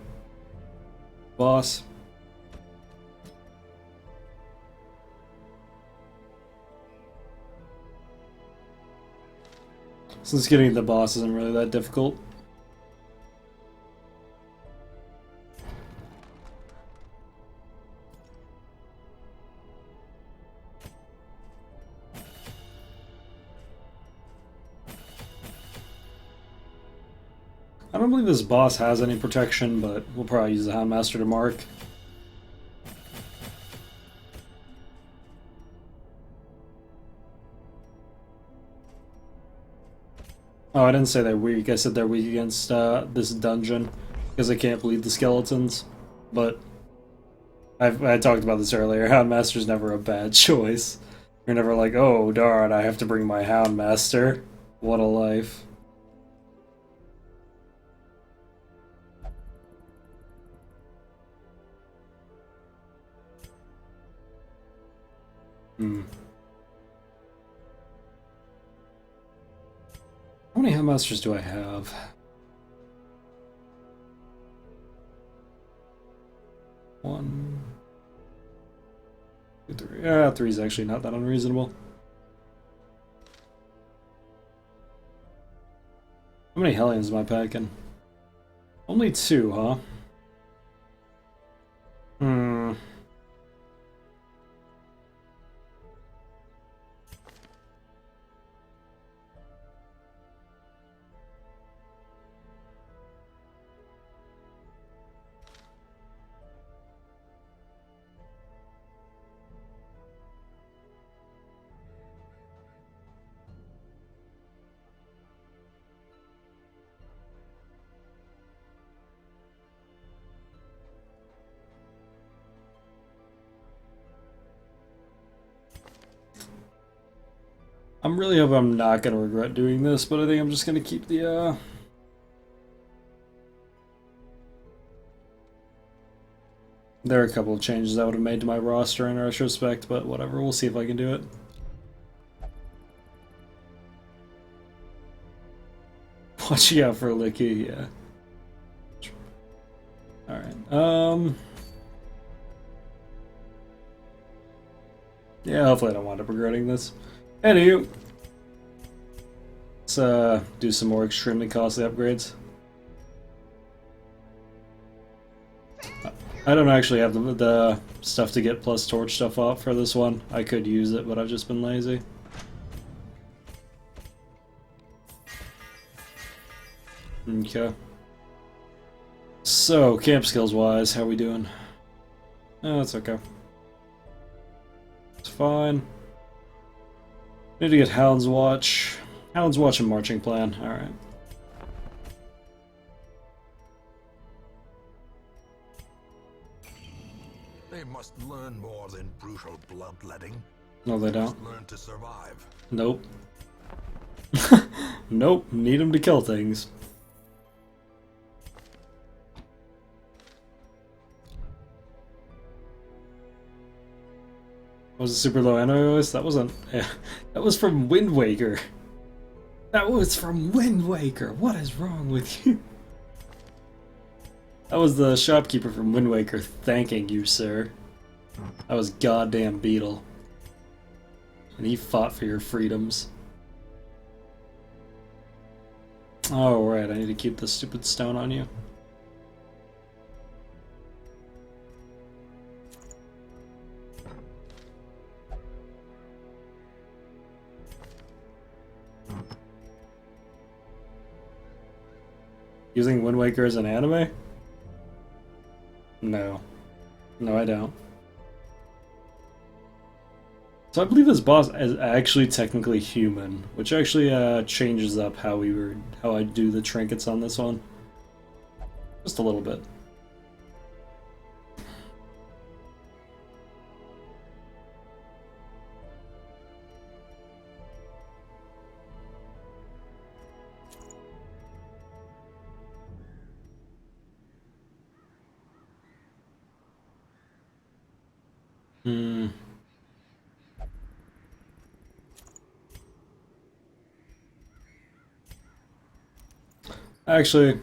boss. Since getting the boss isn't really that difficult. I don't believe this boss has any protection, but we'll probably use the Houndmaster to mark. Oh, I didn't say they're weak. I said they're weak against this dungeon because they can't bleed the skeletons. But I talked about this earlier. Houndmaster's never a bad choice. You're never like, oh darn, I have to bring my Houndmaster. What a life. How many Houndmasters do I have? 1, 2, 3. Yeah, 3 is actually not that unreasonable. How many Hellions am I packing? Only 2, huh? I'm really hoping I'm not going to regret doing this, but I think I'm just going to keep the, There are a couple of changes I would have made to my roster in retrospect, but whatever, we'll see if I can do it. Watching out for Licky, yeah. Alright, yeah, hopefully I don't wind up regretting this. Anywho, let's do some more extremely costly upgrades. I don't actually have the stuff to get plus torch stuff off for this one. I could use it, but I've just been lazy. Okay. So, camp skills wise, how we doing? Oh, that's okay. It's fine. Need to get Hound's Watch. Hound's Watch and Marching Plan. Alright. They must learn more than brutal bloodletting. No, they They don't. must learn to survive. Nope. Nope. Need them to kill things. Was it super low enemy voice? That wasn't. That was from Wind Waker. That was from Wind Waker. What is wrong with you? That was the shopkeeper from Wind Waker thanking you, sir. That was goddamn Beetle. And he fought for your freedoms. Oh, right, I need to keep this stupid stone on you. Using Wind Waker as an anime? No. No, I don't. So I believe this boss is actually technically human, which actually changes up how I do the trinkets on this one. Just a little bit. Hmm. Actually,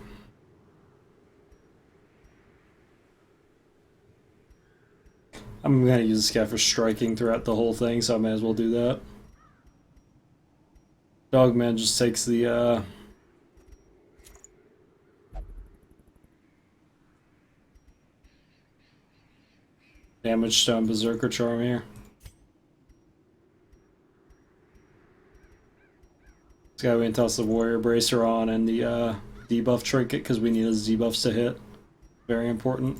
I'm gonna use this guy for striking throughout the whole thing, so I may as well do that. Dogman just takes the damage stone berserker charm here. This guy we can toss the warrior bracer on and the debuff trinket because we need his debuffs to hit. Very important.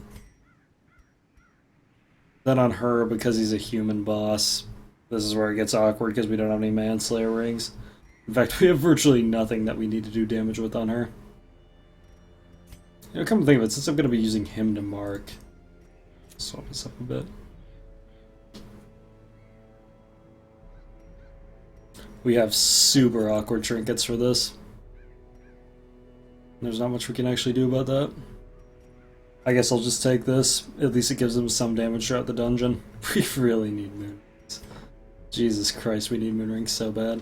Then on her, because he's a human boss, this is where it gets awkward because we don't have any manslayer rings. In fact, we have virtually nothing that we need to do damage with on her. You know, come to think of it, since I'm going to be using him to mark, swap this up a bit. We have super awkward trinkets for this. There's not much we can actually do about that. I guess I'll just take this. At least it gives them some damage throughout the dungeon. We really need moon rings. Jesus Christ, we need moon rings so bad.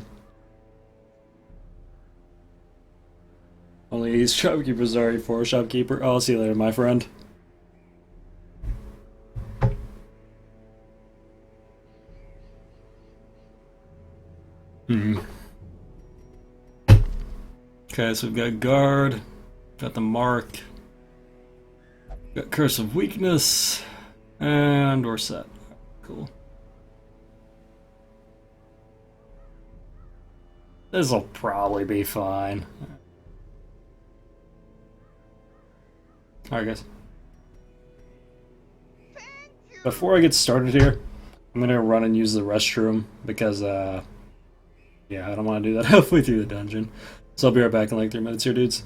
Only these shopkeepers are for a shopkeeper. Oh, I'll see you later, my friend. Okay, so we've got guard, got the mark, got curse of weakness, and we're set. Cool. This'll probably be fine. Alright, guys. Before I get started here, I'm gonna run and use the restroom because, yeah, I don't want to do that halfway through the dungeon. So I'll be right back in like 3 minutes here, dudes.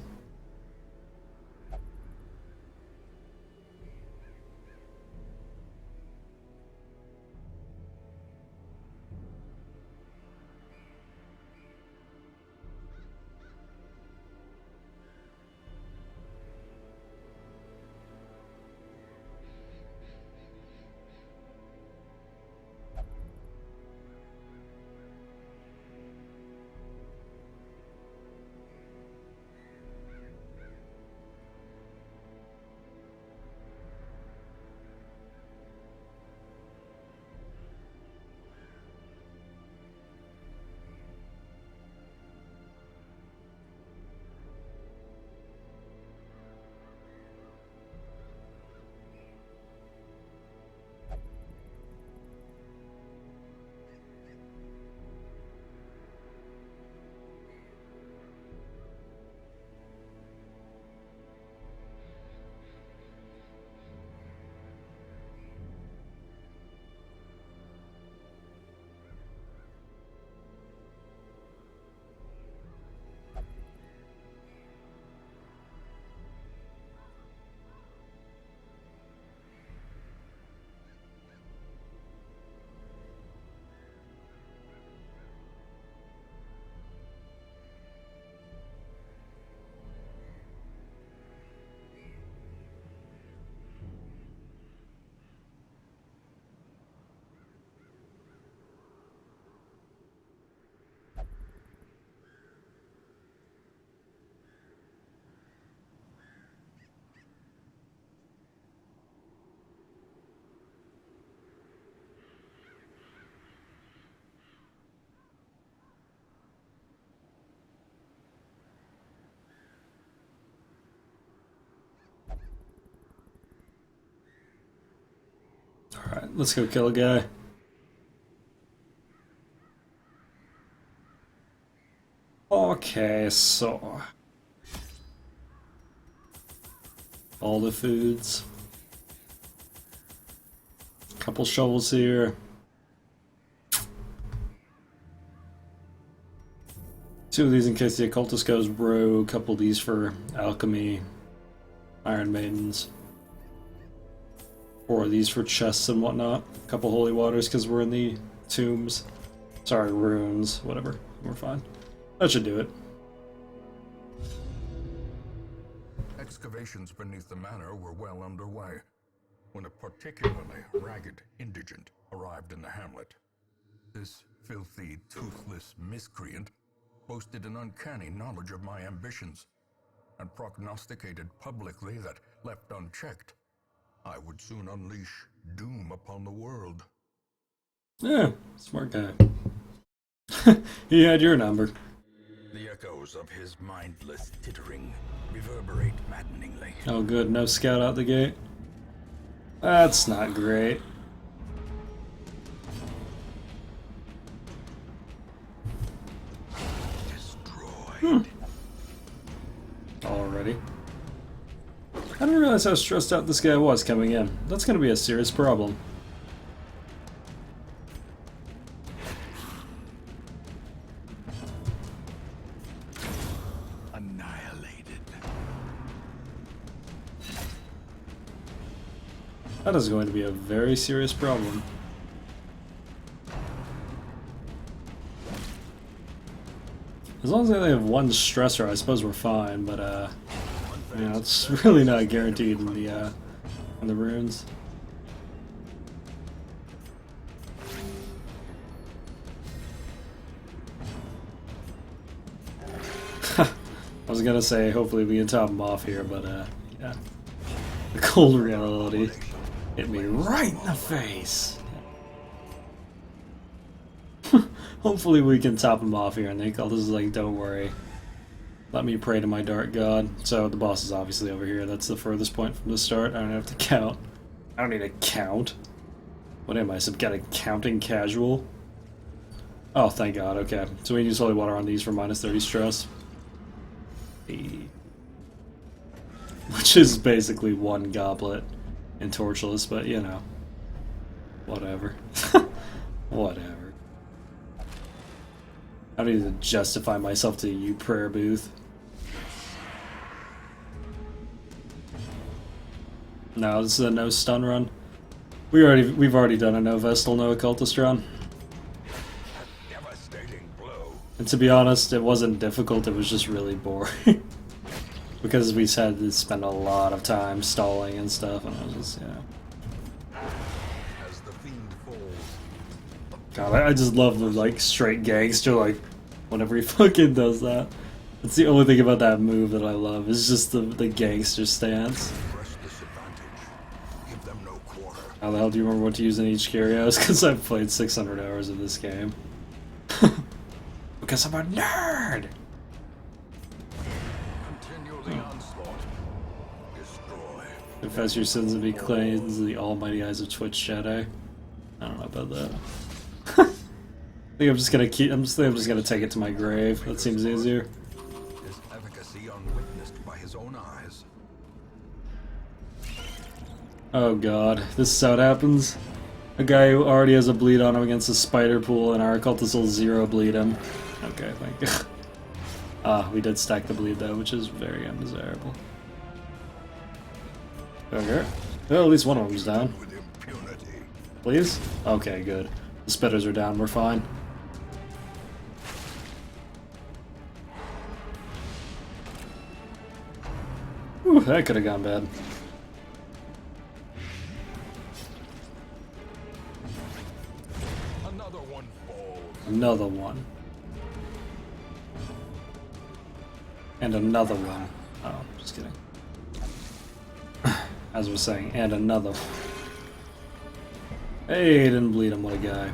let's go kill a guy. Okay, so all the foods. Couple shovels here. Two of these in case the occultist goes rogue. Couple of these for alchemy, Iron Maidens. 4 of these for chests and whatnot. Couple holy waters because we're in the tombs. Sorry, runes. Whatever. We're fine. That should do it. Excavations beneath the manor were well underway when a particularly ragged indigent arrived in the hamlet. This filthy, toothless miscreant boasted an uncanny knowledge of my ambitions and prognosticated publicly that, left unchecked, I would soon unleash doom upon the world. Yeah, smart guy. He had your number. The echoes of his mindless tittering reverberate maddeningly. Oh good, no scout out the gate. That's not great. Destroyed. Already. I didn't realize how stressed out this guy was coming in. That's gonna be a serious problem. Annihilated. That is going to be a very serious problem. As long as they only have one stressor, I suppose we're fine, but yeah, it's really not guaranteed in the runes. I was gonna say hopefully we can top them off here, but yeah. The cold reality hit me right in the face. Hopefully we can top them off here, and the occultist is like, don't worry. Let me pray to my dark god. So the boss is obviously over here. That's the furthest point from the start. I don't have to count. I don't need to count. What am I, some kind of counting casual? Oh, thank god, okay. So we use holy water on these for minus 30 stress. Which is basically one goblet in Torchless, but you know. Whatever. Whatever. I don't need to justify myself to you, prayer booth. No, this is a no stun run. We've already done a no Vestal, no occultist run. Devastating blow. And to be honest, it wasn't difficult, it was just really boring. Because we had to spend a lot of time stalling and stuff, and I was just, As the fiend falls, God, I just love the, like, straight gangster, like, whenever he fucking does that. It's the only thing about that move that I love, is just the gangster stance. press disadvantage. Give them no quarter. How the hell do you remember what to use in each Kyrios? Because I've played 600 hours of this game. Because I'm a nerd! Continue the onslaught. Destroy. Confess your sins and be cleansed in the almighty eyes of Twitch Jedi. I don't know about that. I think I'm just gonna take it to my grave. That seems easier. His efficacy unwitnessed by his own eyes. Oh god, this is how it happens. A guy who already has a bleed on him against a spider pool, and our occultist will 0 bleed him. Okay, thank you. We did stack the bleed though, which is very undesirable. Okay. Well, at least one of them's down. With impunity. Please? Okay, good. The spitters are down, we're fine. Ooh, that could have gone bad. Another one falls. Another one. And another one. Oh, just kidding. As I was saying, and another one. Hey, didn't bleed him, what a guy.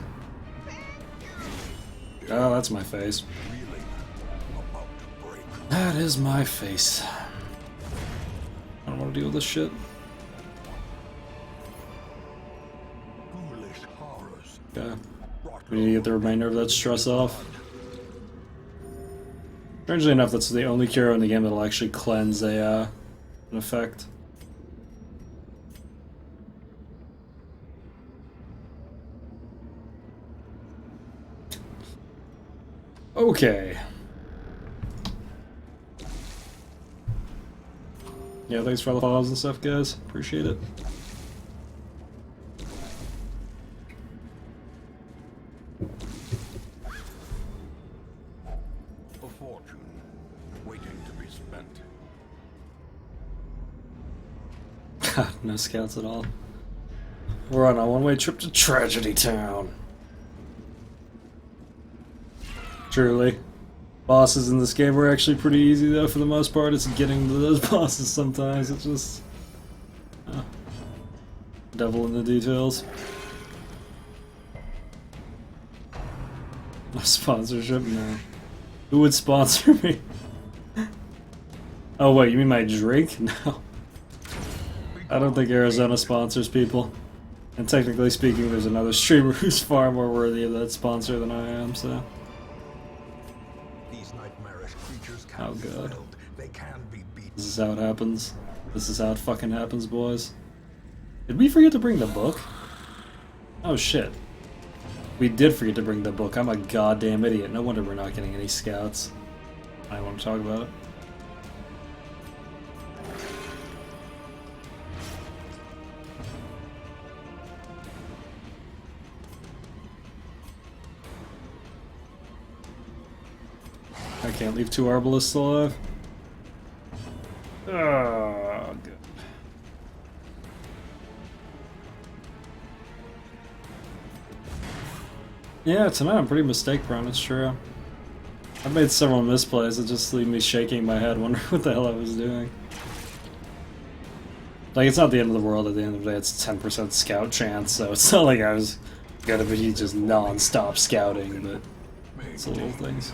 Oh, that's my face. Really about to break. That is my face. I don't want to deal with this shit. Okay. We need to get the remainder of that stress off. Strangely enough, that's the only cure in the game that'll actually cleanse an effect. Okay. Yeah, thanks for all the follows and stuff, guys. Appreciate it. A fortune waiting to be spent. No scouts at all. We're on a one-way trip to Tragedy Town. Truly. Bosses in this game are actually pretty easy, though, for the most part. It's getting to those bosses sometimes. It's just... devil in the details. No sponsorship? No. Who would sponsor me? Oh, wait, you mean my drink? No. I don't think Arizona sponsors people. And technically speaking, there's another streamer who's far more worthy of that sponsor than I am, so... Oh god. This is how it happens. This is how it fucking happens, boys. Did we forget to bring the book? Oh shit. We did forget to bring the book. I'm a goddamn idiot. No wonder we're not getting any scouts. I want to talk about it. I can't leave two Arbalists alive. Oh, good. Yeah, tonight I'm pretty mistake prone, it's true. I've made several misplays that just leave me shaking my head, wondering what the hell I was doing. Like, it's not the end of the world at the end of the day, it's 10% scout chance, so it's not like I was gonna be just non-stop scouting, but it's the little things.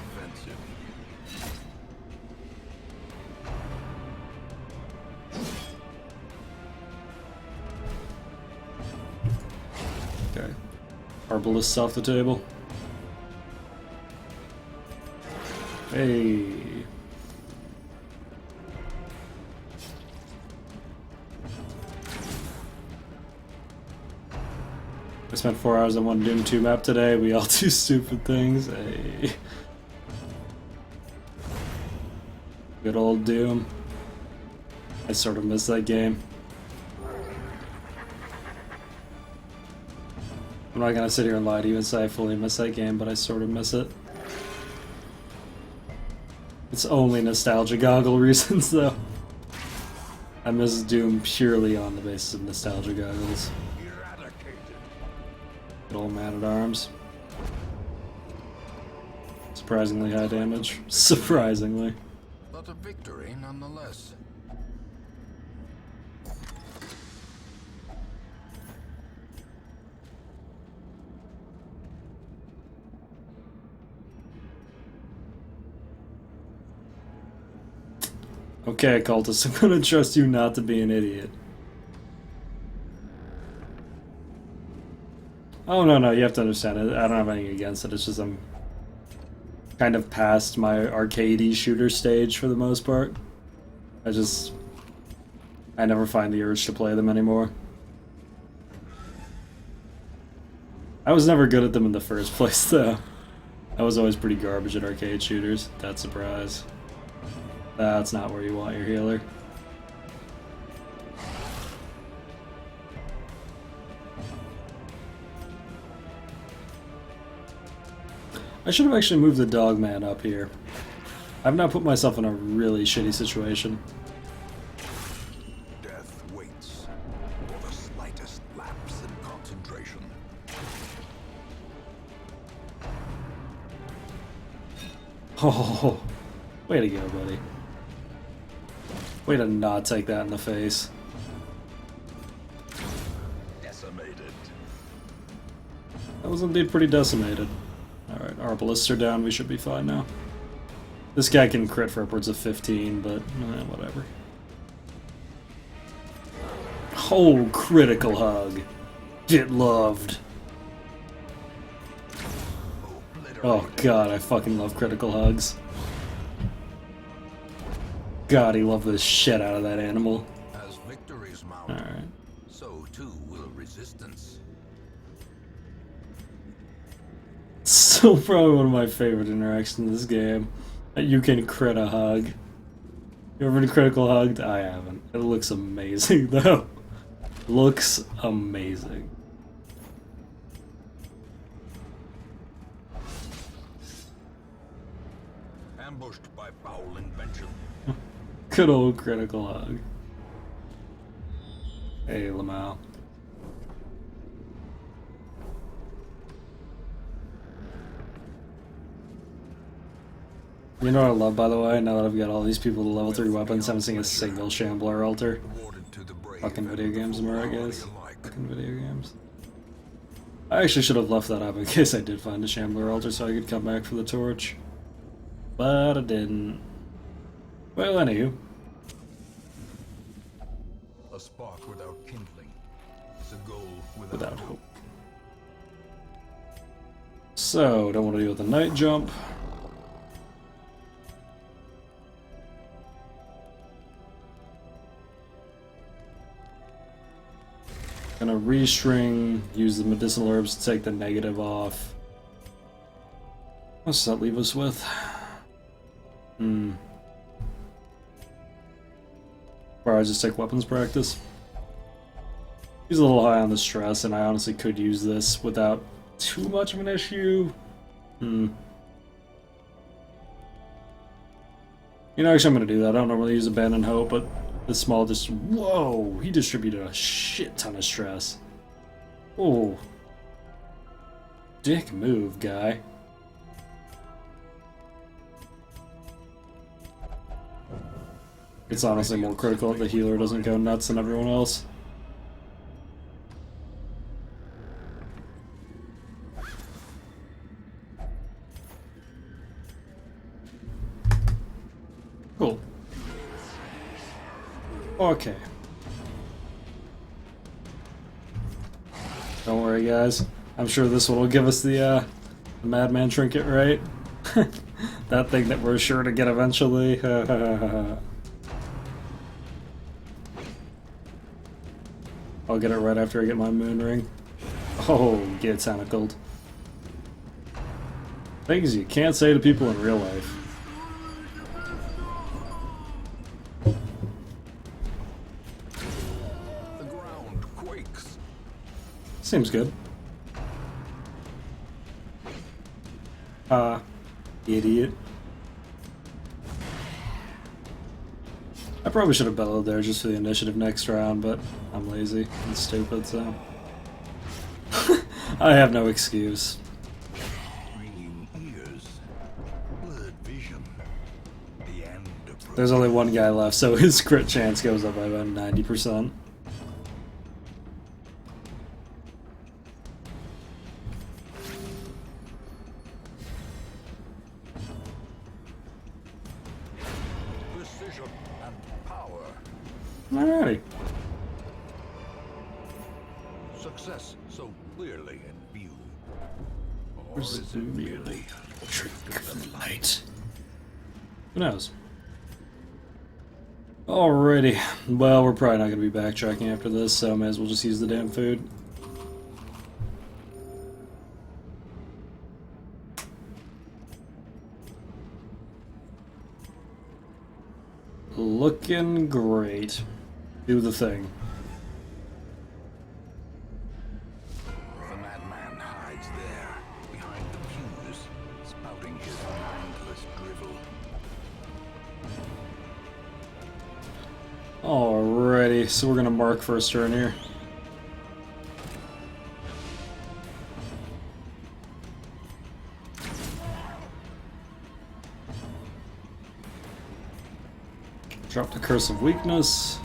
Okay. Arbalists off the table. Hey. I spent 4 hours on one Doom 2 map today. We all do stupid things. Hey. Good old Doom. I sort of miss that game. I'm not gonna sit here and lie to you and say I fully miss that game, but I sort of miss it. It's only nostalgia goggle reasons, though. I miss Doom purely on the basis of nostalgia goggles. Good old Man-at-Arms. Surprisingly high damage. Surprisingly. But a victory nonetheless. Okay, cultist, I'm gonna trust you not to be an idiot. Oh, no, you have to understand it. I don't have anything against it, it's just I'm kind of past my arcadey shooter stage for the most part. I never find the urge to play them anymore. I was never good at them in the first place, though. I was always pretty garbage at arcade shooters. That's a surprise. That's not where you want your healer. I should have actually moved the Dogman up here. I've now put myself in a really shitty situation. Death waits for the slightest lapse in concentration. Oh, way to go, buddy. Way to not take that in the face. Decimated. That was indeed pretty decimated. Alright, Arbalists are down, we should be fine now. This guy can crit for upwards of 15, but whatever. Oh, critical hug. Get loved. Oh god, I fucking love critical hugs. God, he loved the shit out of that animal. As victories mount, Alright. so too will resistance. Still probably one of my favorite interactions in this game. You can crit a hug. You ever been critical hugged? I haven't. It looks amazing though. Looks amazing. Ambushed by foul invention. Good old critical hug. Hey, Lamau. You know what I love, by the way? Now that I've got all these people with level 3 weapons, I haven't seen a single Shambler altar. Awarded to the brave Fucking video and the games, am I right, foolhardy guys? alike. Fucking video games. I actually should have left that up in case I did find a Shambler altar so I could come back for the torch. But I didn't. Well, anywho. A spark without kindling is a goal Without hope. So, don't want to deal with the night jump. Gonna restring, use the medicinal herbs to take the negative off. What does that leave us with? Or I just take weapons practice. He's a little high on the stress, and I honestly could use this without too much of an issue. You know, actually I'm gonna do that. I don't normally use Abandon Hope, but this small just... Whoa! He distributed a shit ton of stress. Oh. Dick move, guy. It's honestly more critical that the healer doesn't go nuts than everyone else. Cool. Okay. Don't worry, guys. I'm sure this one will give us the Madman Trinket, right? That thing that we're sure to get eventually. I'll get it right after I get my moon ring. Oh, get tentacled. Things you can't say to people in real life. The ground quakes. Seems good. Idiot. I probably should have bellowed there just for the initiative next round, but I'm lazy and stupid, so... I have no excuse. Ringing ears. Blurred vision. The end approaches. There's only one guy left, so his crit chance goes up by about 90%. Precision and power. Alrighty. Success so clearly in view. Or Where's is the it merely trick of the light? Who knows? Alrighty. Well, we're probably not going to be backtracking after this, so I may as well just use the damn food. Looking great. Do the thing. The madman hides there, behind the pews, spouting his mindless drivel. Alrighty, so we're gonna mark first turn here. Drop the Curse of Weakness.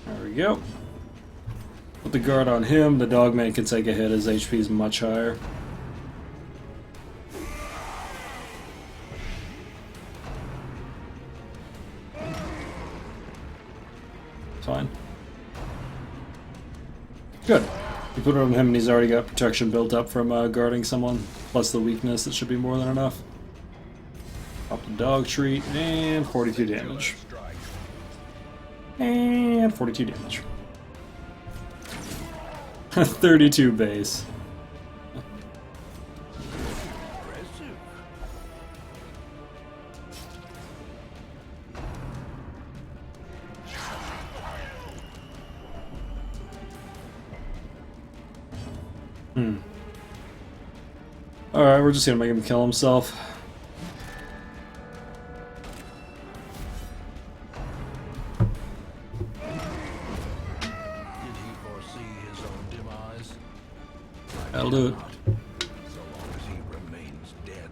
There we go. Put the guard on him. The Dogman can take a hit. His HP is much higher. Fine. Good. You put it on him and he's already got protection built up from guarding someone, plus the weakness, it should be more than enough. Pop the dog treat, and 42 damage. And 42 damage. 32 base. Alright, we're just gonna make him kill himself. Did he foresee his own demise? That'll do it. So long as he remains dead.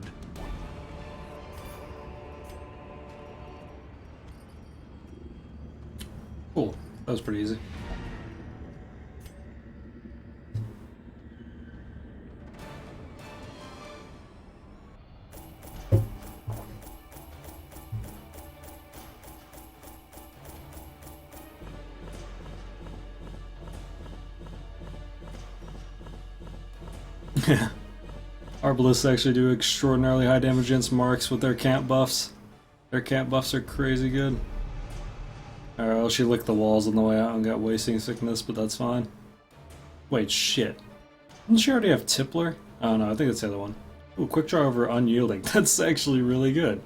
Cool. That was pretty easy. Arbalists actually do extraordinarily high damage against marks with their camp buffs. Their camp buffs are crazy good. Alright, well, she licked the walls on the way out and got wasting sickness, but that's fine. Wait, shit. Didn't she already have Tippler? Oh no, I think that's the other one. Ooh, quick draw over unyielding. That's actually really good.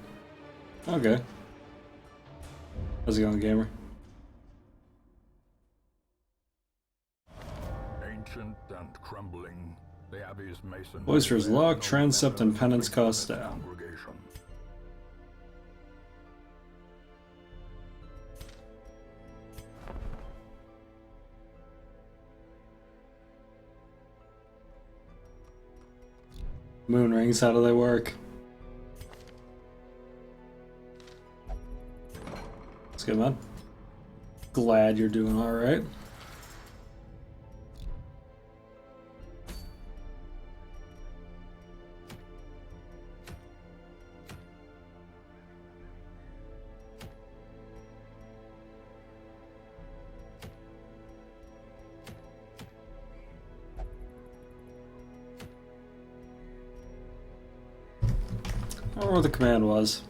Okay. How's it going, gamer? Ancient and crumbling, the Abbey's mason. Oyster's lock, transept, and penance cost down. Congregation. Moon rings, how do they work? That's good, man. Glad you're doing alright. I don't know where the command was.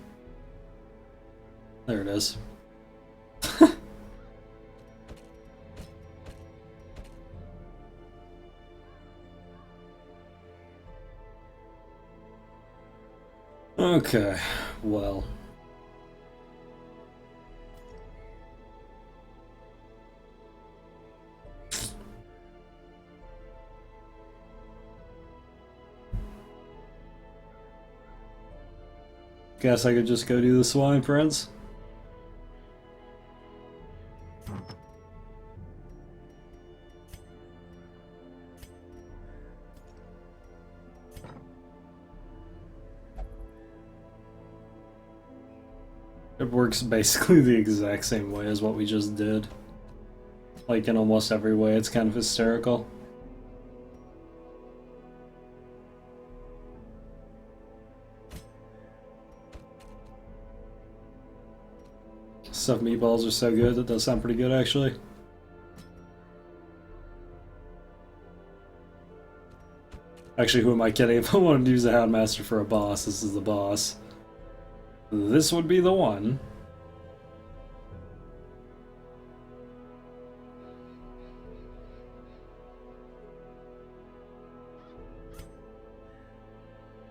There it is. Okay, well. Guess I could just go do the Swine Prince. It works basically the exact same way as what we just did. Like in almost every way, it's kind of hysterical. Stuffed meatballs are so good, that does sound pretty good actually. Actually, who am I kidding? If I wanted to use a Houndmaster for a boss, this is the boss. This would be the one.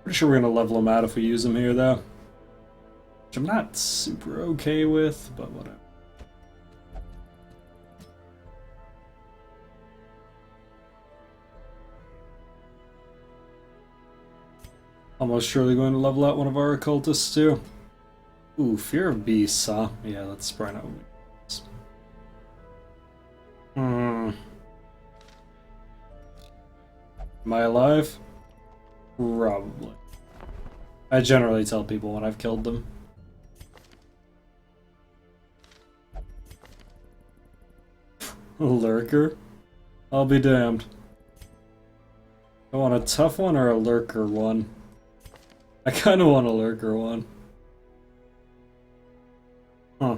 Pretty sure we're gonna level him out if we use him here, though. Which I'm not super okay with, but whatever. Almost surely going to level out one of our occultists, too. Ooh, Fear of Beasts, huh? Yeah, that's probably not what we need. Am I alive? Probably. I generally tell people when I've killed them. A lurker? I'll be damned. I want a tough one or a lurker one? I kinda want a lurker one. Huh.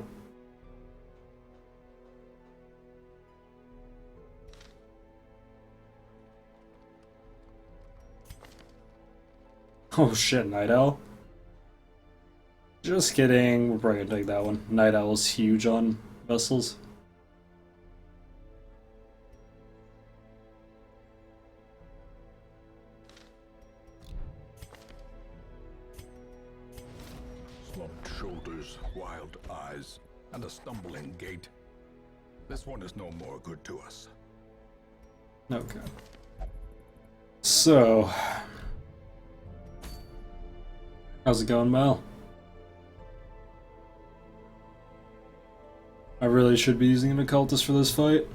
Oh shit, Night Owl. Just kidding. We're probably gonna take that one. Night Owl's huge on vessels. Slumped shoulders, wild eyes, and a stumbling gait. This one is no more good to us. Okay. So, how's it going, Mal? I really should be using an occultist for this fight.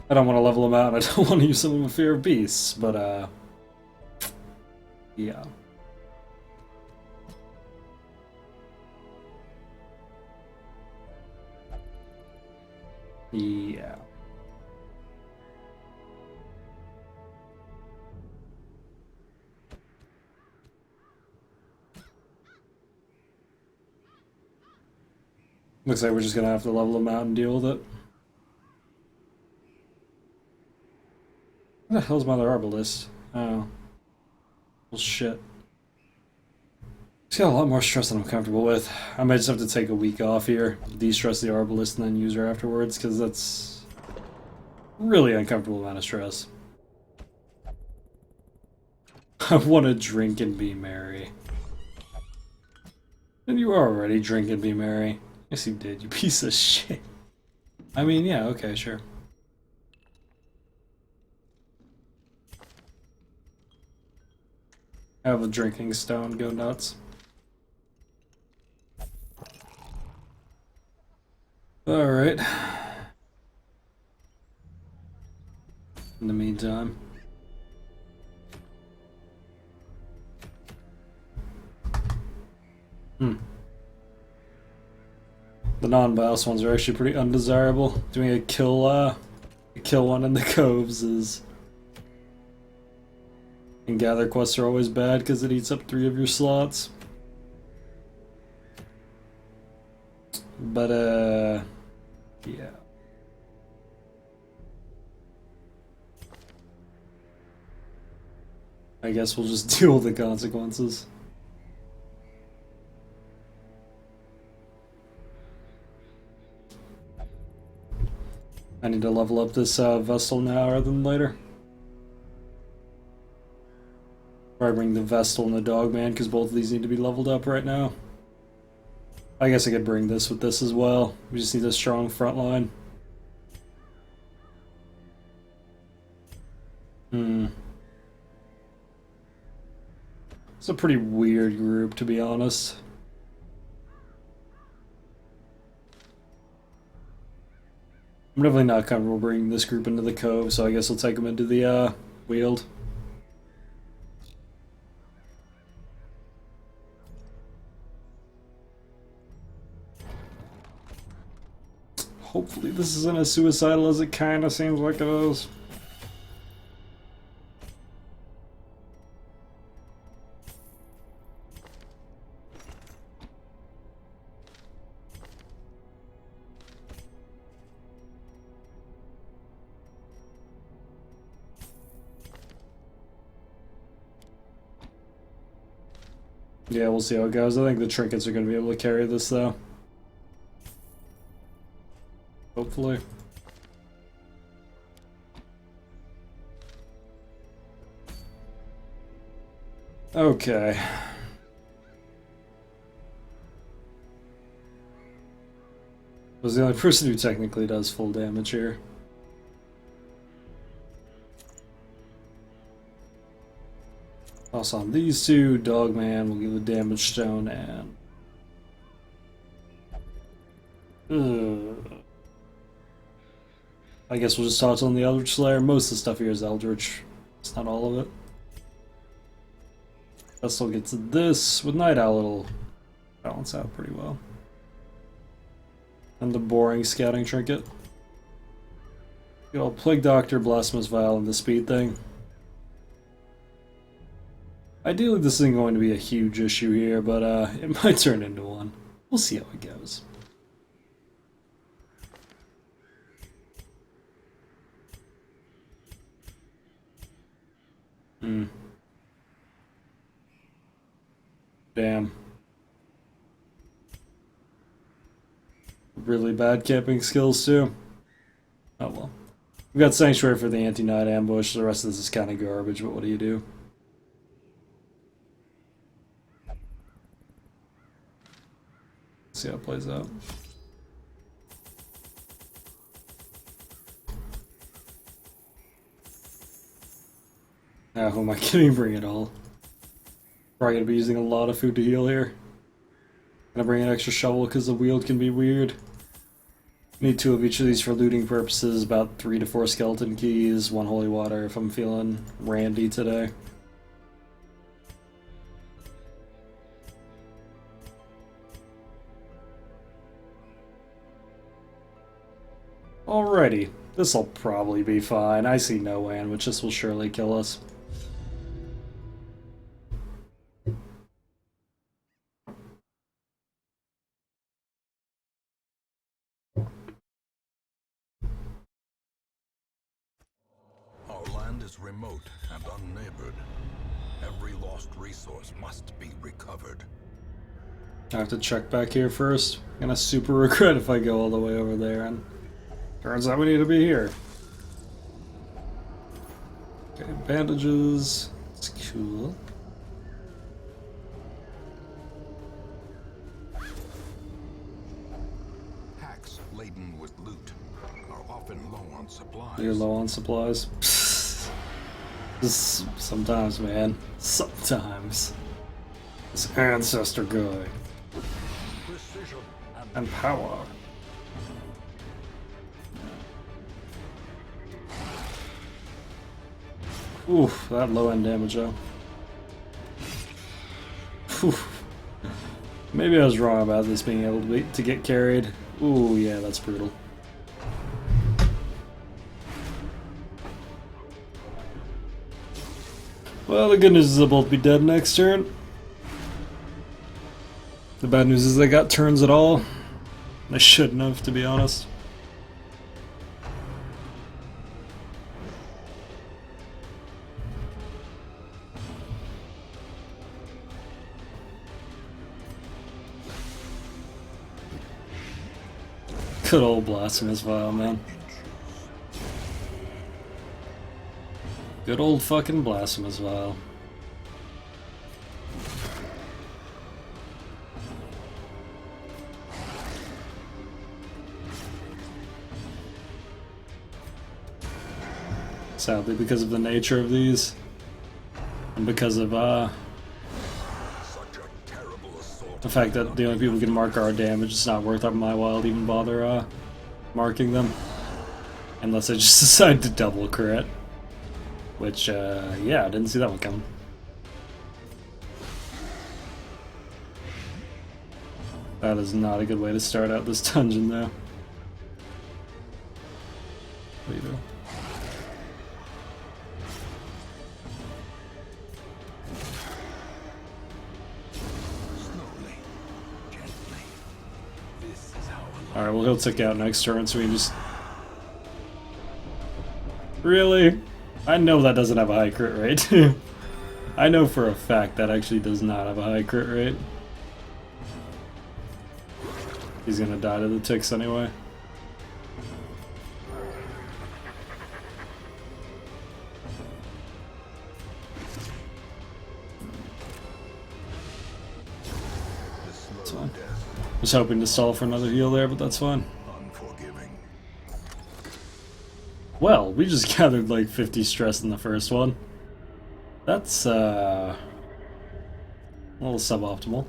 I don't want to level him out, and I don't want to use someone with fear of beasts, but yeah. Yeah. Looks like we're just gonna have to level him out and deal with it. Where the hell's my other arbalist? Oh. Well, shit. It's got a lot more stress than I'm comfortable with. I might just have to take a week off here, de-stress the arbalist, and then use her afterwards, because that's really uncomfortable amount of stress. I want to drink and be merry. And you are already drink and be merry. Yes, you did, you piece of shit. I mean, yeah, okay, sure. Have a drinking stone go nuts. Alright. In the meantime. The non-boss ones are actually pretty undesirable. Doing a kill one in the coves is... And gather quests are always bad because it eats up 3 of your slots. But, yeah. I guess we'll just deal with the consequences. I need to level up this Vestal now rather than later. Or I bring the Vestal and the Dogman because both of these need to be leveled up right now. I guess I could bring this with this as well. We just need a strong front line. It's a pretty weird group, to be honest. I'm definitely not comfortable bringing this group into the Cove, so I guess I'll take them into the Weald. Hopefully this isn't as suicidal as it kinda seems like it is. Yeah, we'll see how it goes. I think the trinkets are going to be able to carry this, though. Hopefully. Okay. Was the only person who technically does full damage here. Toss on these two. Dogman will give the damage stone and... I guess we'll just toss on the Eldritch Slayer. Most of the stuff here is Eldritch. It's not all of it. Vestal gets this. With Night Owl, it'll balance out pretty well. And the boring scouting trinket. Good old Plague Doctor, Blasphemous Vial, and the speed thing. Ideally, this isn't going to be a huge issue here, but it might turn into one. We'll see how it goes. Damn. Really bad camping skills too. Oh well. We got Sanctuary for the anti-night ambush, the rest of this is kind of garbage, but what do you do? See how it plays out. Now, who am I kidding? Bring it all. Probably gonna be using a lot of food to heal here. Gonna bring an extra shovel because the wield can be weird. Need 2 of each of these for looting purposes, about 3 to 4 skeleton keys, 1 holy water if I'm feeling randy today. Alrighty, this'll probably be fine. I see no way in which this will surely kill us. Our land is remote and unneighbored. Every lost resource must be recovered. I have to check back here first. I'm gonna super regret if I go all the way over there, and turns out we need to be here. Okay, bandages. It's cool. Hacks laden with loot are often low on supplies. You're low on supplies. Sometimes, man. Sometimes. This ancestor guy. Precision And power. Oof, that low end damage though. Oof. Maybe I was wrong about this being able to get carried. Ooh, yeah, that's brutal. Well, the good news is they'll both be dead next turn. The bad news is they got turns at all. They shouldn't have, to be honest. Good old Blasphemous Vial, man. Good old fucking Blasphemous Vial. Sadly, because of the nature of these, and because of such a terrible assault. the fact that the only people who can mark our damage, it's not worth my while to even bother marking them. Unless I just decide to double crit. Which, yeah, I didn't see that one coming. That is not a good way to start out this dungeon, though. What do you do? Slowly, gently. This is how Alright, well, he'll tick out next turn, so we can just... Really? I know that doesn't have a high crit rate. I know for a fact that actually does not have a high crit rate. He's gonna die to the ticks anyway. That's fine. Was hoping to stall for another heal there, but that's fine. unforgiving. Well, we just gathered like 50 stress in the first one. That's a little suboptimal.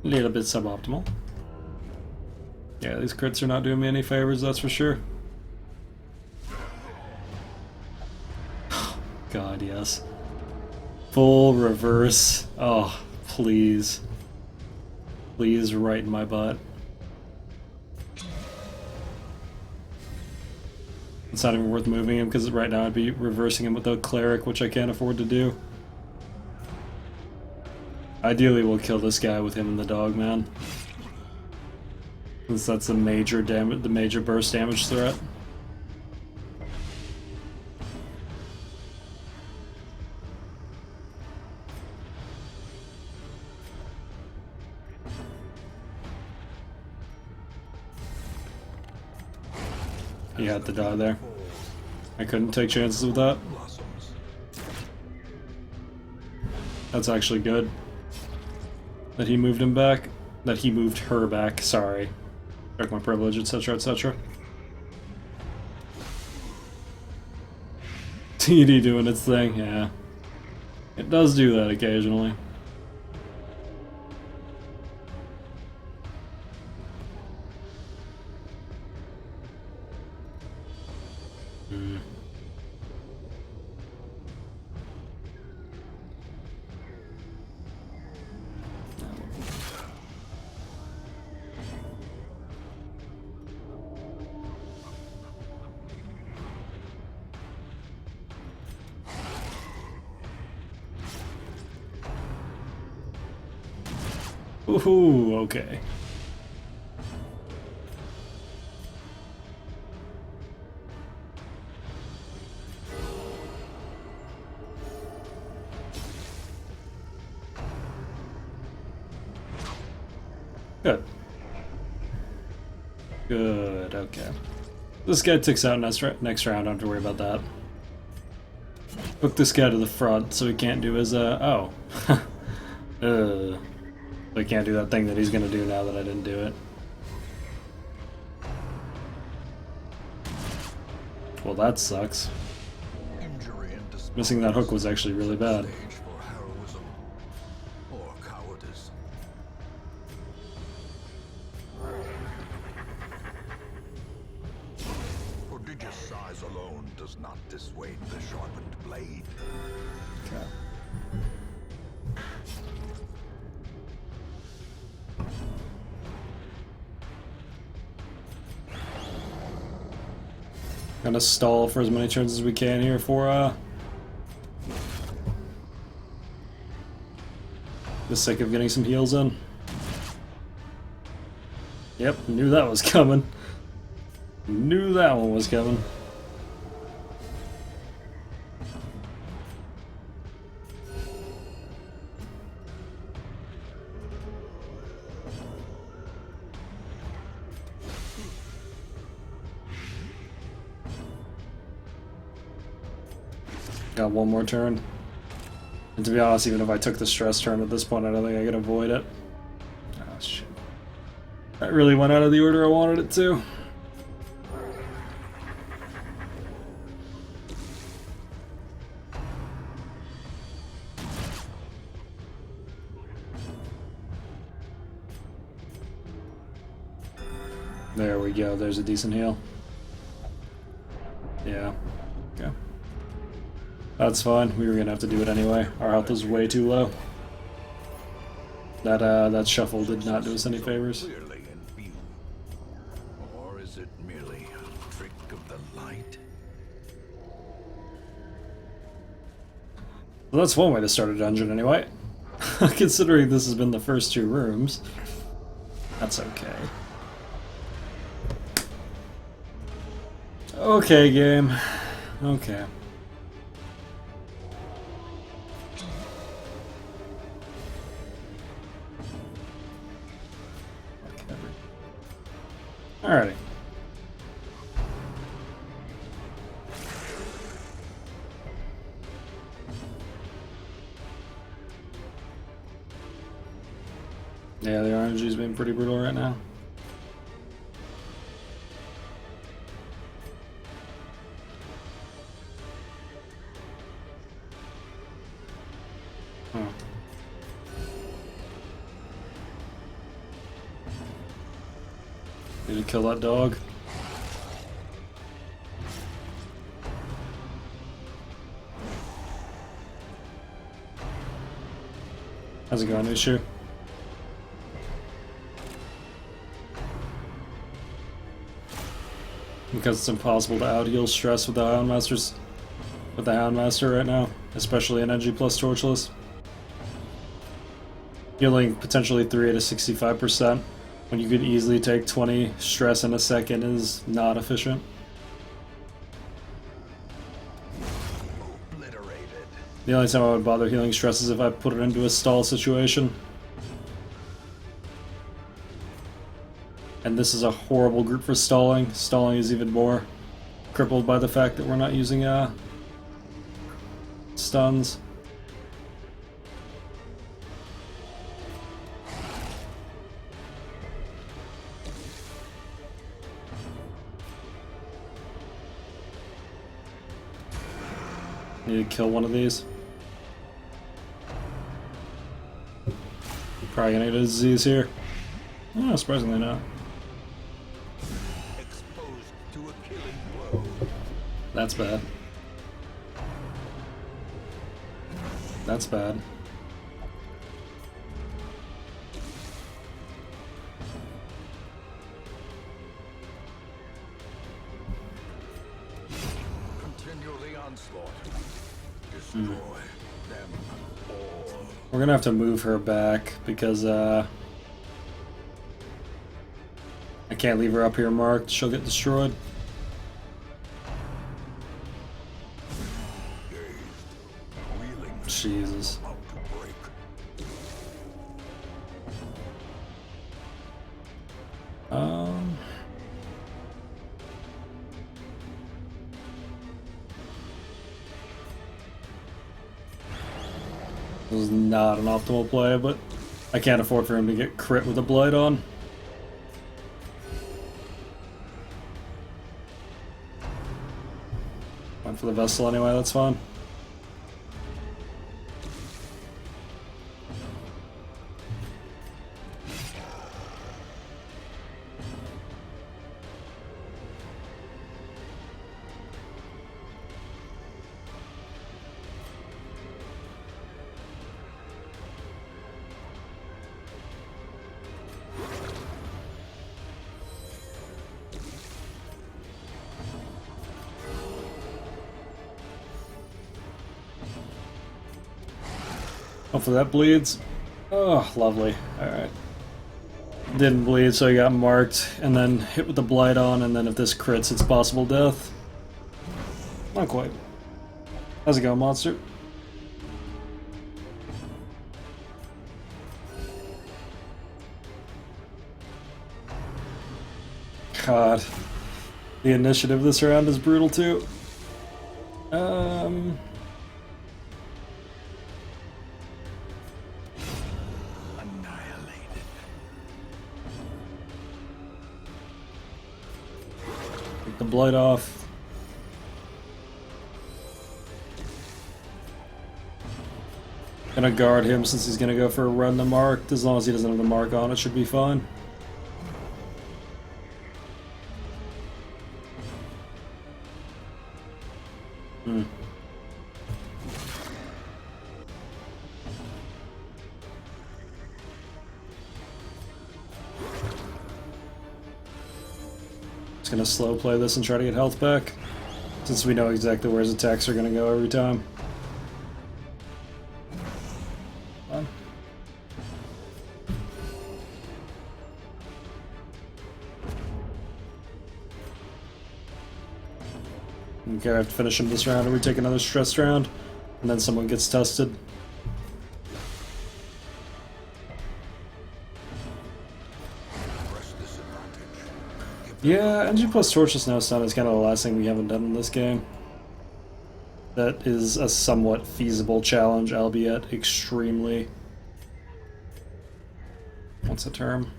A little bit suboptimal. Yeah, these crits are not doing me any favors, that's for sure. God, yes. Full reverse. Oh, please. Please, right in my butt. It's not even worth moving him, because right now I'd be reversing him with a cleric, which I can't afford to do. Ideally, we'll kill this guy with him and the dog, man. Since that's the major damage, the major burst damage threat. He had to die there. I couldn't take chances with that. blossoms. That's actually good. That he moved him back. That he moved her back, sorry. Check my privilege, etc., etc. TD doing its thing, yeah. It does do that occasionally. Hmm. Ooh, okay. Good. Good, okay. This guy ticks out next round, don't have to worry about that. Hook this guy to the front so he can't do his, oh. I can't do that thing that he's gonna do now that I didn't do it. Well, that sucks. Injury and despair Missing that hook was actually really bad. stage for heroism or cowardice. Prodigious size alone does not dissuade the sharpened blade. Okay. Gonna stall for as many turns as we can here for the sake of getting some heals in. Yep, knew that was coming. Knew that one was coming. Got one more turn. And to be honest, even if I took the stress turn at this point, I don't think I could avoid it. Oh, shit. That really went out of the order I wanted it to. There we go, there's a decent heal. Yeah. Okay. That's fine. We were gonna have to do it anyway. Our health was way too low. That shuffle did not do us any favors. Clearly in view. Or is it merely a trick of the light? Well, that's one way to start a dungeon anyway. Considering this has been the first two rooms. That's okay. Okay, game. Okay. Alrighty. Yeah, the RNG's been pretty brutal right now. Huh. Need to kill that dog. How's it going, Issue? Because it's impossible to out-heal stress with the Houndmaster right now, especially in NG plus Torchless. Healing potentially 3 to 65% when you could easily take 20 stress in a second is not efficient. Obliterated. The only time I would bother healing stress is if I put it into a stall situation. And this is a horrible group for stalling. Stalling is even more crippled by the fact that we're not using stuns. Need to kill one of these. Probably gonna get a disease here. Oh, surprisingly not. Exposed to a killing blow. That's bad. That's bad. Continue the onslaught. Destroy them all. We're gonna have to move her back because I can't leave her up here marked. She'll get destroyed. Wheeling Jesus. about to break. This is not an optimal play, but I can't afford for him to get crit with a Blight on. Went for the Vessel anyway, that's fine. Hopefully that bleeds. Oh, lovely. Alright. Didn't bleed, so he got marked, and then hit with the Blight on, and then if this crits, it's possible death. Not quite. How's it going, monster? God. The initiative this round is brutal, too. Annihilated. Take the Blight off. Gonna guard him since he's gonna go for a run to mark. As long as he doesn't have the mark on, it should be fine. Just gonna slow play this and try to get health back, since we know exactly where his attacks are gonna go every time. Fine. Okay, I have to finish him this round, or we take another stressed round, and then someone gets tested. Press this advantage. Yeah, NG plus Torches No Stun is kind of the last thing we haven't done in this game. That is a somewhat feasible challenge, albeit extremely... What's the term?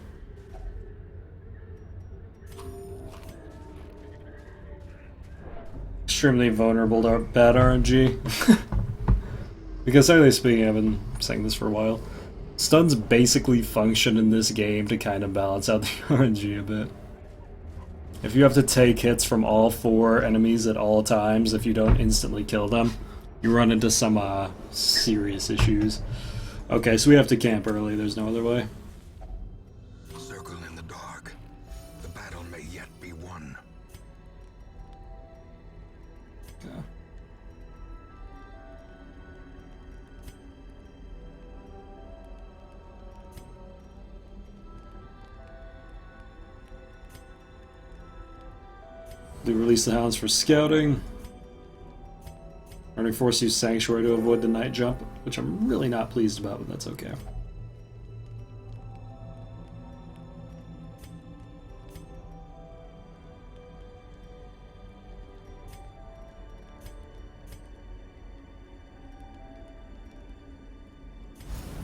Extremely vulnerable to bad RNG. Because technically speaking, I've been saying this for a while. Stuns basically function in this game to kind of balance out the RNG a bit. If you have to take hits from all 4 enemies at all times, if you don't instantly kill them, you run into some serious issues. Okay, so we have to camp early, there's no other way. Circle in the dark. The battle may yet be won. Yeah. They release the hounds for scouting. Only force use Sanctuary to avoid the night jump, which I'm really not pleased about, but that's okay.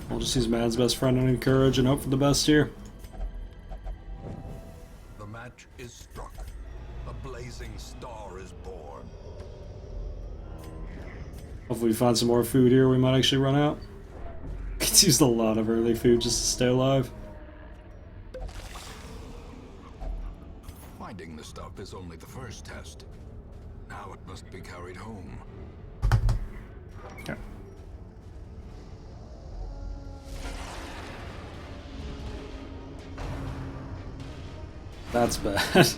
We'll just use man's best friend and encourage and hope for the best here. The match is struck. A blazing star is born. Hopefully we find some more food here. We might actually run out. Could use a lot of early food just to stay alive. Finding the stuff is only the first test. Now it must be carried home. Okay. That's bad.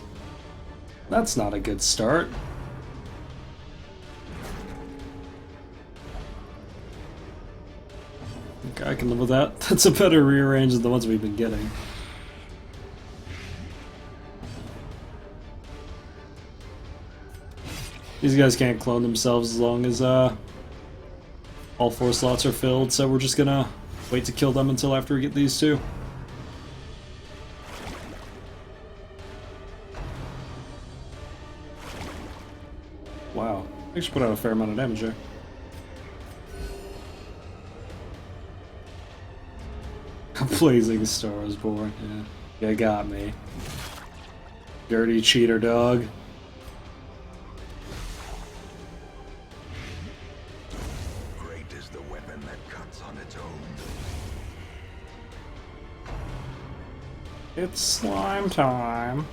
That's not a good start. Okay, I can live with that. That's a better rearrange than the ones we've been getting. These guys can't clone themselves as long as all 4 slots are filled, so we're just gonna wait to kill them until after we get these 2. Wow, I should put out a fair amount of damage there. A blazing star is born, yeah. You got me. Dirty cheater dog. Great is the weapon that cuts on its own. It's slime time.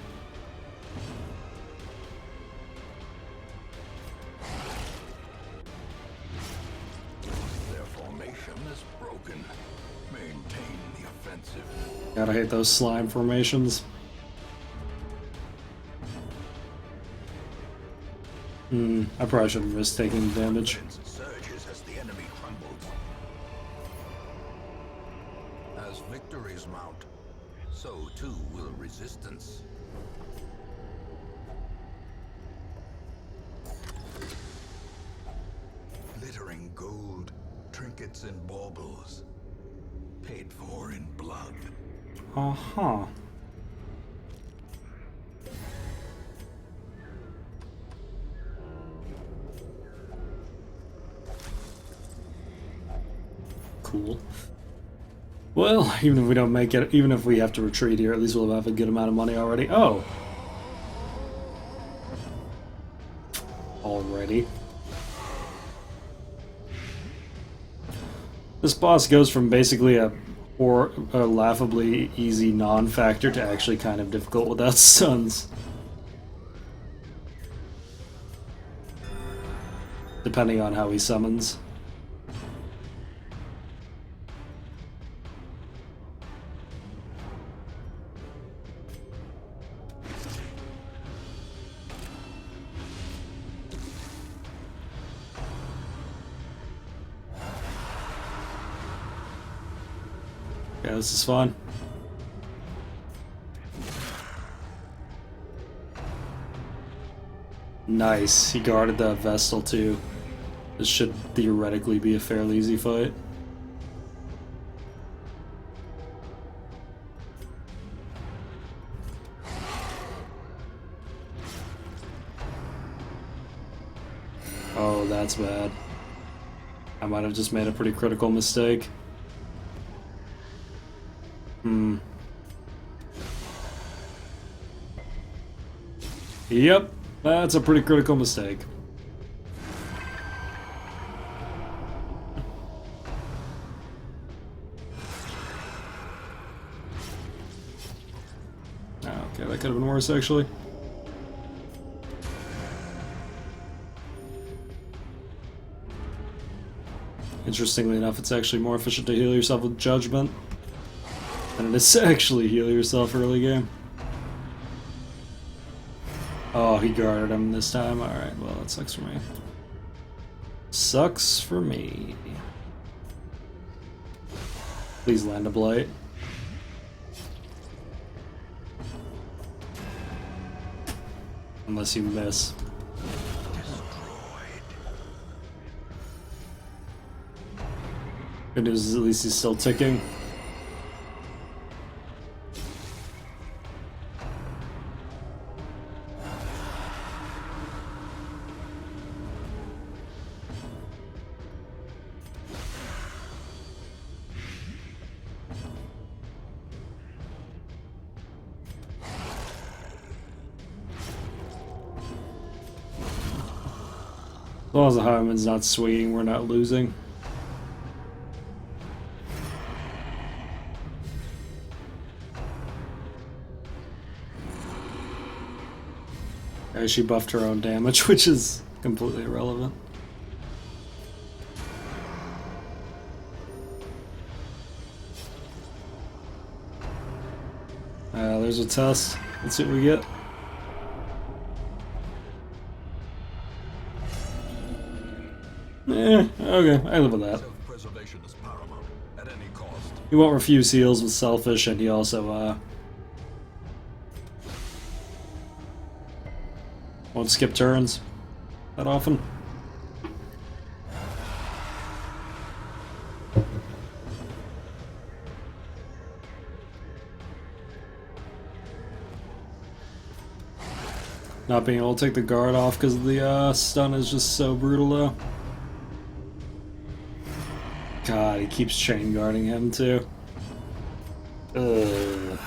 Their formation is broken. Maintain the offensive. Gotta hate those slime formations. I probably shouldn't risk taking damage. Surges as the enemy crumbles. As victories mount, so too will resistance. Glittering gold, trinkets and baubles, paid for in blood. Uh-huh. Cool. Well, even if we don't make it, even if we have to retreat here, at least we'll have a good amount of money already. Oh! Already. This boss goes from basically a laughably easy non-factor to actually kind of difficult without stuns. Depending on how he summons. Yeah, this is fun. Nice, he guarded that Vestal too. This should theoretically be a fairly easy fight. Oh, that's bad. I might have just made a pretty critical mistake. Yep, that's a pretty critical mistake. Okay, that could have been worse, actually. Interestingly enough, it's actually more efficient to heal yourself with Judgment than it is to actually heal yourself early game. Oh, he guarded him this time. Alright, well, that sucks for me. Sucks for me. Please land a blight. Unless you miss. Good news is at least he's still ticking. long as the Highwayman's not swinging, we're not losing. She buffed her own damage, which is completely irrelevant. There's a test. Let's see what we get. Okay, I live with that. Self-preservation is paramount at any cost. He won't refuse heals with Selfish, and he also, won't skip turns that often. Not being able to take the guard off because of the stun is just so brutal, though. God, he keeps chain guarding him, too. Ugh.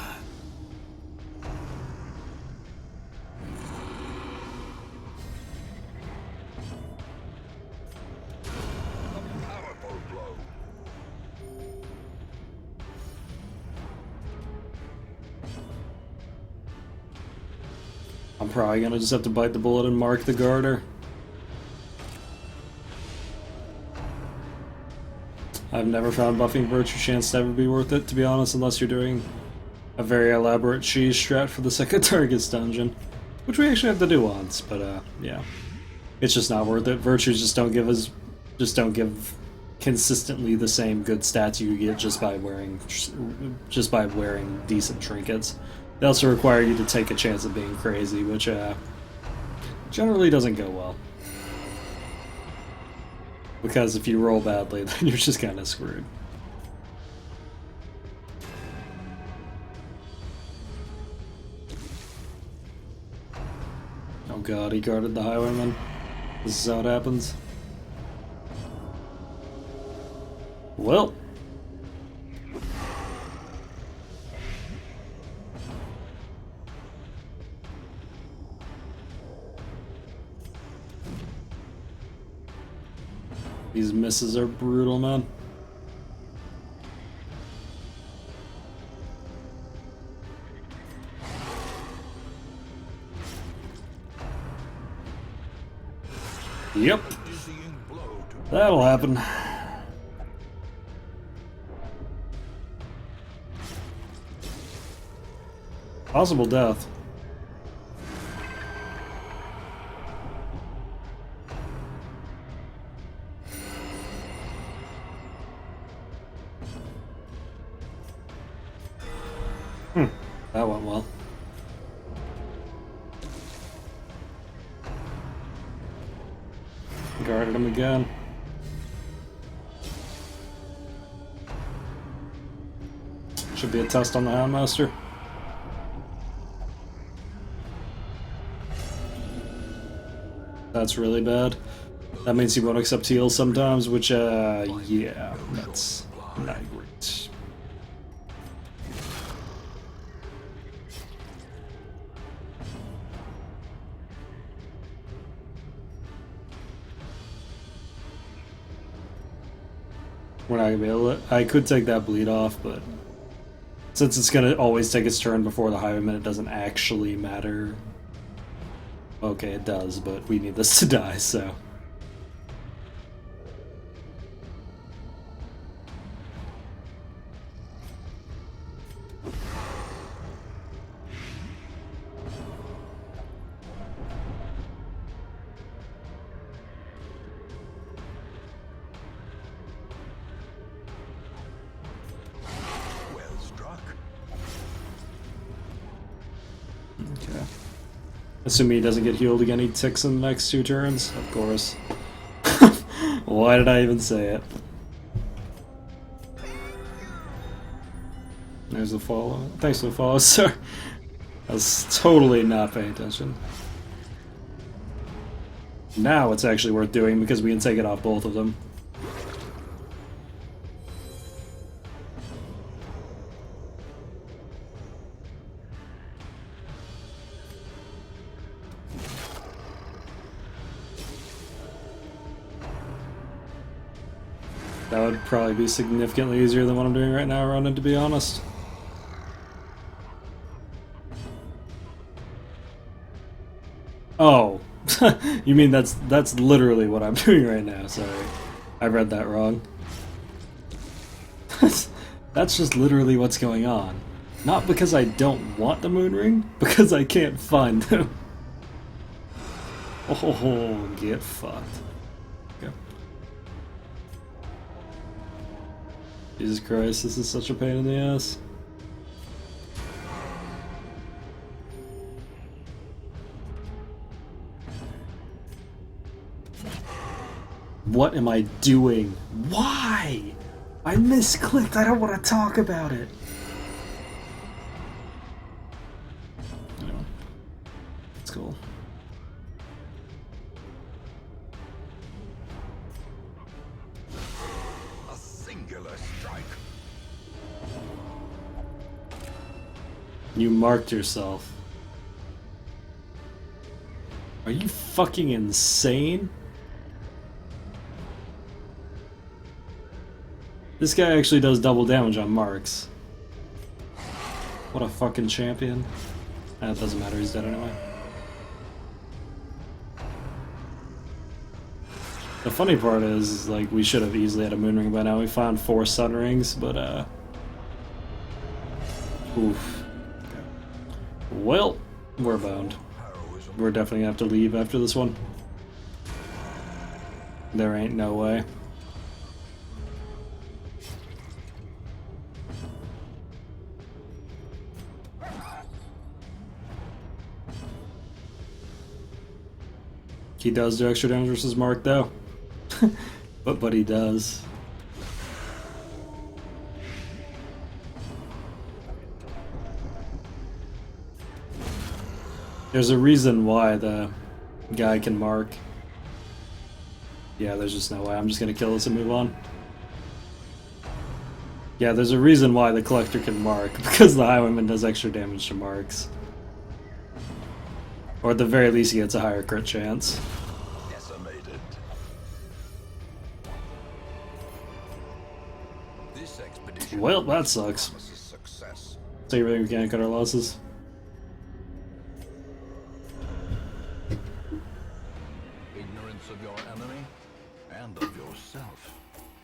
Powerful blow. I'm probably gonna just have to bite the bullet and mark the garter. I've never found buffing Virtue Chance to ever be worth it, to be honest, unless you're doing a very elaborate cheese strat for the second Targus dungeon. Which we actually have to do once, but yeah. It's just not worth it. Virtues just don't give consistently the same good stats you get just by wearing decent trinkets. They also require you to take a chance of being crazy, which generally doesn't go well. Because if you roll badly, then you're just kind of screwed. Oh god, he guarded the Highwayman. This is how it happens. Well. These misses are brutal, man. Yep. Dizzying blow to That'll happen. Possible death. That went well. Guarded him again. Should be a test on the Houndmaster. That's really bad. That means he won't accept heals sometimes, which, yeah, that's not great. We're not gonna be able to. I could take that bleed off, but since it's gonna always take its turn before the Highwayman, it doesn't actually matter. Okay, it does, but we need this to die, so. well struck. Okay. Assuming he doesn't get healed again, he ticks in the next 2 turns? Of course. Why did I even say it? There's the follow. Thanks for the follow, sir. I was totally not paying attention. Now it's actually worth doing because we can take it off both of them. That would probably be significantly easier than what I'm doing right now, Ronan, to be honest. Oh, you mean that's literally what I'm doing right now? Sorry, I read that wrong. That's just literally what's going on. Not because I don't want the moon ring, because I can't find them. Oh, get fucked. Okay. Jesus Christ, this is such a pain in the ass. What am I doing? Why? I misclicked. I don't want to talk about it. No. It's cool. A singular strike. You marked yourself. Are you fucking insane? This guy actually does double damage on marks. What a fucking champion. It doesn't matter, he's dead anyway. The funny part is, like, we should have easily had a moon ring by now. We found 4 sun rings, but, oof. Well, we're bound. We're definitely gonna have to leave after this one. There ain't no way. He does do extra damage versus Mark, though. but he does. There's a reason why the guy can mark. Yeah, there's just no way. I'm just gonna kill this and move on. Yeah, there's a reason why the collector can mark, because the highwayman does extra damage to marks. Or at the very least, he gets a higher crit chance. Decimated. This expedition Well, that sucks. promises success. So you really can't cut our losses? Ignorance of your enemy and of yourself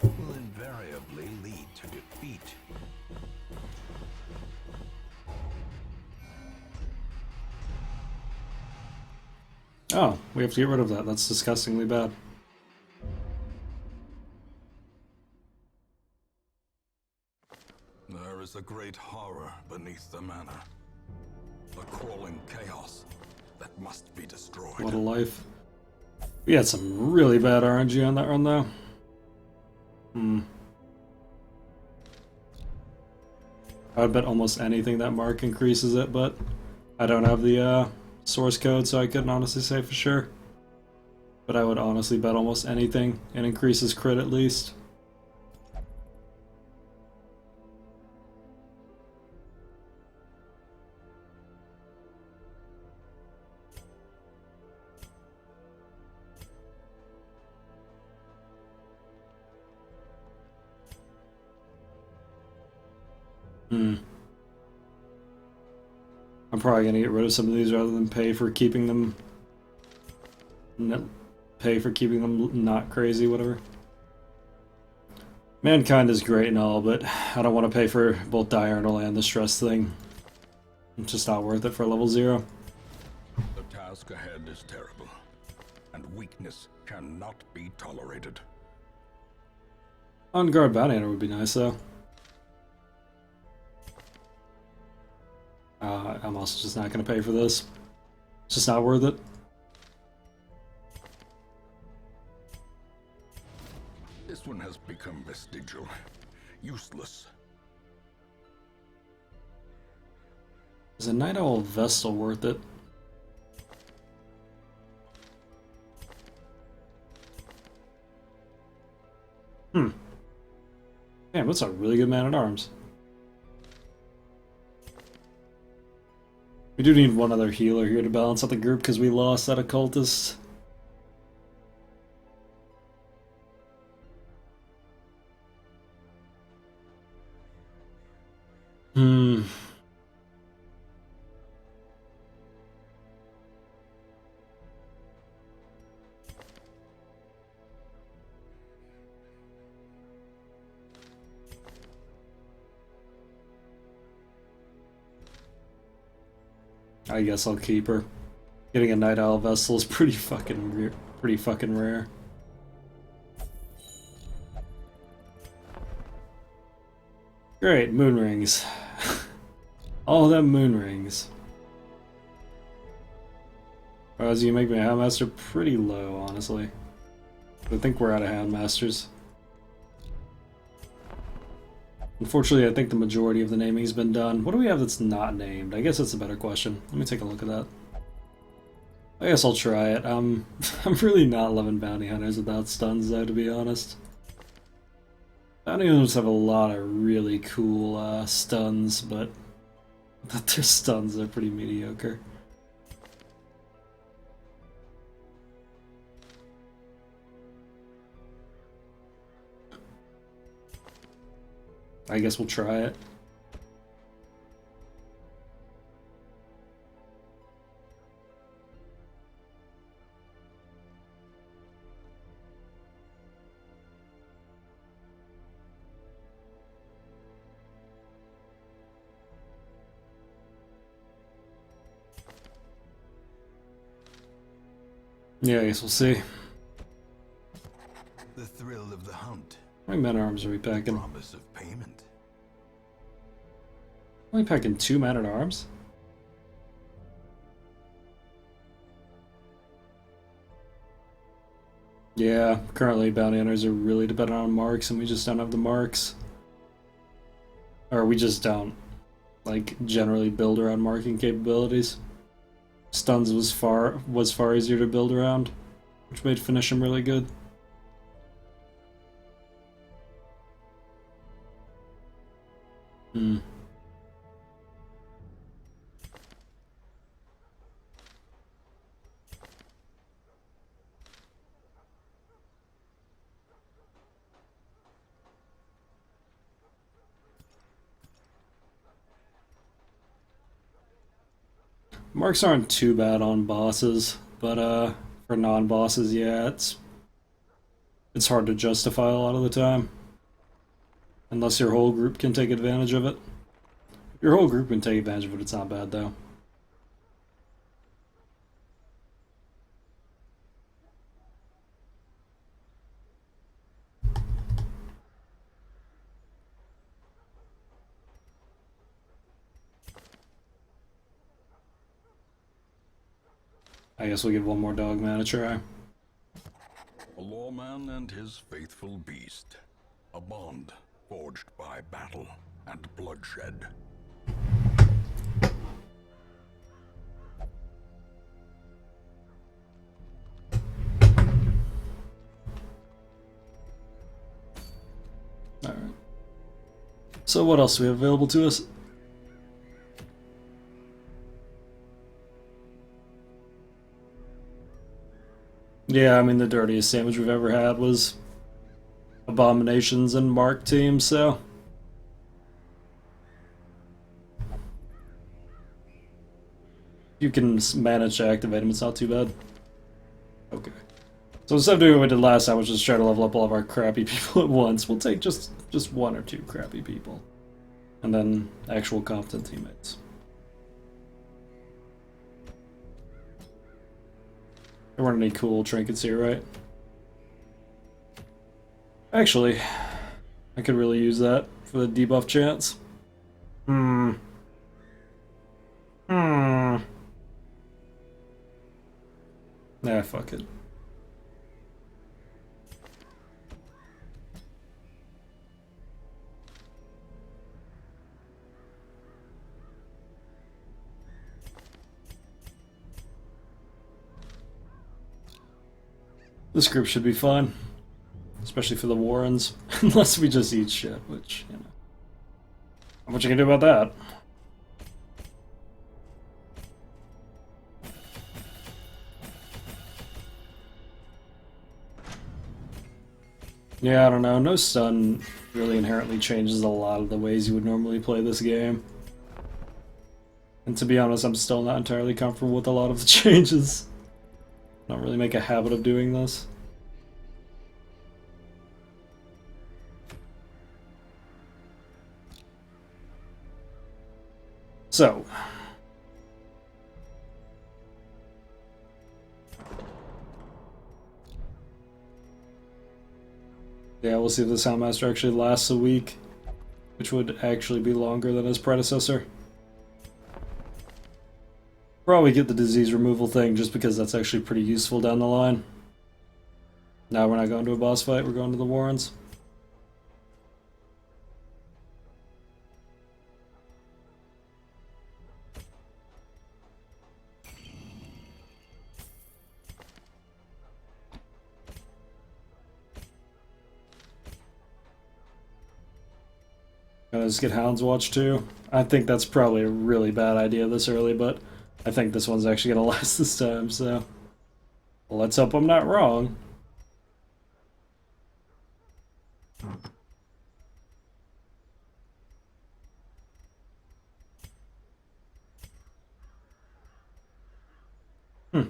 will invariably lead to defeat. Oh, we have to get rid of that. That's disgustingly bad. There is a great horror beneath the manor. A crawling chaos that must be destroyed. What a life. We had some really bad RNG on that run, though. I would bet almost anything that Mark increases it, but I don't have the source code, so I couldn't honestly say for sure. But I would honestly bet almost anything it increases crit at least. I'm probably gonna get rid of some of these rather than pay for keeping them. Pay for keeping them not crazy, whatever. Mankind is great and all, but I don't want to pay for both diurnal and the stress thing. It's just not worth it for level 0. The task ahead is terrible, and weakness cannot be tolerated. On guard bounty hunter would be nice though. I'm also just not going to pay for this. It's just not worth it. This one has become vestigial, useless. Is a Night Owl Vestal worth it? Damn, that's a really good man-at-arms. We do need one other healer here to balance out the group because we lost that occultist. Hmm. I guess I'll keep her. Getting a Night Owl vessel is pretty fucking rare. Great, moon rings. All them moon rings. As you make my Houndmaster pretty low, honestly. I think we're out of Houndmasters. Unfortunately, I think the majority of the naming's been done. What do we have that's not named? I guess that's a better question. Let me take a look at that. I guess I'll try it. I'm really not loving bounty hunters without stuns, though, to be honest. Bounty hunters have a lot of really cool stuns, but their stuns are pretty mediocre. I guess we'll try it. Yeah, I guess we'll see. The thrill of the hunt. How many man-at-arms are we packing? Promise of payment. Only packing 2 man-at-arms? Yeah, currently bounty hunters are really dependent on marks, and we just don't have the marks. Or we just don't, like, generally build around marking capabilities. Stuns was far easier to build around, which made finish him really good. Hmm. Marks aren't too bad on bosses, but for non-bosses, yeah, it's hard to justify a lot of the time. Unless your whole group can take advantage of it. If your whole group can take advantage of it, it's not bad though. I guess we'll give one more Dogman a try. A lawman and his faithful beast. A bond forged by battle and bloodshed. Alright. So what else do we have available to us? Yeah, I mean, the dirtiest sandwich we've ever had was Abominations and Mark team, so... You can manage to activate them, it's not too bad. Okay. So instead of doing what we did last time, which is try to level up all of our crappy people at once, we'll take just 1 or 2 crappy people. And then actual competent teammates. There weren't any cool trinkets here, right? Actually, I could really use that for the debuff chance. Nah, fuck it. This group should be fun. Especially for the Warrens. Unless we just eat shit, which, you know. Not much you can do about that. Yeah, I don't know. No stun really inherently changes a lot of the ways you would normally play this game. And to be honest, I'm still not entirely comfortable with a lot of the changes. I don't really make a habit of doing this. So. Yeah, we'll see if the Soundmaster actually lasts a week, which would actually be longer than his predecessor. Probably get the disease removal thing just because that's actually pretty useful down the line. Now we're not going to a boss fight, we're going to the Warrens. Gonna just get Hound's Watch too. I think that's probably a really bad idea this early, but I think this one's actually gonna last this time, so let's hope I'm not wrong. Yeah,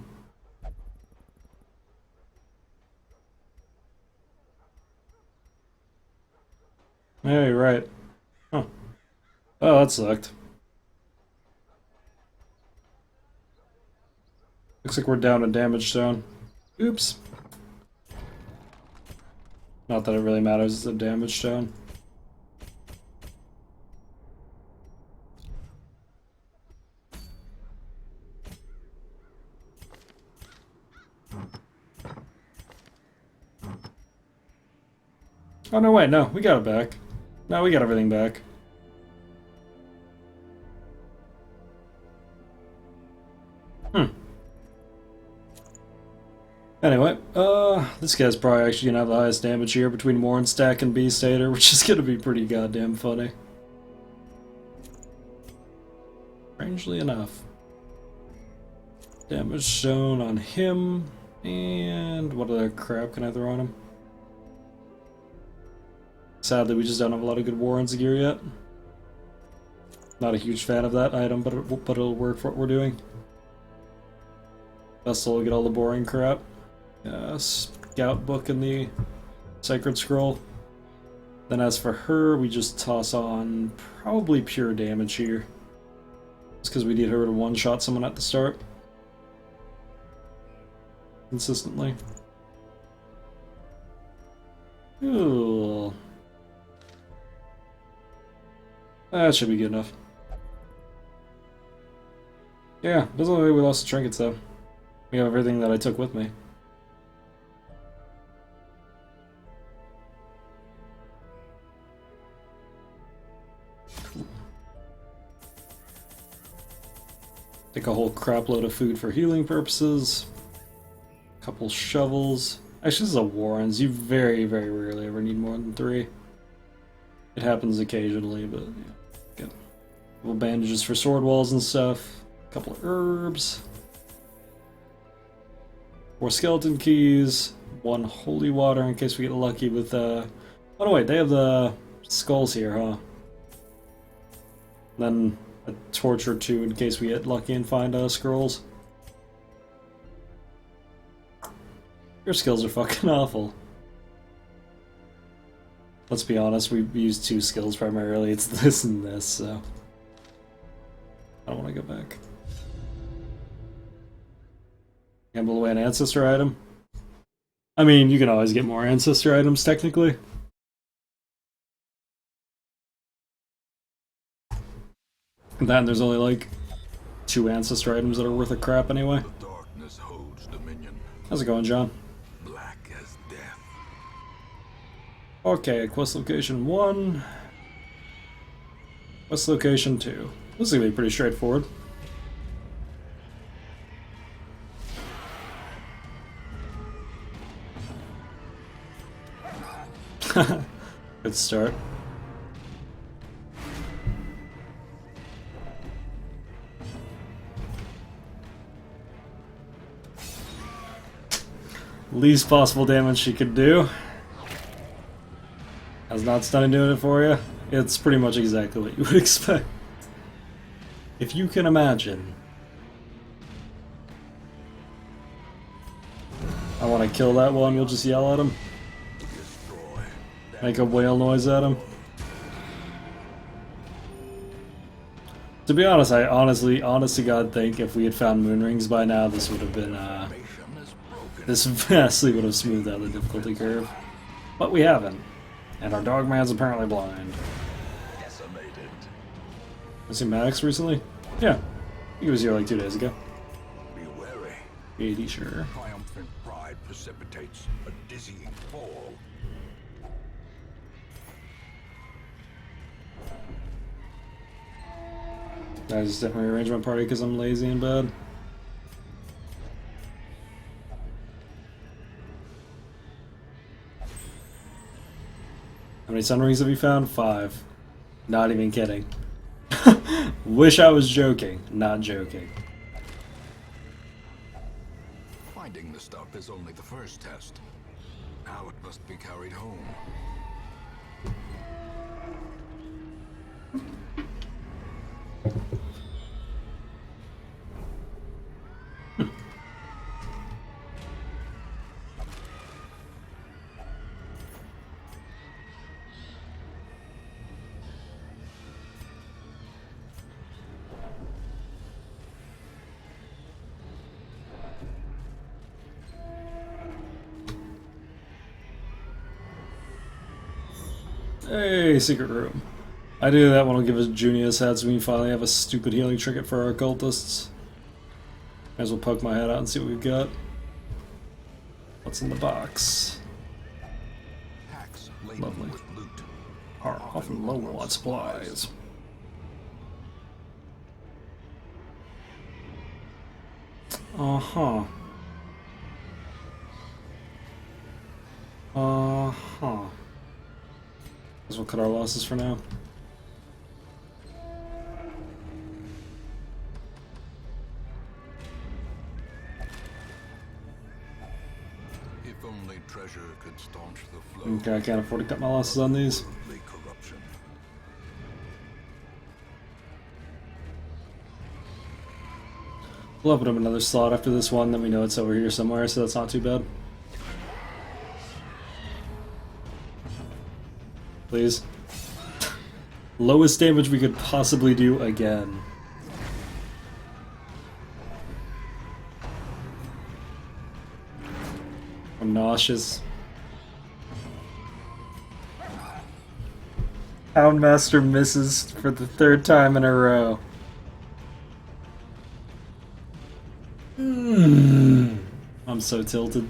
you're right. Huh. Oh, that sucked. Looks like we're down a damage zone. Oops. Not that it really matters, it's a damage zone. Oh no, wait, no, we got it back. No, we got everything back. Anyway, this guy's probably actually gonna have the highest damage here between Warrenstack and Beastater, which is gonna be pretty goddamn funny. Strangely enough. Damage shown on him, and what other crap can I throw on him? Sadly, we just don't have a lot of good Warrens gear yet. Not a huge fan of that item, but it'll work for what we're doing. Vestal will get all the boring crap. Scout book and the Sacred Scroll. Then as for her, we just toss on probably pure damage here. Just because we need her to one-shot someone at the start. Consistently. Ooh. That should be good enough. Yeah, doesn't look like we lost the trinkets though. We have everything that I took with me. Take a whole crap load of food for healing purposes. A couple shovels. Actually, this is a Warrens. You very, very rarely ever need more than 3. It happens occasionally, but yeah. Get a couple bandages for sword walls and stuff. A couple of herbs. 4 skeleton keys. 1 holy water in case we get lucky with oh no, wait, they have the skulls here, huh? Then a torch or 2 in case we get lucky and find scrolls. Your skills are fucking awful. Let's be honest, we use 2 skills primarily. It's this and this, so I don't want to go back. Gamble away an ancestor item. I mean, you can always get more ancestor items technically. And then there's only like 2 ancestor items that are worth a crap anyway. The darkness holds dominion. How's it going, John? Black as death. Okay, quest location 1. Quest location 2. This is gonna be pretty straightforward. Good start. Least possible damage she could do. How's not stunning doing it for you? It's pretty much exactly what you would expect. If you can imagine. I want to kill that one, you'll just yell at him. Destroy. Make a whale noise at him. To be honest, I honest to God think if we had found moon rings by now, this would have been, Formation is broken. this vastly would have smoothed out the difficulty curve. But we haven't. And our dogman's apparently blind. Decimated. I seen Maddox recently? Yeah. He was here like 2 days ago. Be wary. 80, sure. Triumphant pride precipitates a dizzying fall. I just didn't rearrange my party because I'm lazy and bad. How many sun rings have you found? 5. Not even kidding. Wish I was joking. Not joking. Finding the stuff is only the first test. Now it must be carried home. Hey, secret room. I do that one will give us Junius heads when we finally have a stupid healing trinket for our occultists. Might as well poke my head out and see what we've got. What's in the box? Packs laden Lovely. with loot. Are often low on supplies. Uh-huh. Uh-huh. Guess we'll cut our losses for now. If only treasure could staunch the flow. Okay, I can't afford to cut my losses on these. Worldly corruption. We'll open up another slot after this one, then we know it's over here somewhere, so that's not too bad. Please. Lowest damage we could possibly do again. I'm nauseous. Houndmaster misses for the 3rd time in a row. I'm so tilted.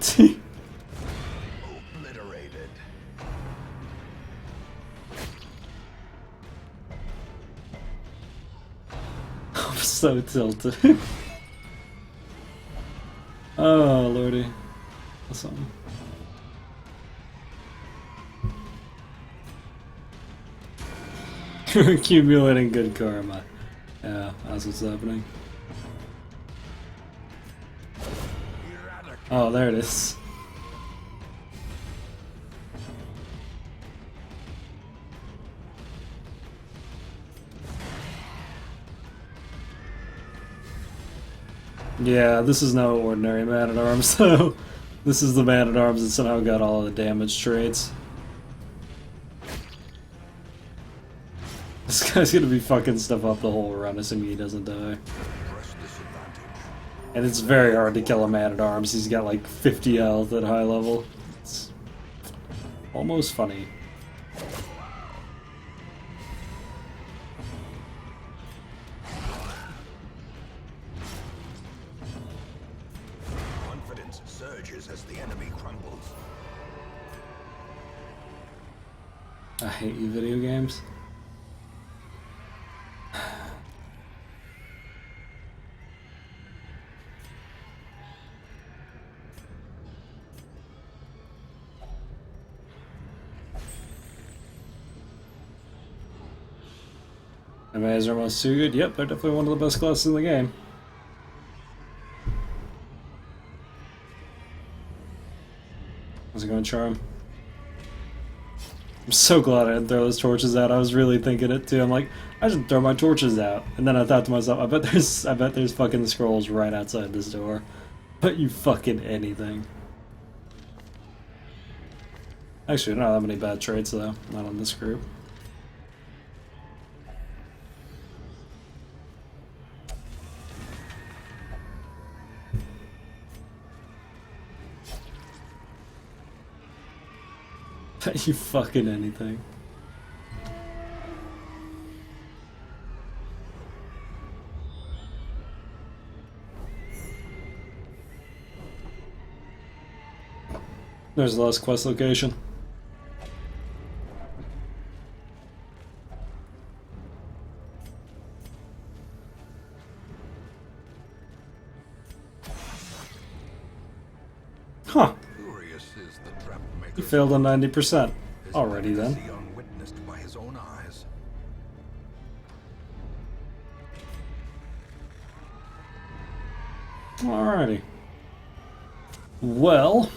Obliterated. I'm so tilted. Oh, lordy. Awesome. Accumulating good karma. Yeah, that's what's happening. Oh, there it is. Yeah, this is no ordinary man-at-arms, though. This is the man-at-arms that somehow got all the damage traits. This guy's gonna be fucking stuff up the whole run, assuming he doesn't die. Press disadvantage. And it's very hard to kill a man-at-arms. He's got like 50 health at high level. It's almost funny. Confidence surges as the enemy crumbles. I hate you, video games. MAs are almost too good. Yep, they're definitely one of the best classes in the game. How's it going, Charm? I'm so glad I didn't throw those torches out. I was really thinking it too. I'm like, I should throw my torches out. And then I thought to myself, I bet there's fucking scrolls right outside this door. But you fucking anything. Actually, I don't have any bad traits though. Not on this group. Bet you fucking anything. There's the last quest location. Huh. Curious is the trap maker. You failed on 90%. Already then. See unwitnessed by his own eyes. Alrighty. Well,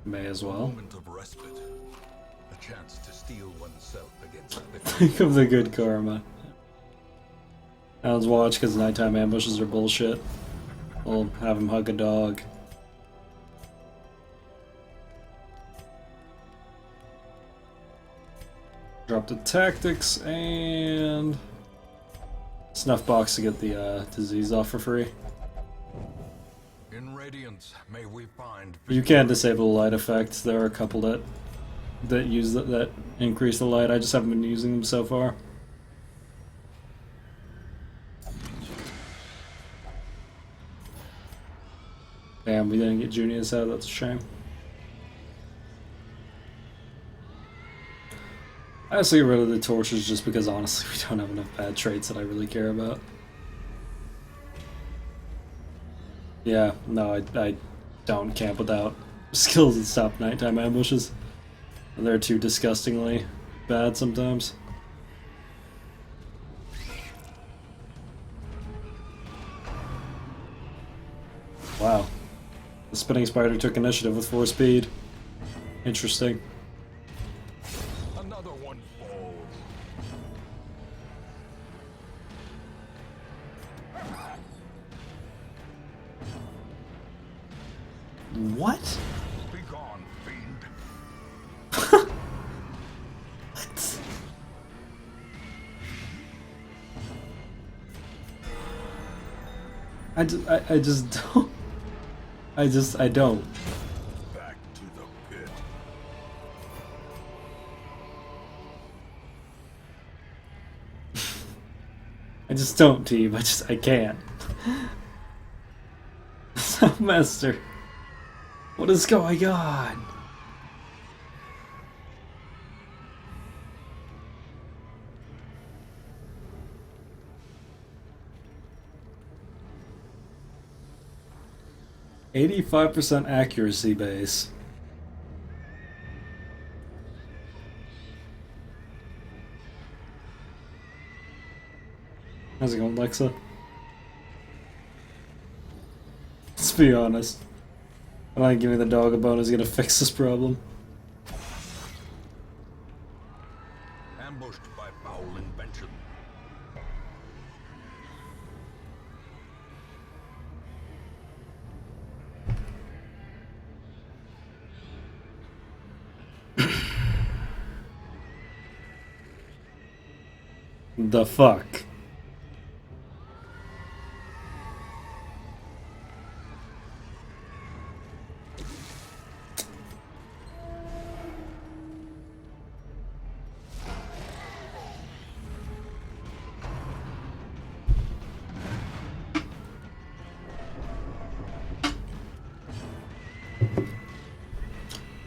may as well. Moment of respite. A chance to steel oneself against Think of the good karma. Alan's watch because nighttime ambushes are bullshit. We'll have him hug a dog. Drop the tactics and snuff box to get the disease off for free. In Radiance, may we find You can disable the light effects. There are a couple that use that increase the light. I just haven't been using them so far. Damn, we didn't get Junius out. That's a shame. I also get rid of the torches just because honestly we don't have enough bad traits that I really care about. Yeah, no, I don't camp without skills that stop nighttime ambushes. They're too disgustingly bad sometimes. Wow. The spinning spider took initiative with 4 speed. Interesting. another one falls. What? Be gone, fiend. What? I just don't. I don't. Back to the pit. I just don't, team. I can't. Master, what is going on? %85 accuracy base. How's it going, Lexa? Let's be honest. I don't think giving the dog a bone is gonna fix this problem. Ambushed by foul invention. The fuck?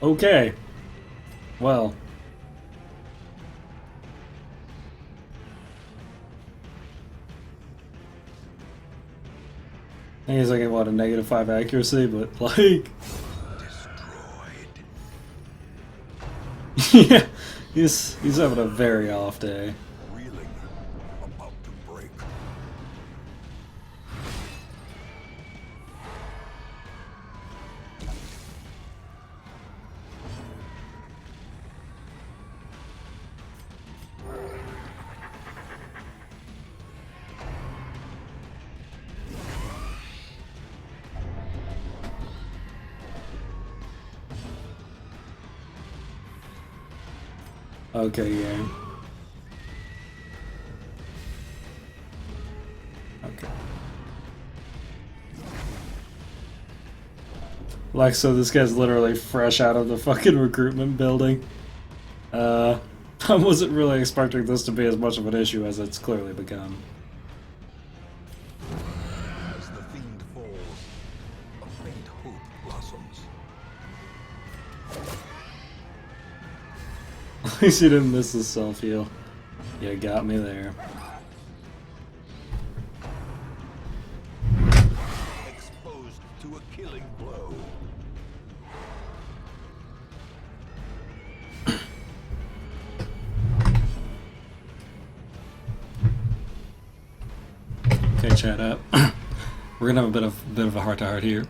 Okay. Well. I think he's like, what, a -5 accuracy, but like... Destroyed. Yeah, he's having a very off day. Reeling. About to break. Okay, yeah. Okay. Like, so this guy's literally fresh out of the fucking recruitment building. I wasn't really expecting this to be as much of an issue as it's clearly become. As the fiend falls, a faint hope blossoms. At least you didn't miss the self-heal. You got me there. Exposed to a killing blow. Okay, chat up. We're gonna have a bit of a heart-to-heart here.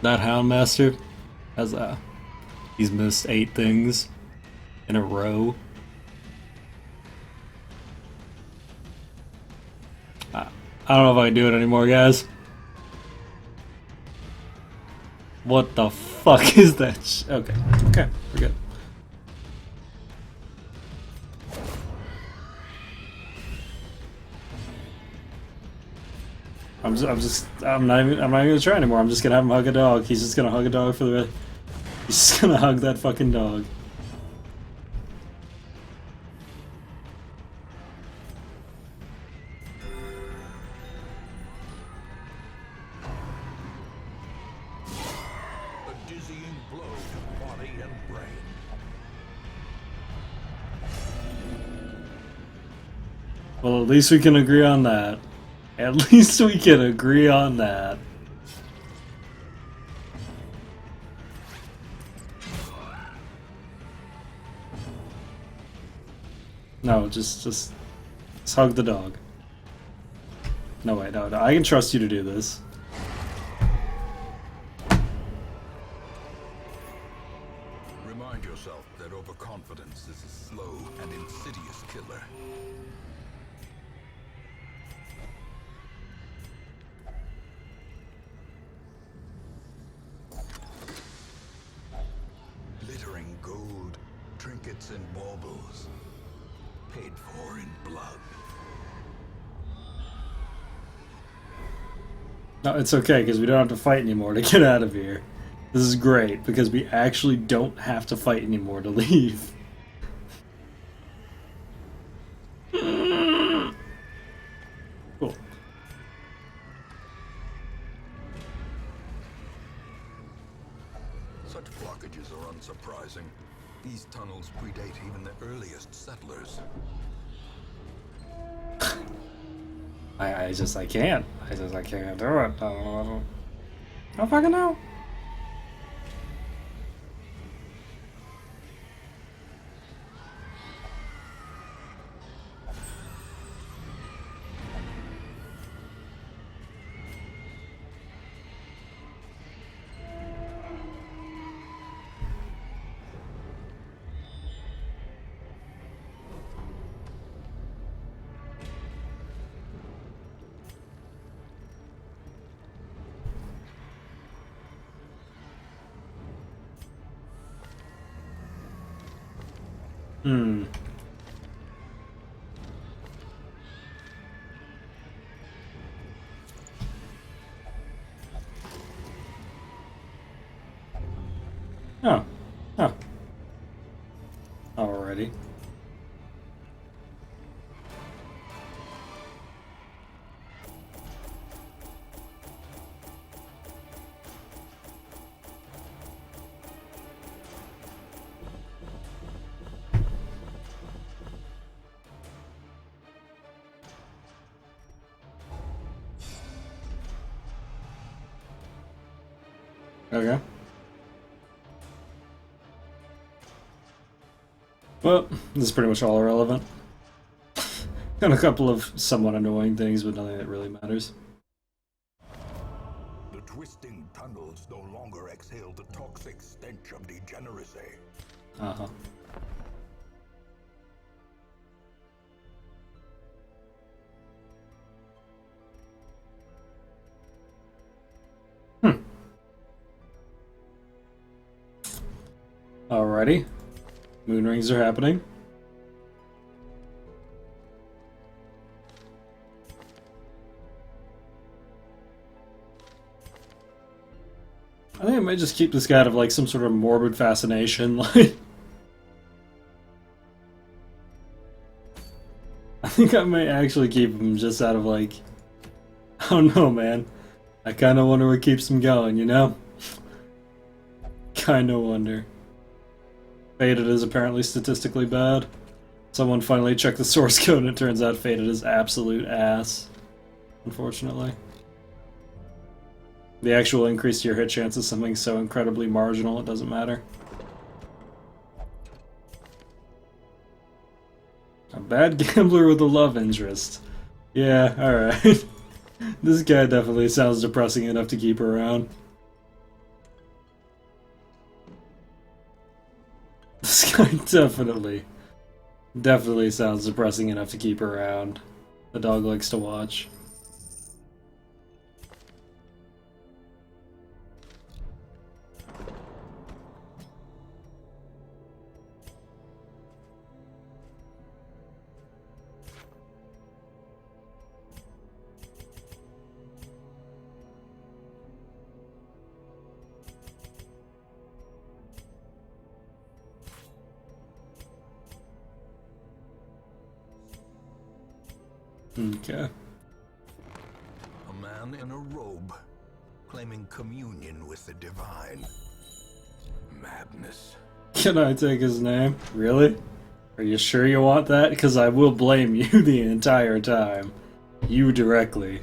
That Houndmaster has he's missed 8 things in a row. I don't know if I can do it anymore, guys. What the fuck is that? Okay, okay, we're good. I'm not even gonna try anymore. I'm just gonna have him hug a dog. He's just gonna hug a dog for the. He's just gonna hug that fucking dog. A dizzying blow to body and brain. Well, at least we can agree on that. At least we can agree on that. No, just hug the dog. No, wait, no, I can trust you to do this. Remind yourself that overconfidence is a slow and insidious killer. Glittering gold, trinkets and baubles, paid for in blood. No, it's okay, because we don't have to fight anymore to get out of here. This is great, because we actually don't have to fight anymore to leave. Cool. Such blockages are unsurprising. These tunnels predate even the earliest settlers. I can't. I can't do it. I don't fucking know. Hmm. Oh. Oh. Alrighty. Okay. Well, this is pretty much all irrelevant. And a couple of somewhat annoying things, but nothing that really matters. The twisting tunnels no longer exhale the toxic stench of degeneracy. Uh-huh. Alrighty. Moon rings are happening. I think I might just keep this guy out of like some sort of morbid fascination, like I think I might actually keep him just out of like I don't know, man. I kinda wonder what keeps him going, you know? Kinda wonder. Faded is apparently statistically bad. Someone finally checked the source code and it turns out Faded is absolute ass. Unfortunately. The actual increase to your hit chance is something so incredibly marginal it doesn't matter. A bad gambler with a love interest. Yeah, alright. This guy definitely sounds depressing enough to keep her around. This guy definitely sounds depressing enough to keep her around. The dog likes to watch. Okay. A man in a robe, claiming communion with the divine. Madness. Can I take his name? Really? Are you sure you want that? Because I will blame you the entire time. You directly.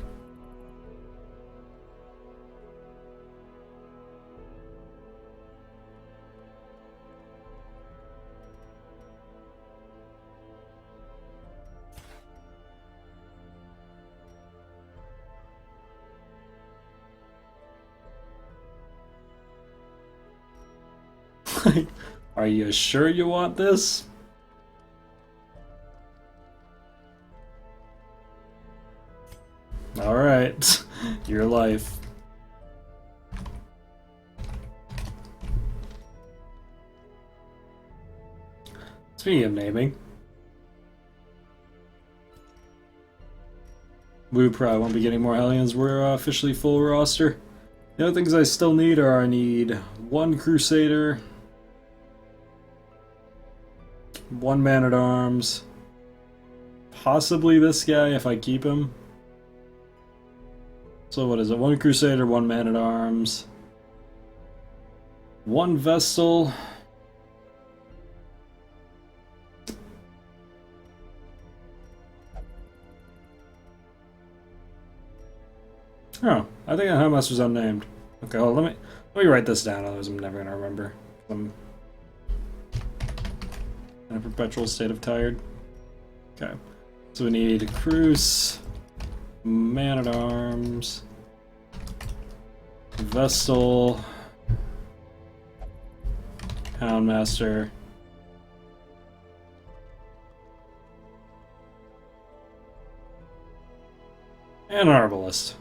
Are you sure you want this? Alright. Your life. Speaking of naming. We probably won't be getting more Hellions. We're officially full roster. The other things I still need are I need one Crusader, one Man-at-Arms, possibly this guy if I keep him. So what is it? One Crusader, one Man-at-Arms, one Vestal, oh, I think Houndmaster's unnamed. Okay, well, let me write this down, otherwise I'm never gonna remember. I'm in a perpetual state of tired. Okay, so we need Cruz, Man-at-Arms, Vestal, Houndmaster, and Arbalest.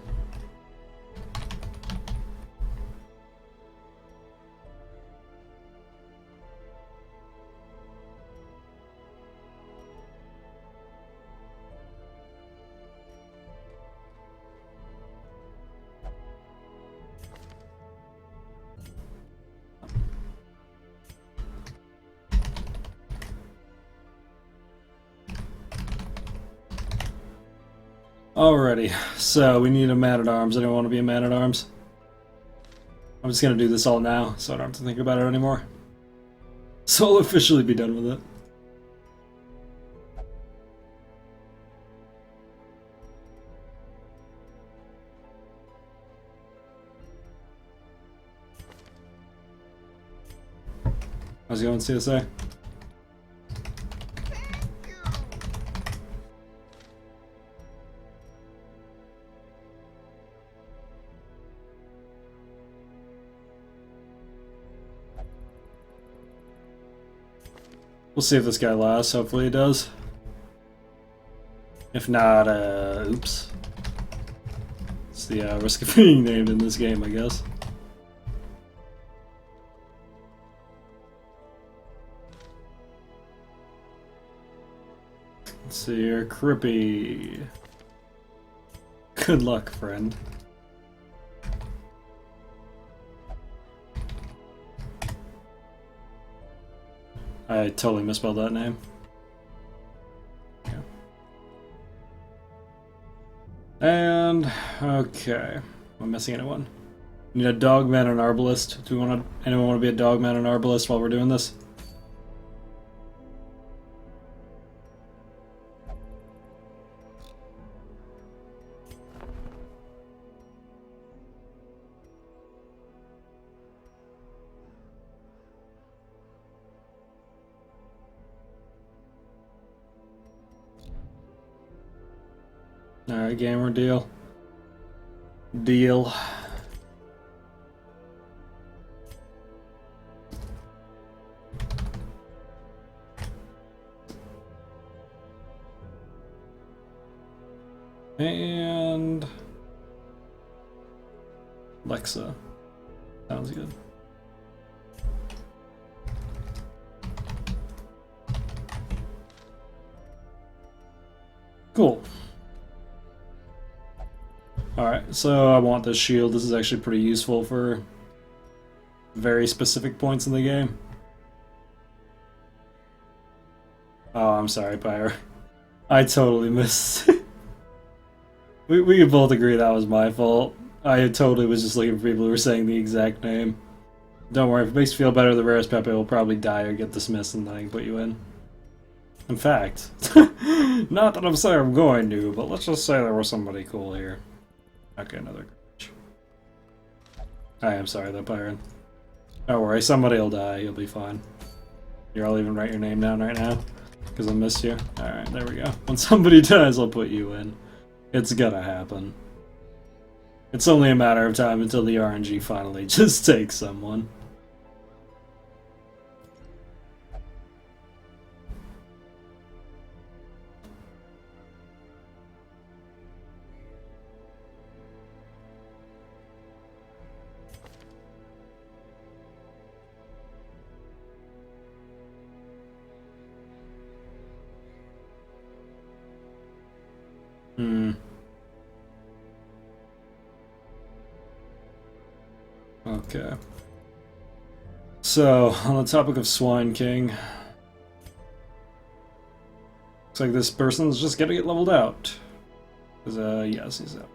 Alrighty, so we need a Man-at-Arms. Anyone want to be a Man-at-Arms? I'm just gonna do this all now, so I don't have to think about it anymore. So I'll officially be done with it. How's it going, CSA? We'll see if this guy lasts. Hopefully he does. If not, oops. It's the risk of being named in this game, I guess. Let's see here, Crippy. Good luck, friend. I totally misspelled that name. Yeah. And okay, am I missing anyone? Need a dogman and arbalist. Do we want to? Anyone want to be a dogman and arbalist while we're doing this? Alright, gamer, deal. Deal. And Lexa. Sounds good. Cool. Alright, so I want this shield. This is actually pretty useful for very specific points in the game. Oh, I'm sorry, Pyre. I totally missed. We could both agree that was my fault. I totally was just looking for people who were saying the exact name. Don't worry, if it makes you feel better, the rarest Pepe will probably die or get dismissed and then I can put you in. In fact, not that I'm saying I'm going to, but let's just say there was somebody cool here. Okay, another glitch. I am sorry though, Byron. Don't worry, somebody will die, you'll be fine. Here, I'll even write your name down right now, because I missed you. Alright, there we go. When somebody dies, I'll put you in. It's gonna happen. It's only a matter of time until the RNG finally just takes someone. Okay. So, on the topic of Swine King, looks like this person's just gonna get leveled out. Because, yes, he's out.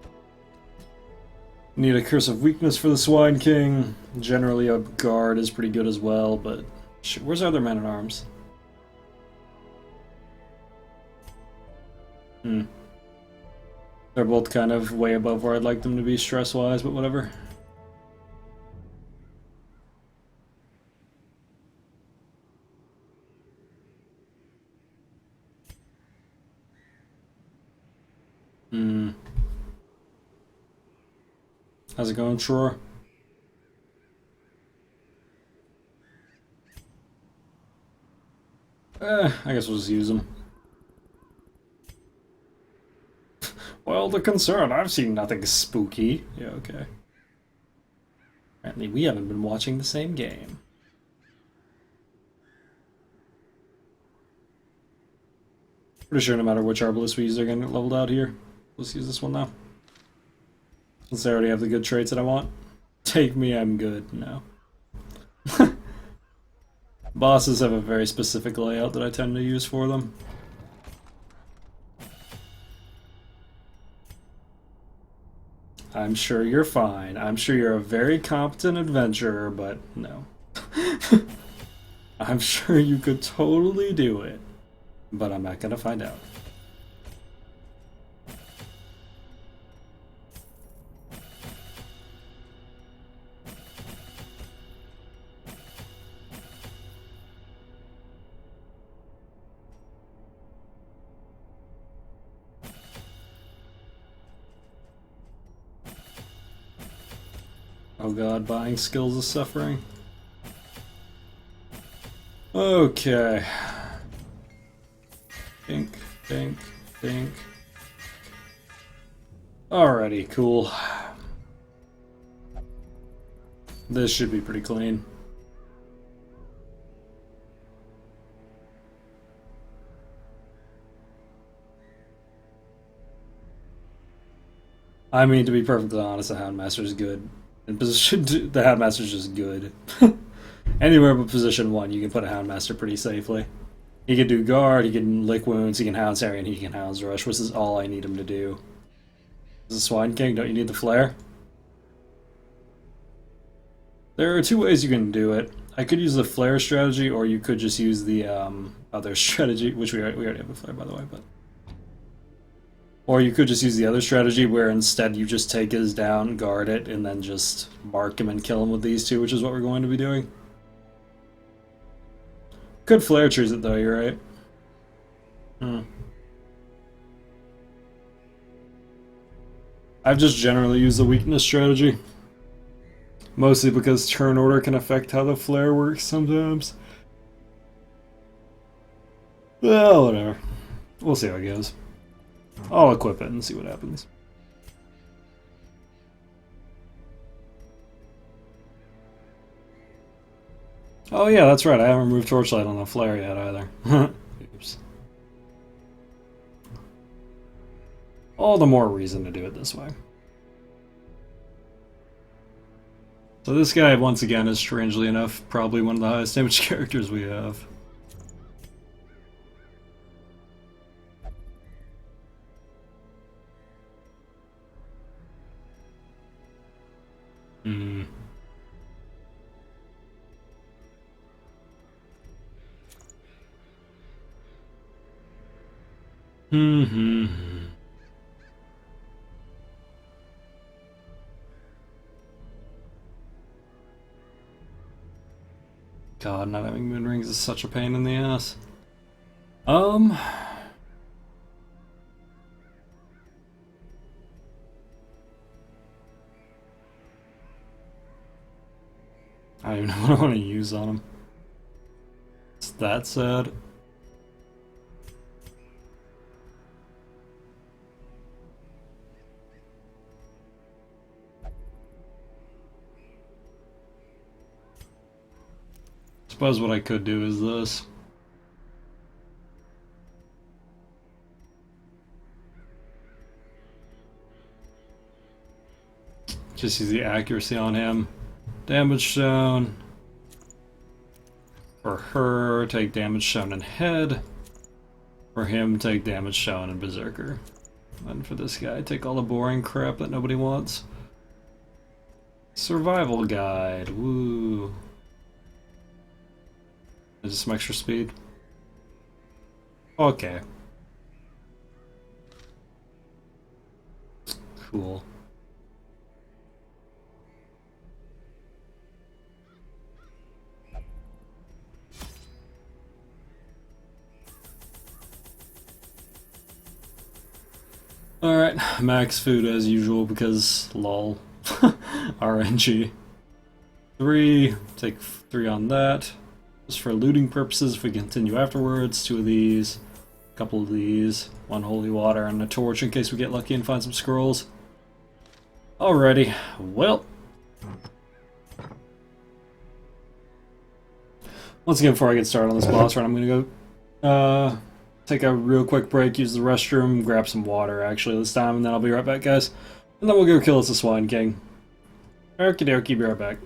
Need a Curse of Weakness for the Swine King. Generally, a guard is pretty good as well, but where's our other man-at-arms? They're both kind of way above where I'd like them to be stress-wise, but whatever. How's it going, Troy? I guess we'll just use them. Well, the concern, I've seen nothing spooky. Yeah, okay. Apparently we haven't been watching the same game. Pretty sure no matter which Arbalist we use, they're gonna get leveled out here. Let's use this one now. Since I already have the good traits that I want. Take me, I'm good. No. Bosses have a very specific layout that I tend to use for them. I'm sure you're fine. I'm sure you're a very competent adventurer, but no. I'm sure you could totally do it, but I'm not gonna find out. Oh god, buying skills is suffering. Okay. Think, think, think. Alrighty, cool. This should be pretty clean. I mean, to be perfectly honest, the Houndmaster is good. In position two, the Houndmaster is just good. Anywhere but position 1, you can put a Houndmaster pretty safely. He can do guard, he can lick wounds, he can Hounds Harry, and he can Hounds Rush, which is all I need him to do. This is Swine King, don't you need the flare? There are 2 ways you can do it. I could use the flare strategy, or you could just use the other strategy, which we already have a flare, by the way, but... Or you could just use the other strategy, where instead you just take his down, guard it, and then just mark him and kill him with these 2, which is what we're going to be doing. Could flare choose it, though, you're right. I've just generally used the weakness strategy. Mostly because turn order can affect how the flare works sometimes. Well, whatever. We'll see how it goes. I'll equip it and see what happens. Oh yeah, that's right, I haven't removed Torchlight on the flare yet either. Oops. All the more reason to do it this way. So this guy, once again, is strangely enough probably one of the highest damage characters we have. God, not having moon rings is such a pain in the ass. I don't even know what I want to use on him. It's that sad. Suppose what I could do is this. Just use the accuracy on him. Damage shown. For her, take damage shown in head. For him, take damage shown in Berserker. And for this guy, take all the boring crap that nobody wants. Survival guide, woo. Is this some extra speed? Okay. Cool. Alright, max food as usual because lol. RNG. 3, take 3 on that. Just for looting purposes, if we continue afterwards, 2 of these, a couple of these, 1 holy water, and a torch in case we get lucky and find some scrolls. Alrighty, well. Once again, before I get started on this boss run, I'm gonna go take a real quick break, use the restroom, grab some water actually this time, and then I'll be right back, guys. And then we'll go kill us a Swine King. Okie dokie, be right back.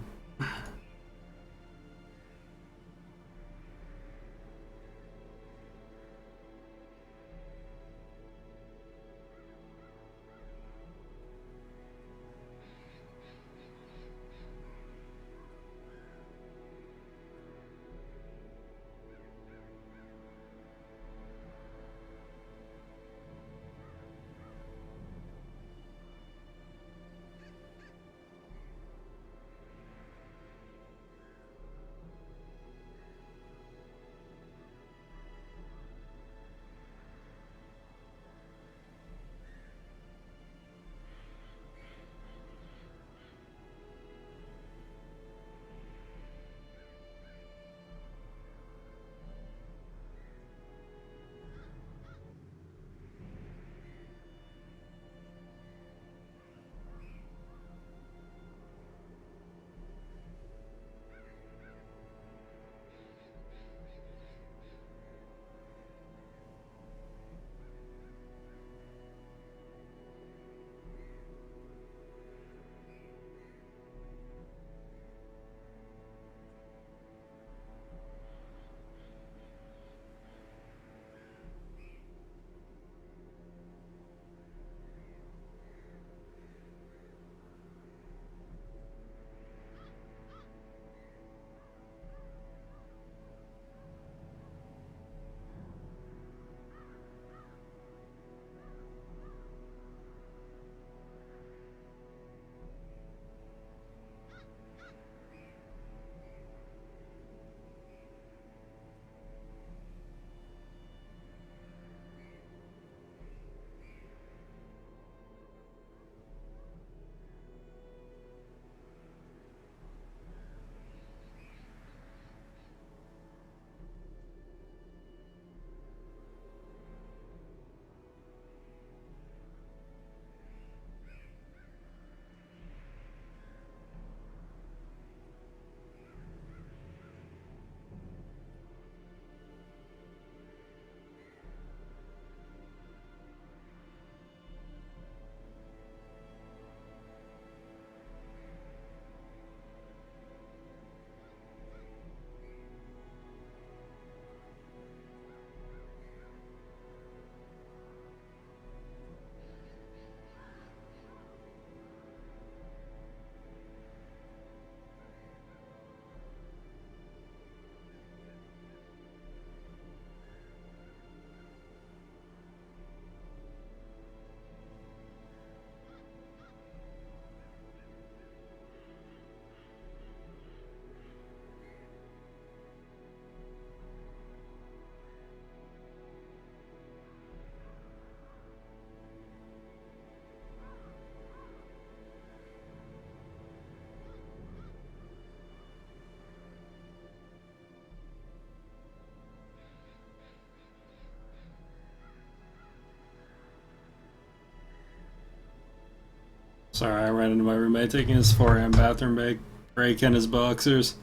Sorry, I ran into my roommate taking his 4 a.m. bathroom break in his boxers.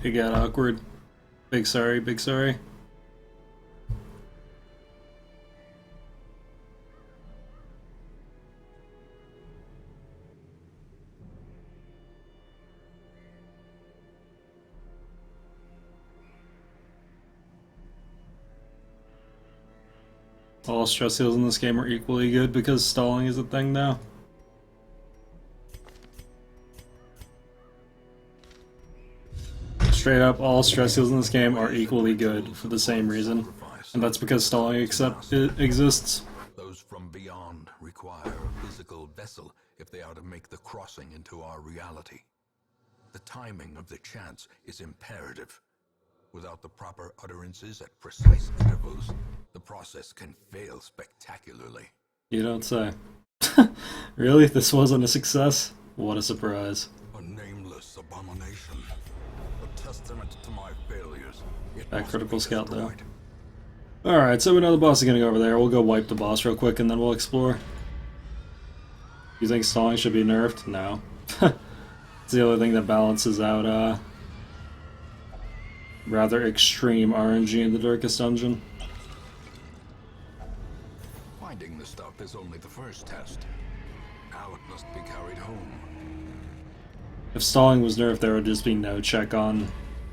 It got awkward. Big sorry, big sorry. All stress heals in this game are equally good because stalling is a thing now. Straight up, all stress heals in this game are equally good for the same reason. And that's because stalling exists. Those from beyond require a physical vessel if they are to make the crossing into our reality. The timing of the chance is imperative. Without the proper utterances at precise intervals, the process can fail spectacularly. You don't say. Really? This wasn't a success? What a surprise. A nameless abomination. A testament to my failures. That critical scout though. Alright, so we know the boss is gonna go over there. We'll go wipe the boss real quick and then we'll explore. You think stalling should be nerfed? No. It's the only thing that balances out rather extreme RNG in the Darkest Dungeon. Finding the stuff is only the first test. Now it must be carried home. If stalling was nerfed, there would just be no check on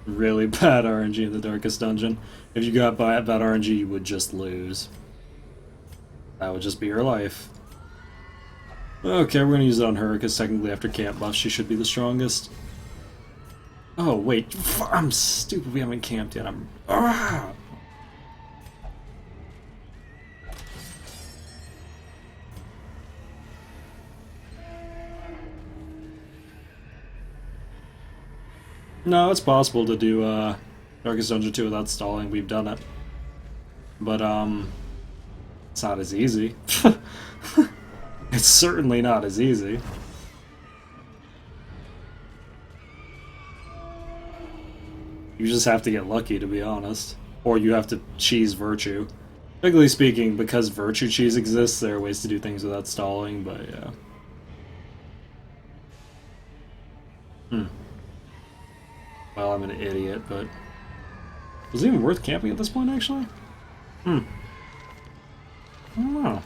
really bad RNG in the Darkest Dungeon. If you got bad RNG, you would just lose. That would just be your life. Okay, we're gonna use it on her, because technically after camp buff, she should be the strongest. Oh, wait. I'm stupid. We haven't camped yet. No, it's possible to do Darkest Dungeon 2 without stalling. We've done it. But, it's not as easy. It's certainly not as easy. You just have to get lucky, to be honest. Or you have to cheese Virtue. Technically speaking, because Virtue cheese exists, there are ways to do things without stalling, but yeah. Well, I'm an idiot, but... Was it even worth camping at this point, actually? I don't know.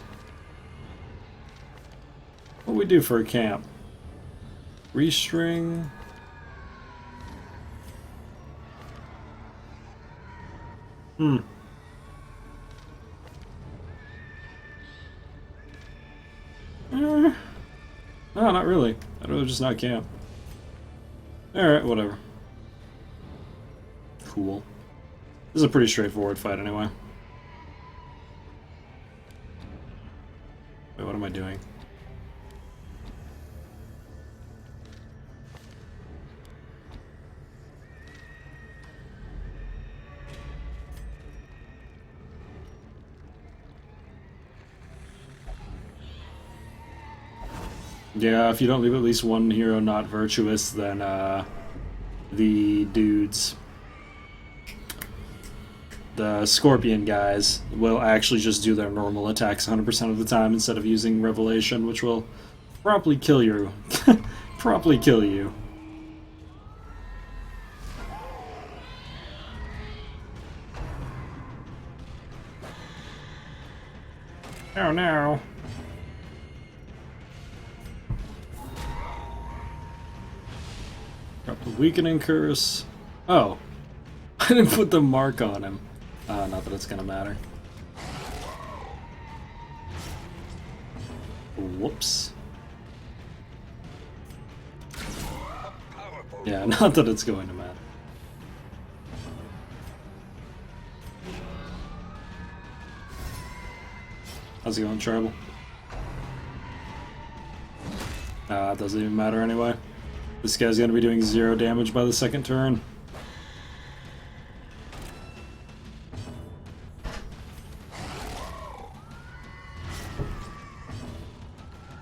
What do we do for a camp? Restring... No, not really. I'd rather just not camp. Alright, whatever. Cool. This is a pretty straightforward fight anyway. Wait, what am I doing? Yeah, if you don't leave at least one hero not virtuous, then the dudes, the Scorpion guys, will actually just do their normal attacks 100% of the time instead of using Revelation, which will promptly kill you. Promptly kill you. Oh no. Drop the weakening curse. Oh. I didn't put the mark on him. Not that it's gonna matter. Whoops. Yeah, not that it's going to matter. How's it going, Tribal? It doesn't even matter anyway. This guy's gonna be doing 0 damage by the second turn.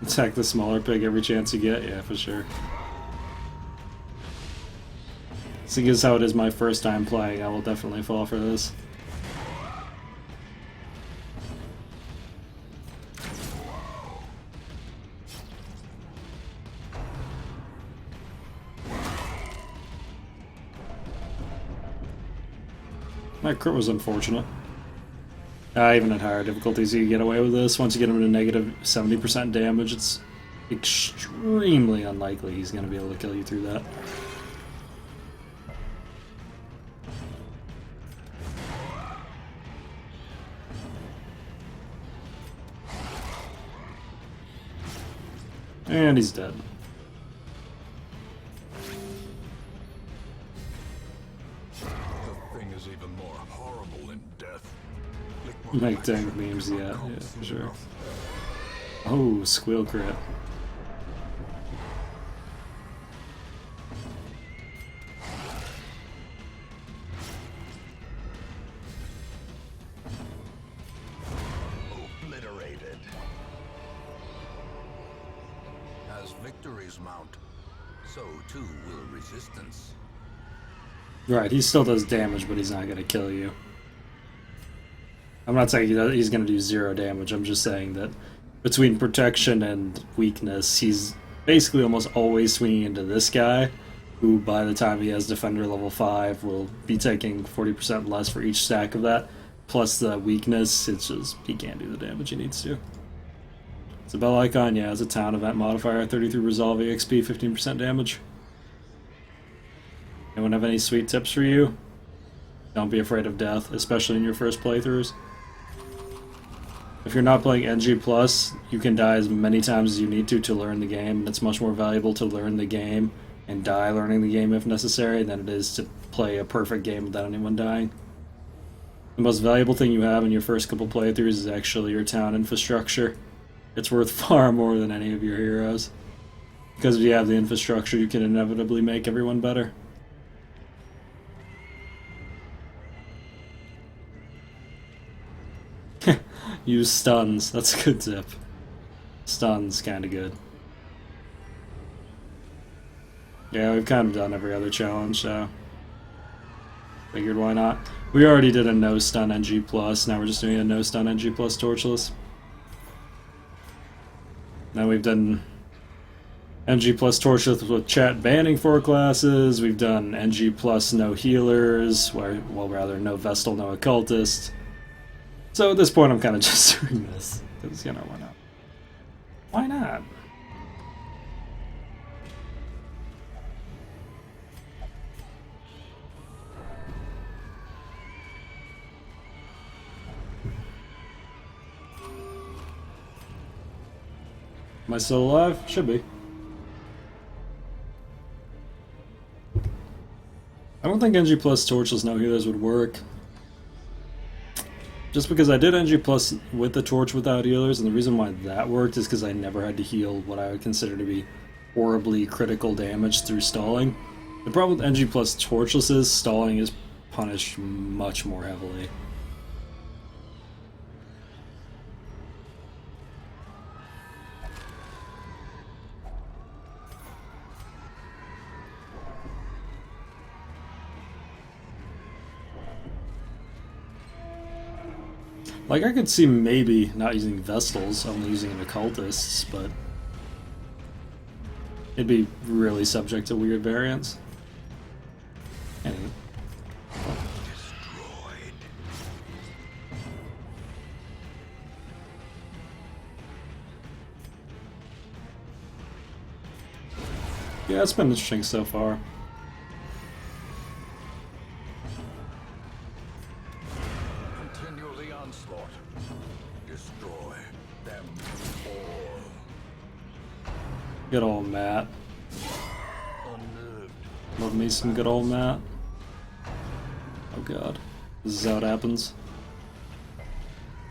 Attack the smaller pig every chance you get, yeah, for sure. Seeing as how it is my first time playing, I will definitely fall for this. That crit was unfortunate. Even at higher difficulties, you can get away with this. Once you get him to negative 70% damage, it's extremely unlikely he's going to be able to kill you through that. And he's dead. The thing is even more horrible than death. Make tank memes, yeah, for sure. Oh, squeal crit. Obliterated. As victories mount, so too will resistance. Right, he still does damage, but he's not going to kill you. I'm not saying he's going to do 0 damage, I'm just saying that between protection and weakness, he's basically almost always swinging into this guy, who by the time he has Defender level 5 will be taking 40% less for each stack of that, plus the weakness, it's just, he can't do the damage he needs to. It's a bell icon, yeah, it's a town event modifier, 33 resolve EXP, 15% damage. Anyone have any sweet tips for you? Don't be afraid of death, especially in your first playthroughs. If you're not playing NG+, you can die as many times as you need to learn the game, and it's much more valuable to learn the game and die learning the game if necessary than it is to play a perfect game without anyone dying. The most valuable thing you have in your first couple playthroughs is actually your town infrastructure. It's worth far more than any of your heroes. Because if you have the infrastructure, you can inevitably make everyone better. Use stuns, that's a good tip. Stuns, kinda good. Yeah, we've kind of done every other challenge, so figured why not. We already did a no stun NG+, now we're just doing a no stun NG+ torchless. Now we've done NG+ torchless with chat banning 4 classes, we've done NG+ no healers, well rather no Vestal, no occultist. So at this point I'm kind of just doing this, because, you know, why not? Why not? Am I still alive? Should be. I don't think NG+ torchless no healers would work. Just because I did NG+ with the torch without healers, and the reason why that worked is because I never had to heal what I would consider to be horribly critical damage through stalling. The problem with NG+ torchless is stalling is punished much more heavily. Like, I could see maybe not using Vestals, only using occultists, but it'd be really subject to weird variants. Anyway. Destroyed. Yeah, it's been interesting so far. Continue the onslaught. Destroy them all. Good old Matt. Unnerved. Love me some good old Matt. Oh god. This is how it happens.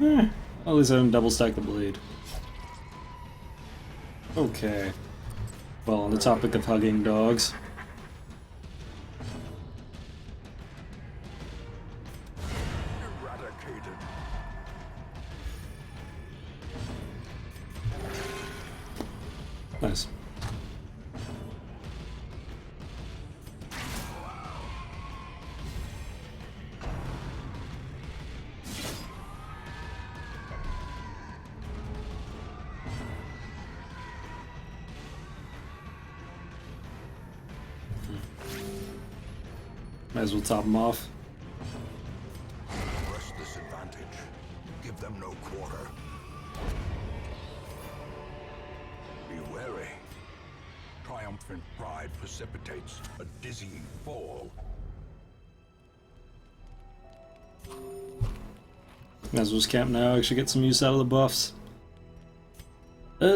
At least I didn't double stack the bleed. Okay. Well, on the topic of hugging dogs. Eradicated. Nice. Might as well top him off. give them no quarter. Be wary. Triumphant pride precipitates a dizzying fall. As was camp now, actually get some use out of the buffs. I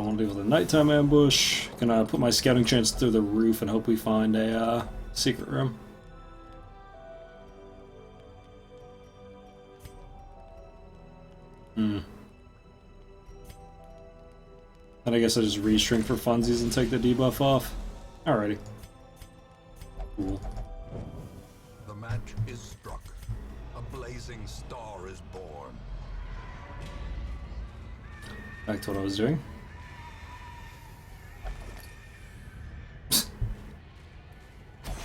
want to do with a nighttime ambush. Gonna put my scouting chance through the roof and hope we find a secret room. And I guess I just reshrink for funsies and take the debuff off. Alrighty. Cool. The match is struck. A blazing star is born. Back to what I was doing.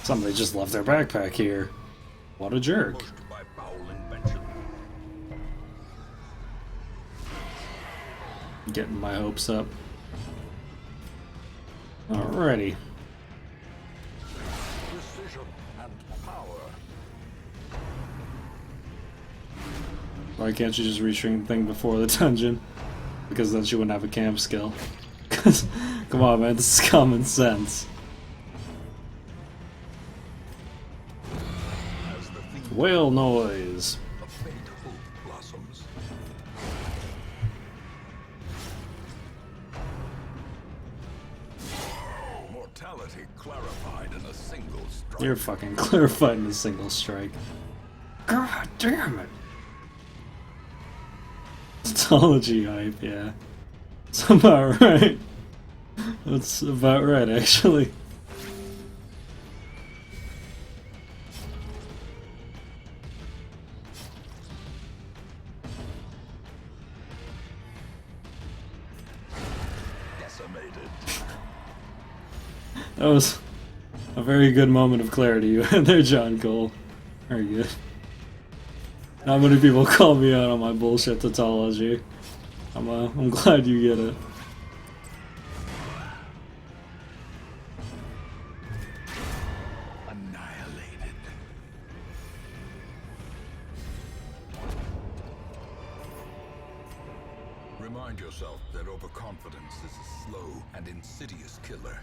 Somebody just left their backpack here. What a jerk. Pushed by foul invention. Getting my hopes up. Alrighty. Precision and power. Why can't you just reshrink the thing before the dungeon? Because then she wouldn't have a camp skill. Cause, come on man, this is common sense. As the theme Whale noise. of faint hope blossoms. Mortality clarified in a single strike. You're fucking clarified in a single strike. God damn it. Mythology hype, yeah. That's about right. That's about right, actually. Decimated. That was a very good moment of clarity you had there, John Cole. Very good. Not many people call me out on my bullshit tautology. I'm glad you get it. Annihilated. Remind yourself that overconfidence is a slow and insidious killer.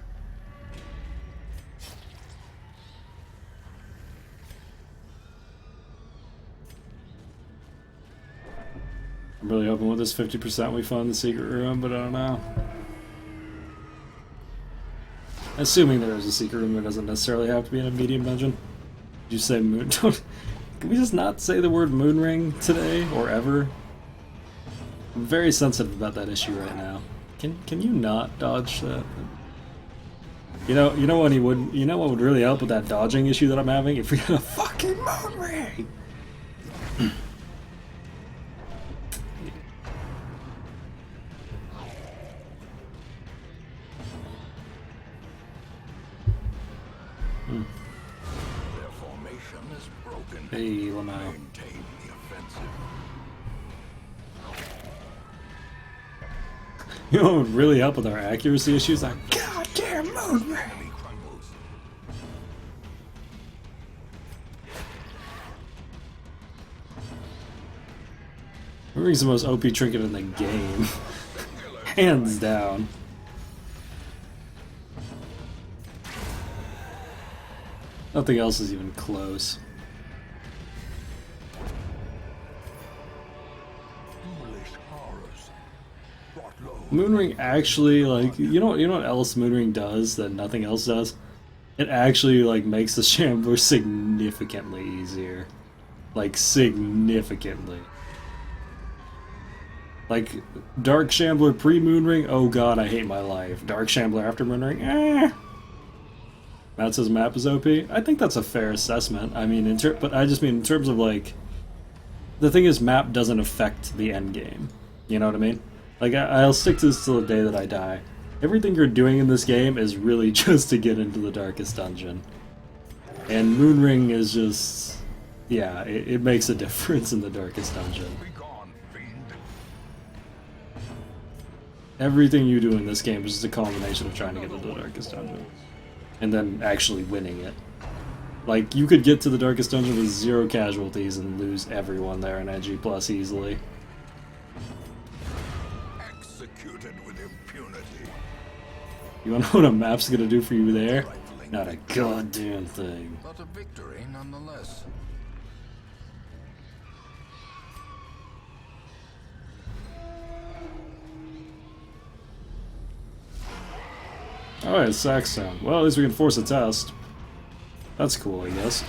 I'm really hoping with this 50% we find the secret room, but I don't know. Assuming there is a secret room, there doesn't necessarily have to be in a medium dungeon. Did you say moon? Can we just not say the word moon ring today or ever? I'm very sensitive about that issue right now. Can you not dodge that? You know what would really help with that dodging issue that I'm having? If we had a fucking moon ring. Their formation is broken. Hey, Lamau. Maintain the offensive. You know what would really help with our accuracy issues? Like, goddamn moon ring! Enemy crumbles. Moon ring's the most OP trinket in the game. Hands down. Nothing else is even close. Foolish horrors. Brought low. Moonring actually, like, you know what else Moonring does that nothing else does? It actually, like, makes the Shambler significantly easier. Like, significantly. Like, Dark Shambler pre-Moonring, oh god, I hate my life. Dark Shambler after Moonring, eh. Matt says map is OP. I think that's a fair assessment. I mean, but I just mean in terms of, like, the thing is, map doesn't affect the end game. You know what I mean? Like, I'll stick to this till the day that I die. Everything you're doing in this game is really just to get into the darkest dungeon. And Moonring is just... yeah, it makes a difference in the darkest dungeon. Be gone, fiend. Everything you do in this game is just a culmination of trying to get into the darkest dungeon. And then actually winning it. Like, you could get to the Darkest Dungeon with 0 casualties and lose everyone there in NG Plus easily. Executed with impunity. You wanna know what a map's gonna do for you there? Not a goddamn thing. But a victory nonetheless. Alright, Saxtown. Well, at least we can force a test. That's cool, I guess.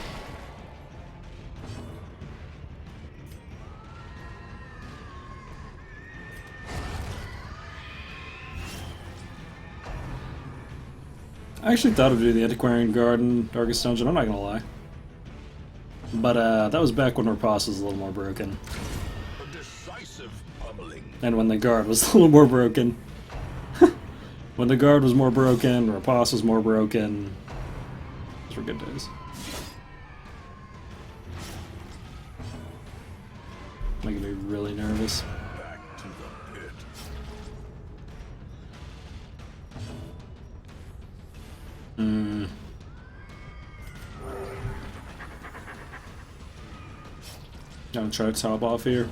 I actually thought of doing the Antiquarian Garden, Darkest Dungeon, I'm not gonna lie. But that was back when Riposte was a little more broken. A decisive pummeling. And when the guard was a little more broken. When the guard was more broken, Riposte was more broken. Those were good days. Making me really nervous. Back to the pit. Gonna try to top off here.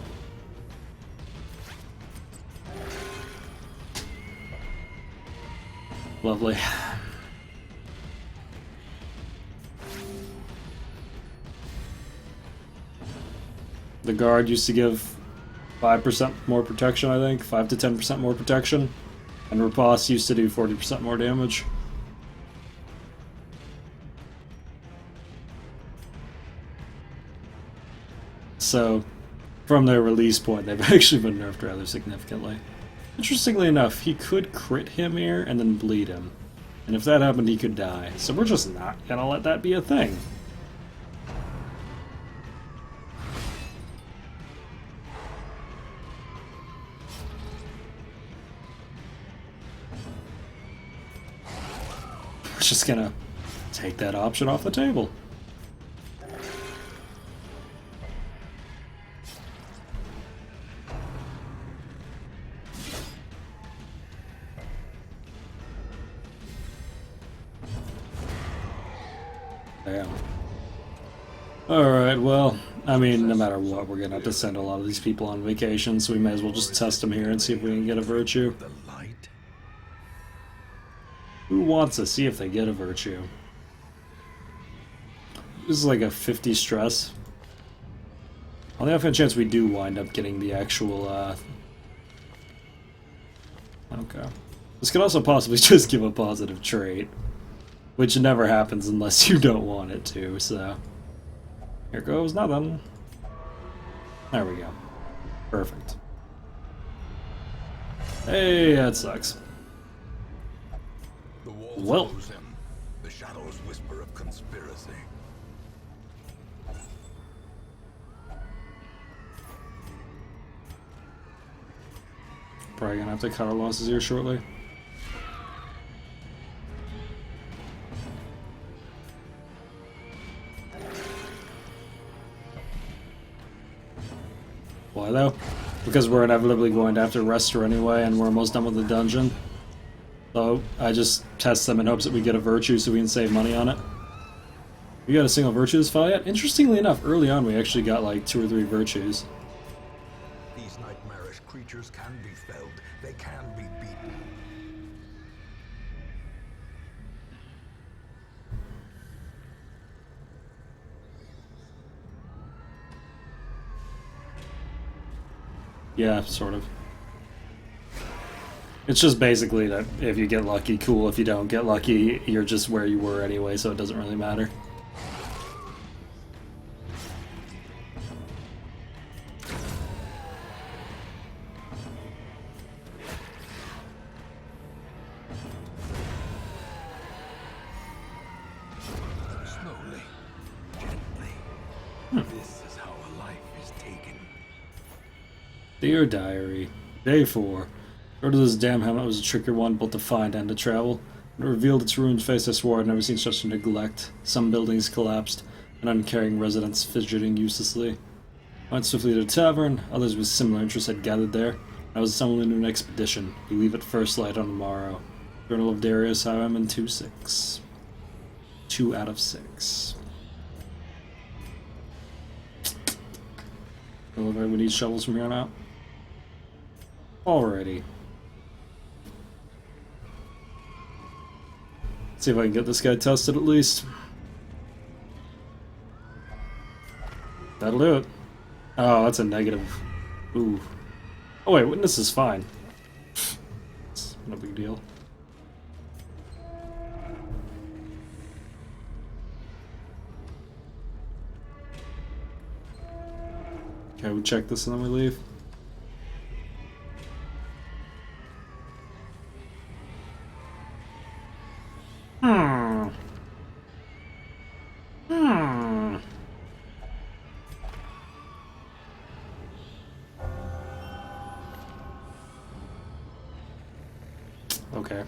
Lovely. The guard used to give 5% more protection, I think. 5 to 10% more protection. And Riposte used to do 40% more damage. So, from their release point, they've actually been nerfed rather significantly. Interestingly enough, he could crit him here and then bleed him. And if that happened, he could die. So we're just not gonna let that be a thing. We're just gonna take that option off the table. Damn. Alright, well, I mean, no matter what, we're gonna have to send a lot of these people on vacation, so we may as well just test them here and see if we can get a virtue. The light. Who wants to see if they get a virtue? This is like a 50 stress. On the off chance we do wind up getting the actual, Okay. This could also possibly just give a positive trait. Which never happens unless you don't want it to, so... Here goes nothing. There we go. Perfect. Hey, that sucks. The walls Well. close him. The shadows whisper of conspiracy. Probably gonna have to cut our losses here shortly. Why though? Because we're inevitably going to have to rest her anyway, and we're almost done with the dungeon. So I just test them in hopes that we get a virtue so we can save money on it. We got a single virtue this file yet? Interestingly enough, early on we actually got like 2 or 3 virtues. These nightmarish creatures can be felled. They can be beaten. Yeah, sort of. It's just basically that if you get lucky, cool. If you don't get lucky, you're just where you were anyway, so it doesn't really matter. Slowly, gently. This is how a life is taken. Dear Diary, Day 4. Word of this damn helmet was a trickier one, both to find and to travel. When it revealed its ruined face, I swore I'd never seen such neglect. Some buildings collapsed, and uncaring residents fidgeting uselessly. I went swiftly to the tavern, others with similar interests had gathered there. I was assembling into an expedition. We leave at first light on the morrow. Journal of Darius, IM in 2-6. 2 out of 6. It looks like we need shovels from here on out. Alrighty. See if I can get this guy tested at least. That'll do it. Oh, that's a negative. Ooh. Oh wait, witness is fine. It's no big deal. Okay, we check this and then we leave. Okay.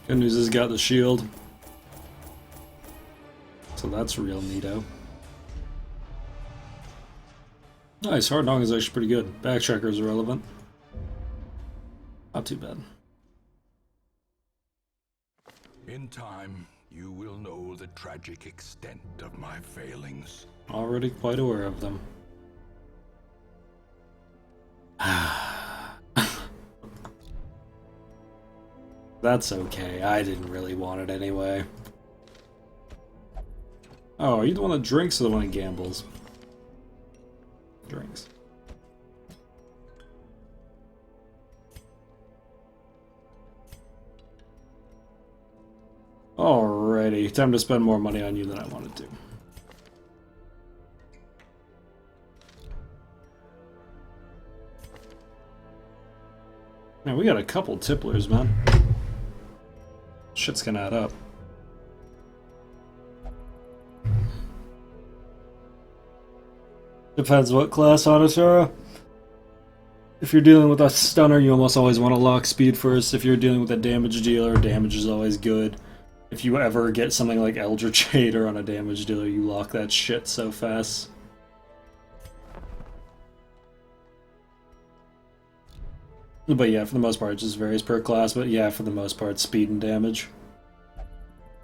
Good news is got the shield. So that's real neato. Nice, hard knock is actually pretty good. Backtracker is irrelevant. Not too bad. In time, you will know the tragic extent of my failings. Already quite aware of them. That's okay, I didn't really want it anyway. Oh, are you the one that drinks or the one that gambles? Drinks. Alrighty, time to spend more money on you than I wanted to. Man, we got a couple tipplers, man. Shit's gonna add up. Depends what class, Anasara. If you're dealing with a stunner, you almost always want to lock speed first. If you're dealing with a damage dealer, damage is always good. If you ever get something like Eldritch Hater on a damage dealer, you lock that shit so fast. But yeah, for the most part, it just varies per class. But yeah, for the most part, speed and damage.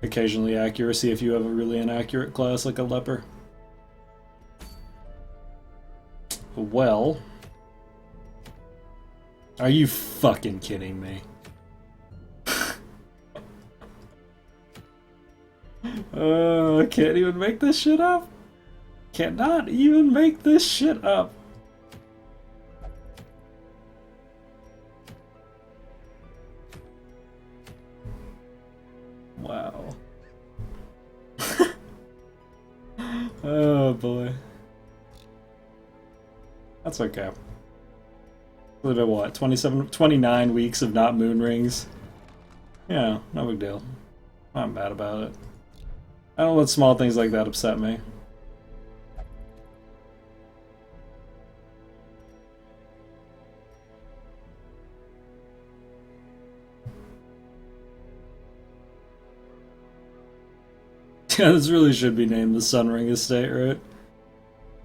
Occasionally accuracy if you have a really inaccurate class like a leper. Well... Are you fucking kidding me? I can't even make this shit up. Cannot even make this shit up. Wow. Oh boy. That's okay. Lived at what, 29 weeks of not moon rings? Yeah, no big deal. I'm mad about it. I don't let small things like that upset me. Yeah, this really should be named the Sunring Estate, right?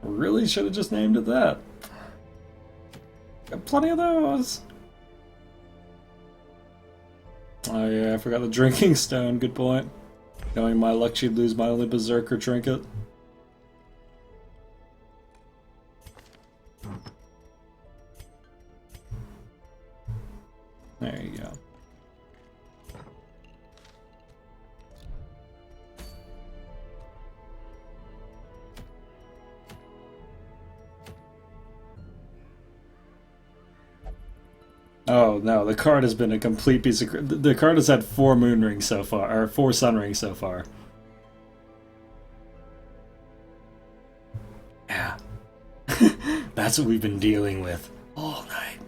Really should have just named it that. Got plenty of those. Oh yeah, I forgot the drinking stone, good point. Knowing my luck, she'd lose my only berserker trinket. There you go. Oh no, the card has been a complete piece of... The card has had 4 moon rings so far, or 4 sun rings so far. Yeah. That's what we've been dealing with all night.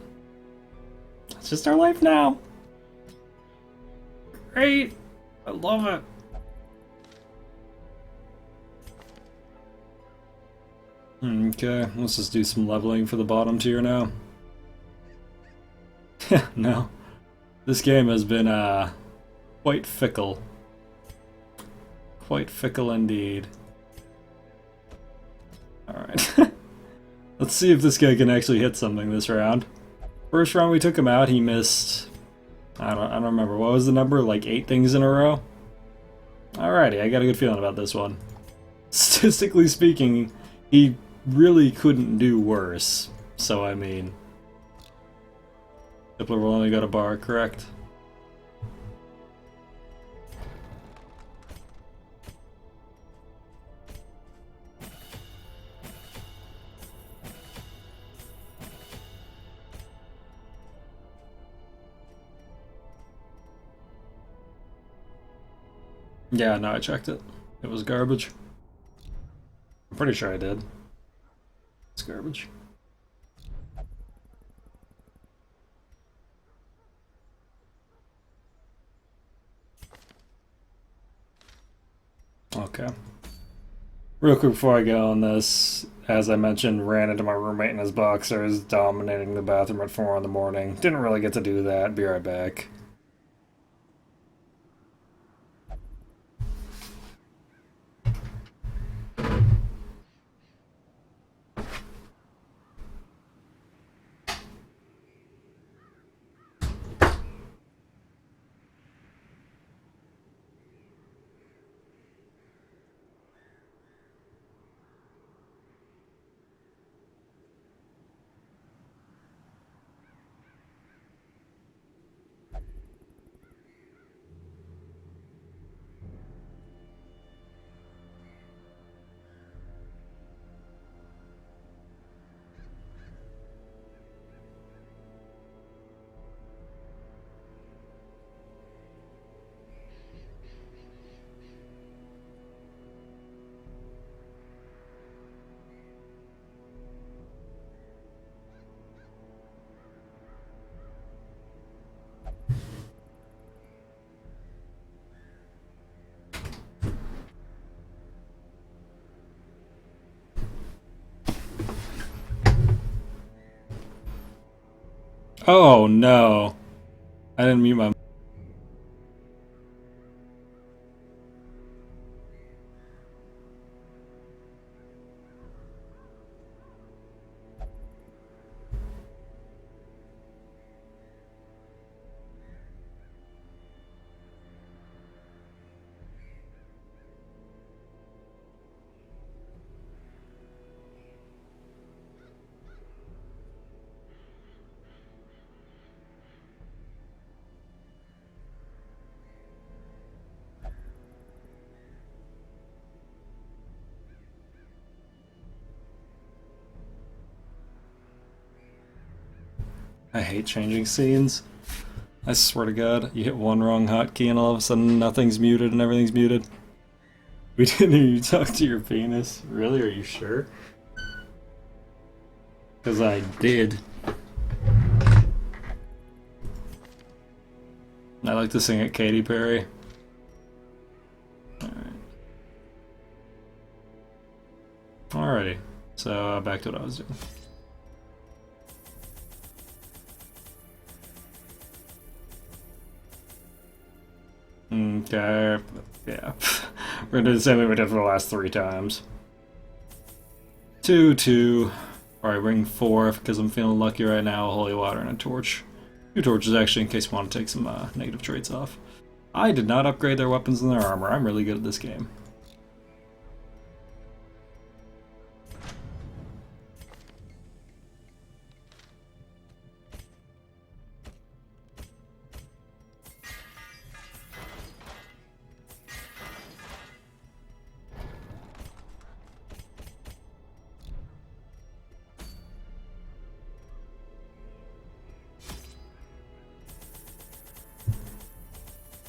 It's just our life now. Great. I love it. Okay, let's just do some leveling for the bottom tier now. No. This game has been, quite fickle. Quite fickle indeed. Alright. Let's see if this guy can actually hit something this round. First round we took him out, he missed I don't remember. What was the number? Like 8 things in a row? Alrighty, I got a good feeling about this one. Statistically speaking, he really couldn't do worse. So, I mean... Tippler will only go to bar, correct? Yeah, no, I checked it. It was garbage. I'm pretty sure I did. It's garbage. Okay. Real quick before I go on this, as I mentioned, ran into my roommate in his boxers, dominating the bathroom at 4 in the morning. Didn't really get to do that. Be right back. Oh no. I didn't mute my... I hate changing scenes. I swear to God, you hit one wrong hotkey and all of a sudden nothing's muted and everything's muted. We didn't hear you talk to your penis. Really? Are you sure? Because I did. I like to sing at Katy Perry. Alrighty. So, back to what I was doing. Okay, yeah. We're gonna do the same thing we did for the last 3 times. 2, 2. Alright, bring 4 because I'm feeling lucky right now. Holy water and a torch. 2 torches actually in case you want to take some negative traits off. I did not upgrade their weapons and their armor. I'm really good at this game.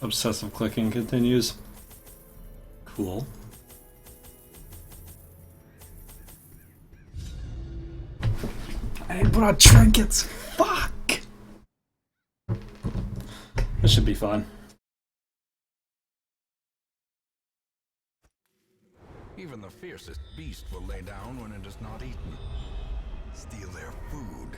Obsessive clicking continues. Cool. I didn't put on trinkets! Fuck! This should be fun. Even the fiercest beast will lay down when it is not eaten. Steal their food.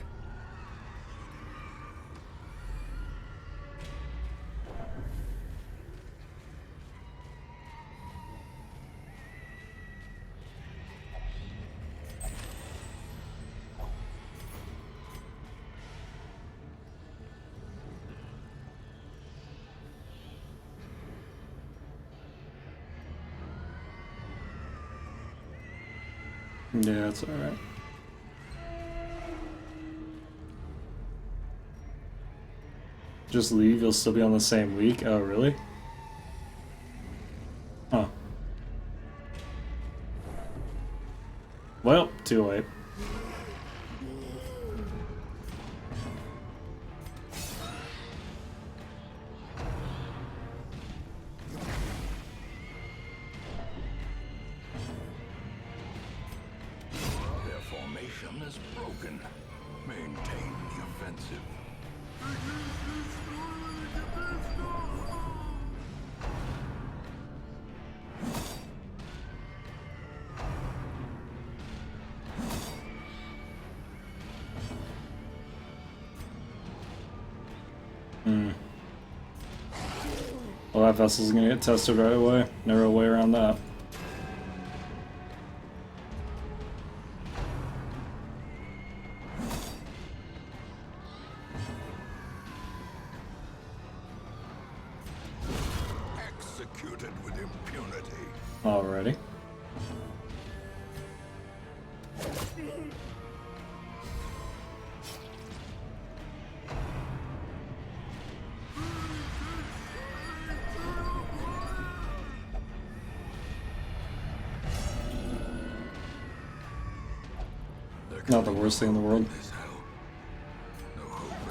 Yeah, it's alright. Just leave, you'll still be on the same week? Oh, really? Huh. Well, too late. Their formation is broken. Maintain the offensive. Well, that vessel's gonna get tested right away. No way around that. Executed with impunity. Alrighty. Not the worst thing in the world. This hell. No hope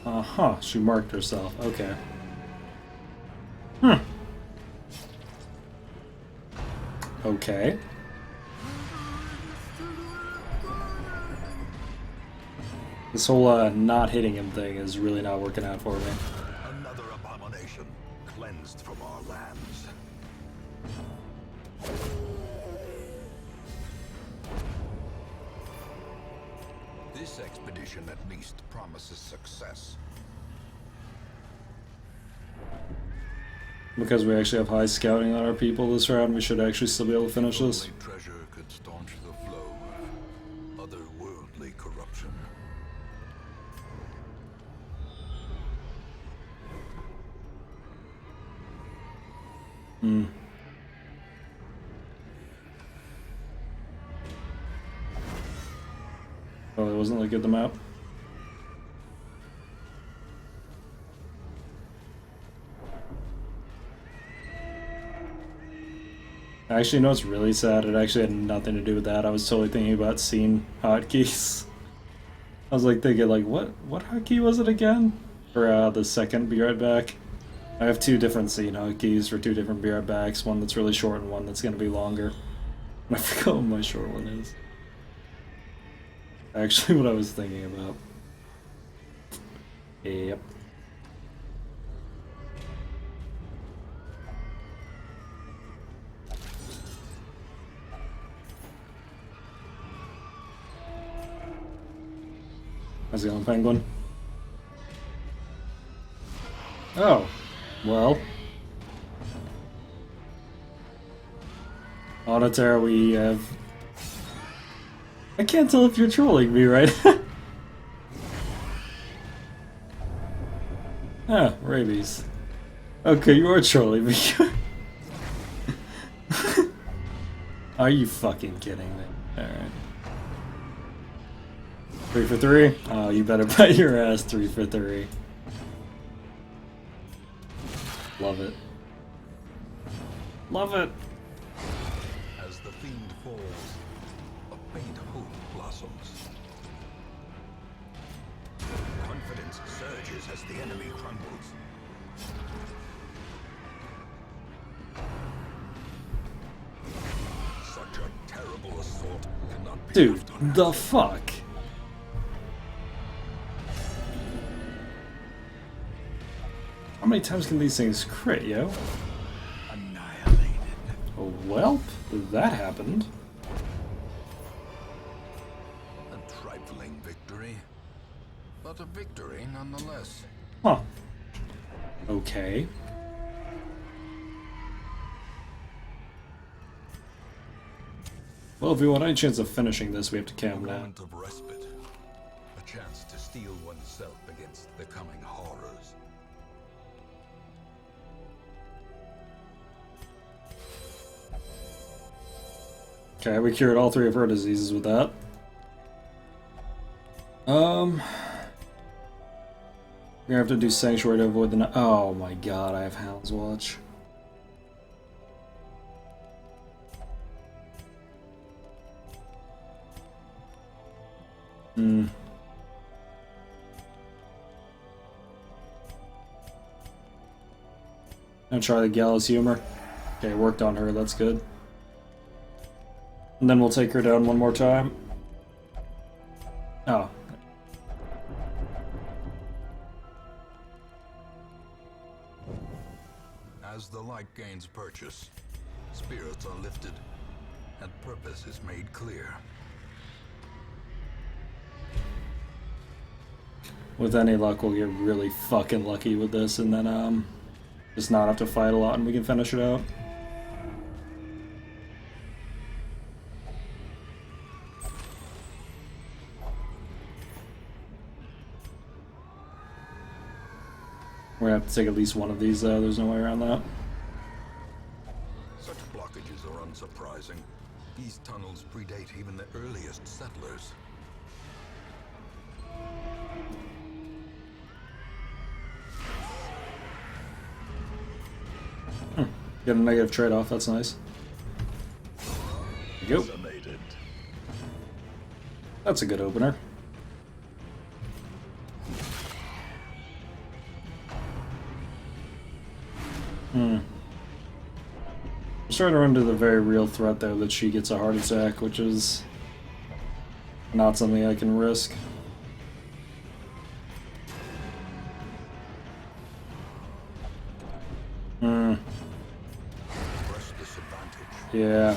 at all. Uh-huh, she marked herself. Okay. Okay. This whole not hitting him thing is really not working out for me. Another abomination cleansed from our lands. This expedition at least promises success. Because we actually have high scouting on our people this round, we should actually still be able to finish this. Only treasure could staunch the flow of otherworldly corruption. Oh, it wasn't like at the map. Actually, you know what's really sad? It actually had nothing to do with that. I was totally thinking about scene hotkeys. I was like thinking, like, what hotkey was it again? For the second Be Right Back. I have two different scene hotkeys for two different Be Right Backs. One that's really short and one that's gonna be longer. And I forgot what my short one is. Actually, what I was thinking about. Yep. How's it going, Penguin? Oh, well. Auditor, we have... I can't tell if you're trolling me, right? Ah, rabies. Okay, you are trolling me. Are you fucking kidding me? Alright. 3 for 3? Oh, you better bet your ass 3 for 3. Love it. Love it! As the fiend falls, a faint hope blossoms. Confidence surges as the enemy crumbles. Such a terrible assault cannot be Dude, left unanswered. the fuck? How many times can these things crit, yo? Annihilated. Oh, well, that happened. A trifling victory, but a victory nonetheless. Huh. Okay. Well, if we want any chance of finishing this, we have to A calm down. moment of respite, a chance to steel oneself against the coming horrors. Okay, we cured all 3 of her diseases with that. We're gonna have to do Sanctuary to avoid the... Oh my god, I have Hound's Watch. Hmm. I'm gonna try the Gallows Humor. Okay, worked on her, that's good. And then we'll take her down one more time. Oh. As the light gains purchase, spirits are lifted, and purpose is made clear. With any luck, we'll get really fucking lucky with this, and then, just not have to fight a lot, and we can finish it out. We're gonna have to take at least one of these, though. There's no way around that. Such blockages are unsurprising. These tunnels predate even the earliest settlers. Get a negative trade-off, that's nice. There you go. That's a good opener. I'm starting to run into the very real threat, though, that she gets a heart attack, which is not something I can risk. Yeah.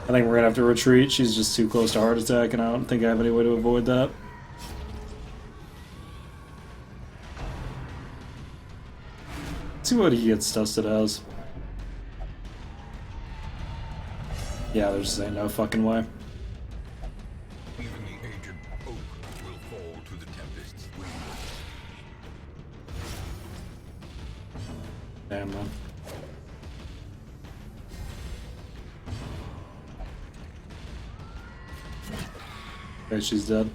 I think we're gonna have to retreat. She's just too close to heart attack, and I don't think I have any way to avoid that. Let's see what he gets tested as. Yeah, there's just ain't no fucking way. Even the aged oak will fall to the Tempest's wind. Damn, man. Okay, she's dead.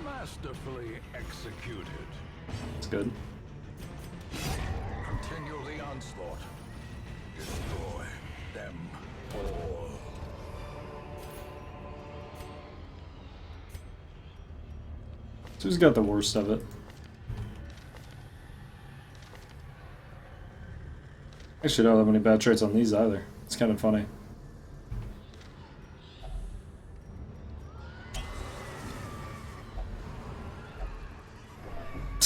Masterfully executed. It's good. Continue the onslaught. Destroy them all. So who's got the worst of it? Actually, I don't have any bad traits on these either. It's kind of funny.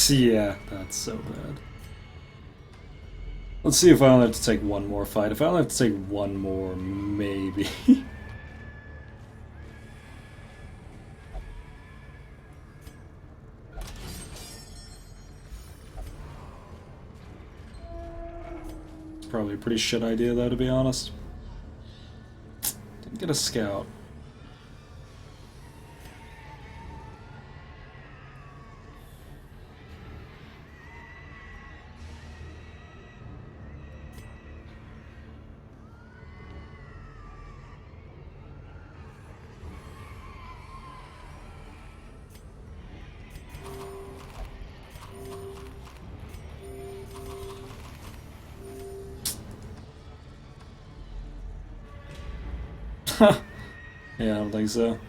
Yeah, that's so bad. Let's see if I only have to take one more fight. If I only have to take one more, maybe. It's probably a pretty shit idea, though, to be honest. Didn't get a scout. Yeah, I don't think so.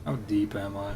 How deep am I?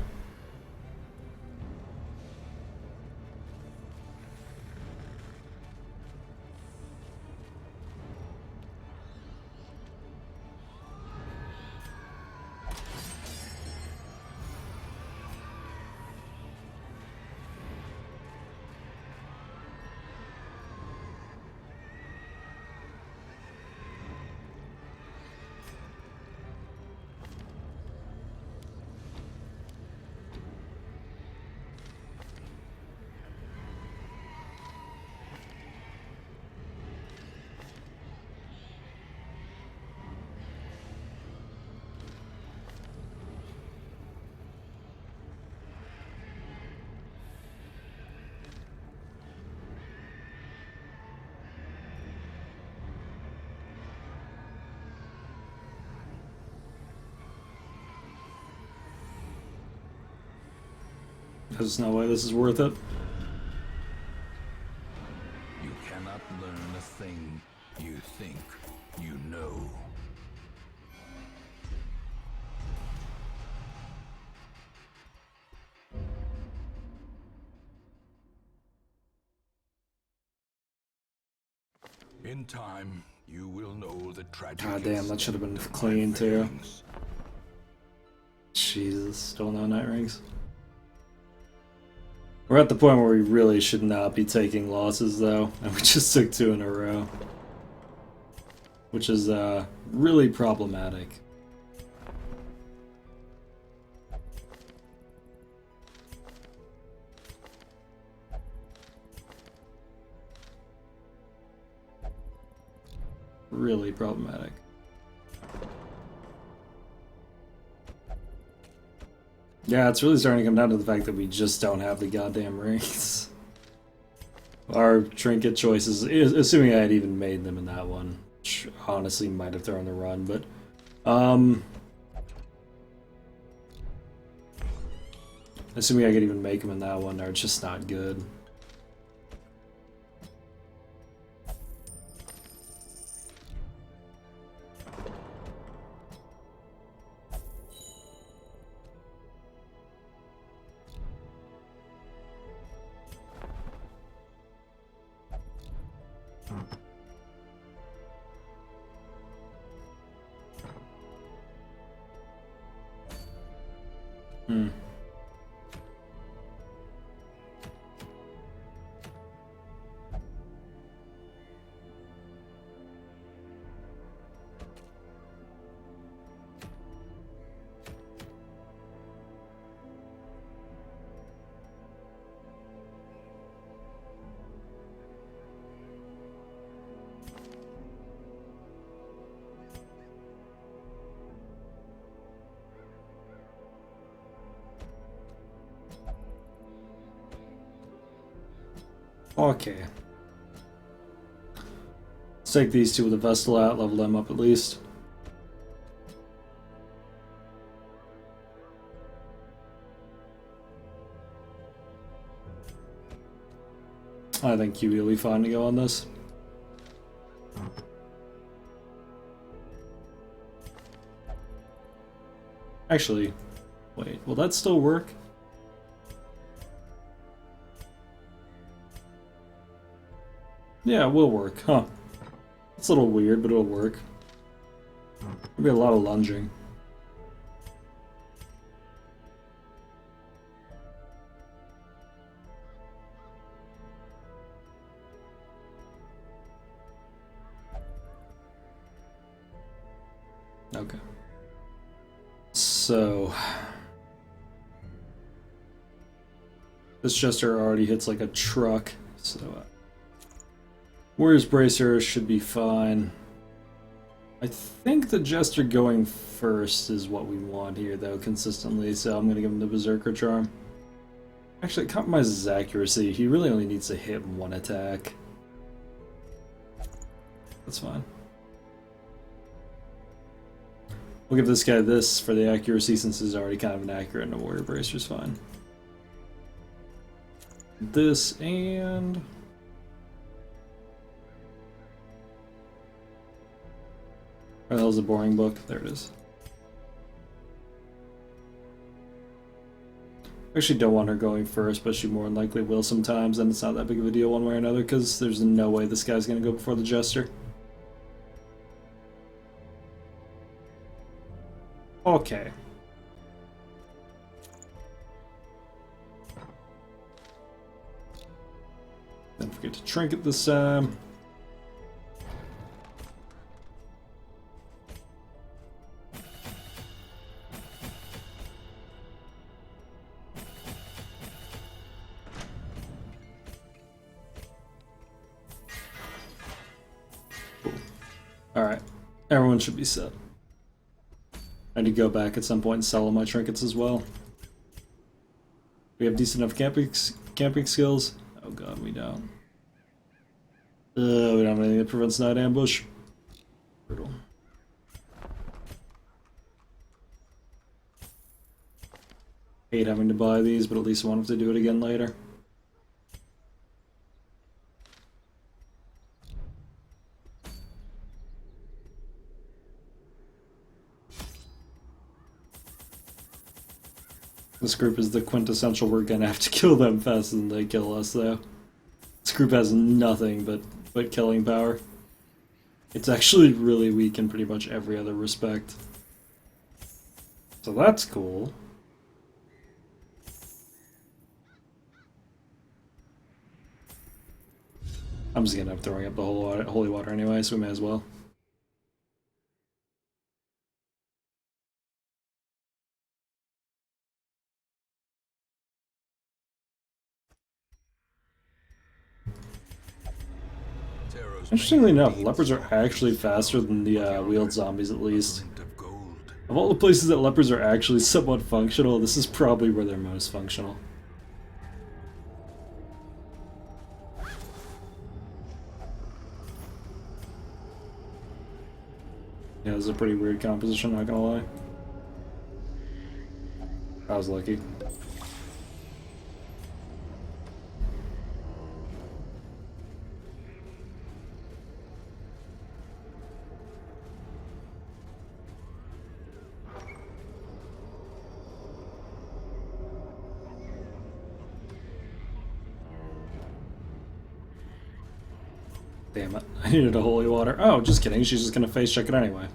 There's no way this is worth it. You cannot learn a thing you think you know. In time, you will know the tragic. God damn, that should have been clean too. Jesus, still no night rings. We're at the point where we really should not be taking losses though, and we just took 2 in a row. Which is really problematic. Really problematic. Yeah, it's really starting to come down to the fact that we just don't have the goddamn rings. Our trinket choices, assuming I had even made them in that one, which honestly might have thrown the run, but assuming I could even make them in that one, they're just not good. Hmm. Okay. Let's take these 2 with a Vestal out, level them up at least. I think QB will be fine to go on this. Actually, wait, will that still work? Yeah, it will work, huh? It's a little weird, but it'll work. There'll be a lot of lunging. Okay. So... this Jester already hits like a truck, so... Warrior's Bracer should be fine. I think the Jester going first is what we want here, though, consistently, so I'm going to give him the Berserker Charm. Actually, it compromises his accuracy. He really only needs to hit 1 attack. That's fine. We'll give this guy this for the accuracy, since he's already kind of inaccurate, and a Warrior Bracer's fine. This and... Where the hell's the boring book? There it is. I actually don't want her going first, but she more than likely will sometimes, and it's not that big of a deal one way or another, because there's no way this guy's going to go before the Jester. Okay. Don't forget to trinket this time. Alright, everyone should be set. I need to go back at some point and sell all my trinkets as well. We have decent enough camping skills. Oh god, we don't. We don't have anything that prevents night ambush. Brutal. Hate having to buy these, but at least I won't have to do it again later. This group is the quintessential we're gonna have to kill them faster than they kill us, though. This group has nothing but killing power. It's actually really weak in pretty much every other respect. So that's cool. I'm just gonna end up throwing up the whole holy water anyway, so we may as well. Interestingly enough, leopards are actually faster than the wheeled zombies, at least. Of all the places that leopards are actually somewhat functional, this is probably where they're most functional. Yeah, this is a pretty weird composition, not gonna lie. I was lucky. Damn it, I needed a holy water. Oh, just kidding, she's just gonna face check it anyway.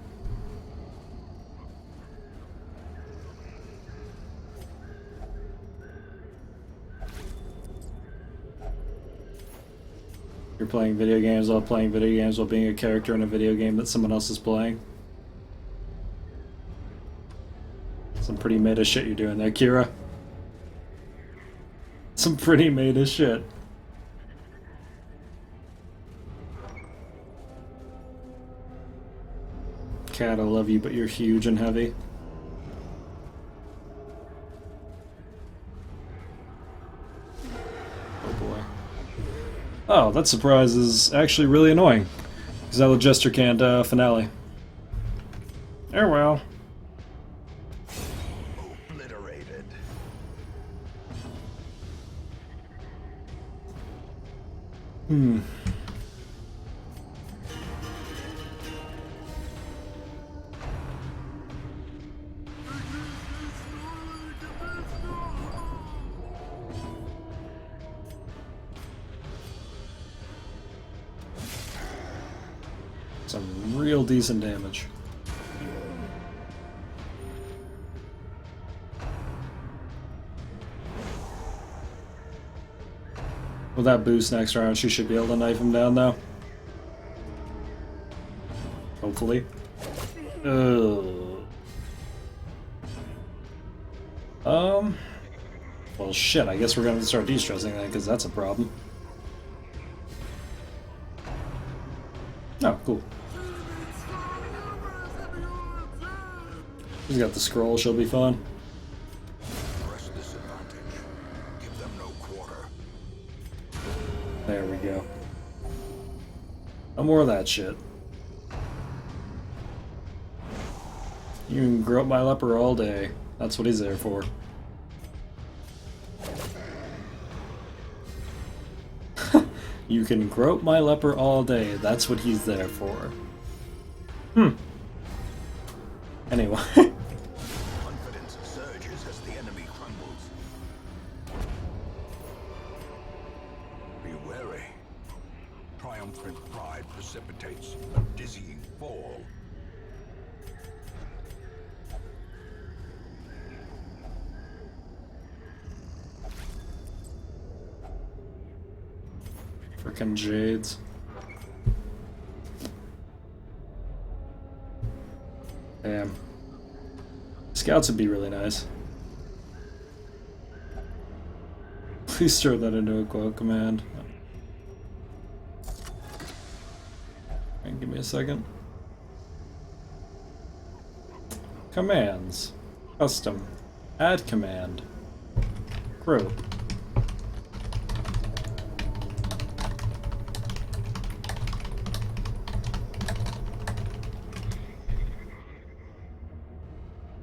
You're playing video games while playing video games while being a character in a video game that someone else is playing. Some pretty meta shit you're doing there, Kira. Some pretty meta shit. Cat, I love you, but you're huge and heavy. Oh boy. Oh, that surprise is actually really annoying. Because I Jester can't finale. Oh well. Obliterated. Hmm. Some real decent damage. With that boost next round, she should be able to knife him down, though. Hopefully. Well, shit, I guess we're gonna start de-stressing that, because that's a problem. Oh, cool. She's got the scroll, she'll be fine. Press this advantage. Give them no quarter. There we go. No more of that shit. You can grow up my leper all day. That's what he's there for. You can grope my leper all day. That's what he's there for. Anyway. Confidence surges as the enemy crumbles. Be wary. Triumphant pride precipitates a dizzying fall. Frickin' Jades. Damn. Scouts would be really nice. Please turn that into a quote command. Give me a second. Commands. Custom. Add command. Group.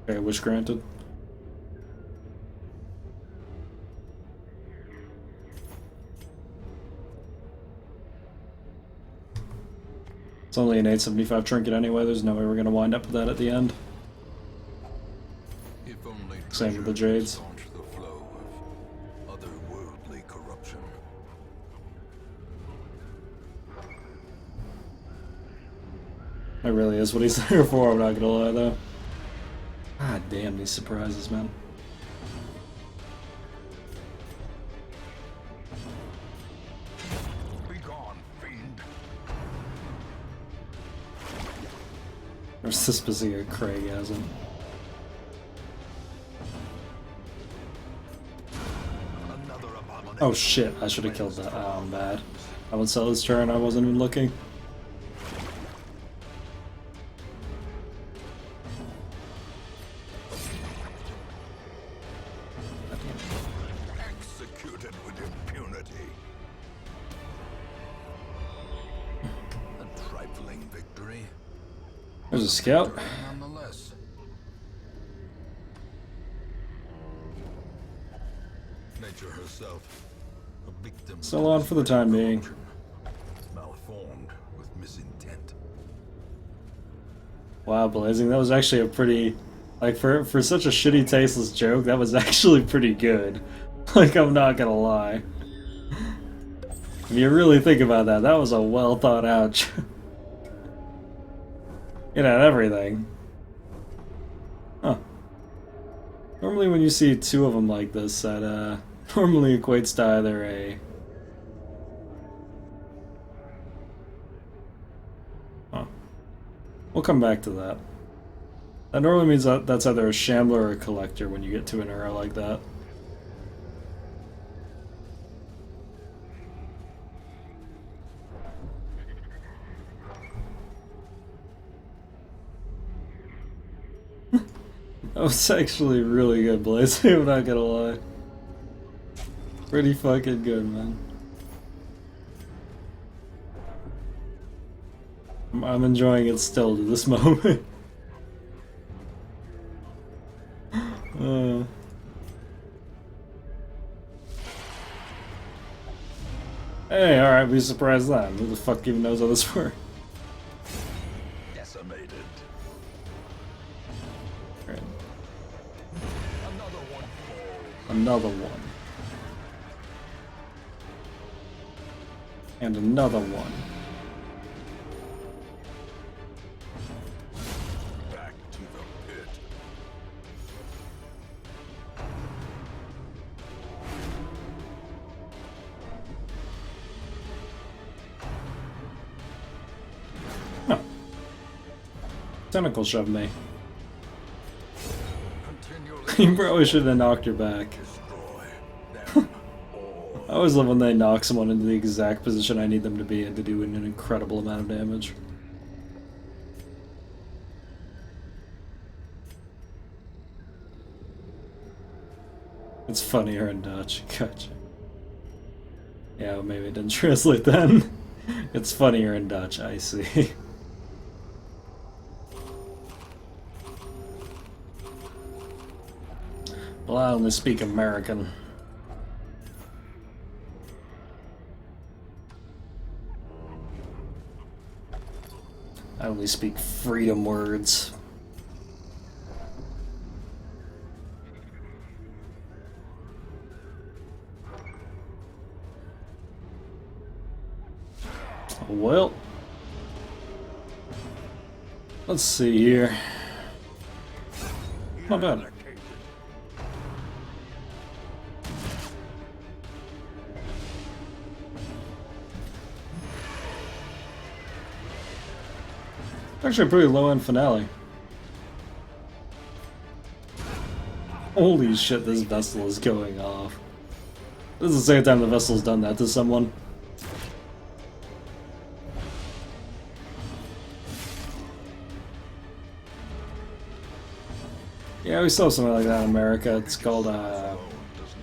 Okay, wish granted. It's only an 875 trinket anyway, there's no way we're gonna wind up with that at the end. If only Same with the treasure Jades. staunch the flow of otherworldly corruption. That really is what he's there for, I'm not gonna lie though. God damn these surprises, man. Be gone, fiend. Or Sispazia Craig hasn't. Another abomination. Oh shit, I should have killed that. Oh, I'm bad. I would sell this turn, I wasn't even looking. Executed with impunity. A trifling victory. There's a scout. Nonetheless. Nature herself, a victim. So on for the time being. Malformed with misintent. Wow, Blazing, that was actually a pretty... Like, for such a shitty, tasteless joke, that was actually pretty good. Like, I'm not gonna lie. If you really think about that, that was a well thought out joke. It had everything. Huh. Normally when you see two of them like this, that, normally equates to either a... Huh. We'll come back to that. That normally means that that's either a Shambler or a Collector when you get to an era like that. That was actually really good, Blaze. I'm not gonna lie. Pretty fucking good, man. I'm enjoying it still to this moment. Hey, alright, we surprised them. Who the fuck even knows how this works? Decimated. Right. Another one falls. Another one. And another one. Back to the pit. Huh. Tentacle shoved me. Continually You probably should have knocked her back. destroy them all. I always love when they knock someone into the exact position I need them to be in to do an incredible amount of damage. It's funnier in Dutch. Gotcha. Yeah, well, maybe it didn't translate then. It's funnier in Dutch, I see. Well, I only speak American. I only speak freedom words. Well, let's see here. Not bad. Actually, a pretty low-end finale. Holy shit, this vessel is going off. This is the second time the vessel's done that to someone. Yeah, we saw something like that in America. It's called,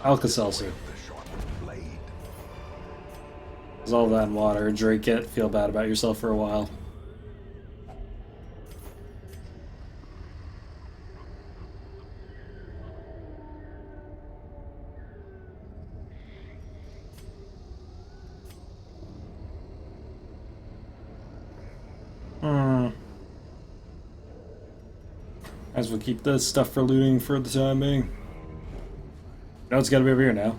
Alka-Seltzer. The sharpened blade. Dissolve that in water, drink it, feel bad about yourself for a while. Might as well keep this stuff for looting for the time being. No, it's gotta be over here now.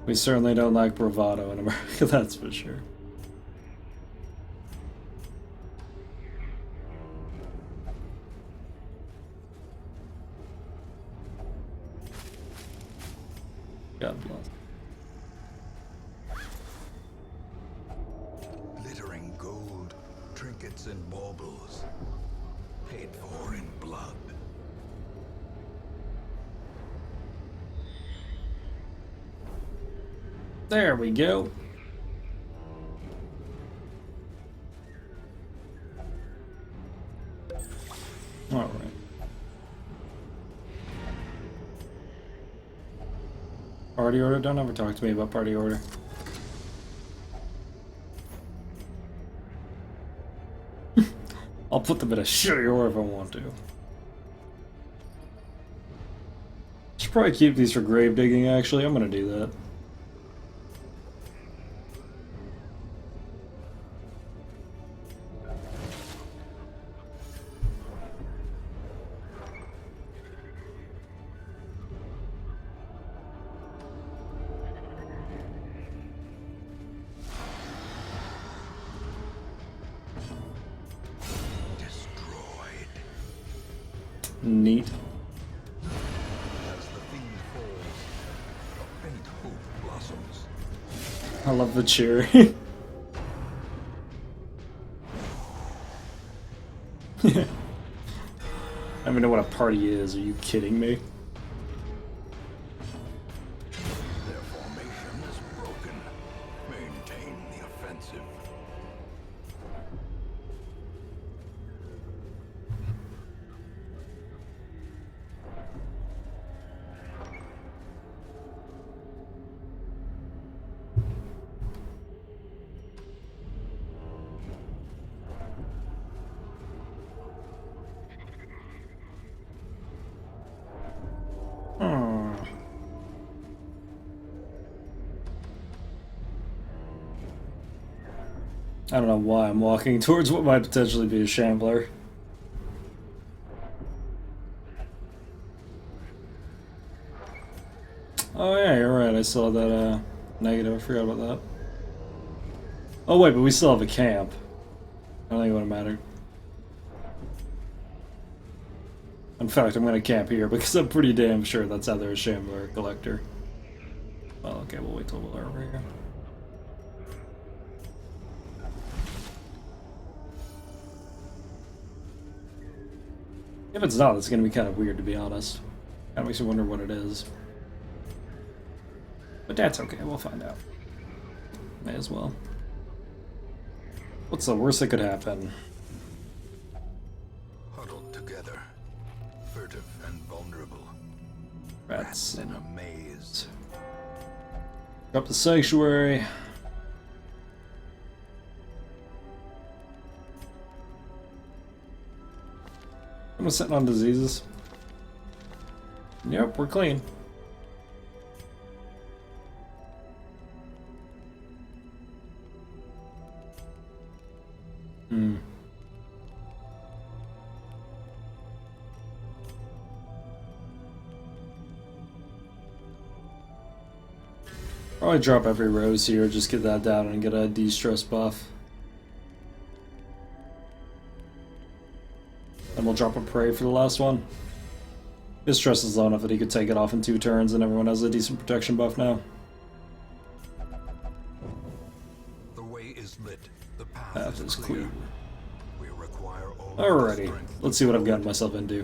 We certainly don't like bravado in America, that's for sure. God bless. Glittering gold, trinkets and baubles, paid for in blood. There we go. All right. Party order? Don't ever talk to me about party order. I'll put them in a shitty order if I want to. Should probably keep these for grave digging, actually. I'm gonna do that. Neat. As the fiend falls, a faint hope blossoms. I love the cheer. I don't even know what a party is. Are you kidding me? Their formation is broken. Maintain the offensive. I don't know why I'm walking towards what might potentially be a shambler. Oh yeah, you're right. I saw that negative. I forgot about that. Oh wait, but we still have a camp. I don't think it would have mattered. In fact, I'm gonna camp here because I'm pretty damn sure that's either a shambler or collector. Well, okay, we'll wait till we're over here. If it's not, it's gonna be kind of weird, to be honest. Kinda makes me wonder what it is. But that's okay, we'll find out. May as well. What's the worst that could happen? Huddled together, furtive and vulnerable. Rats in a maze. Up the sanctuary. I'm sitting on diseases. Yep, we're clean. Probably drop every rose here, just get that down and get a de-stress buff. Then we'll drop a prey for the last one. His stress is low enough that he could take it off in 2 turns and everyone has a decent protection buff now. The way is lit. The path Path is clear. We require all Alrighty, let's see what I've gotten myself into.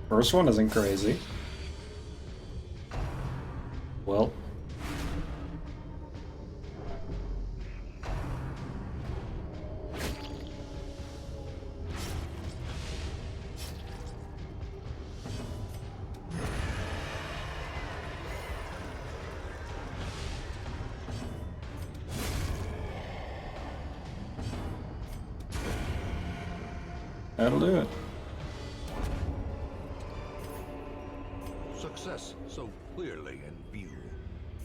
First one isn't crazy. Well. That'll do it. Success so clearly in view.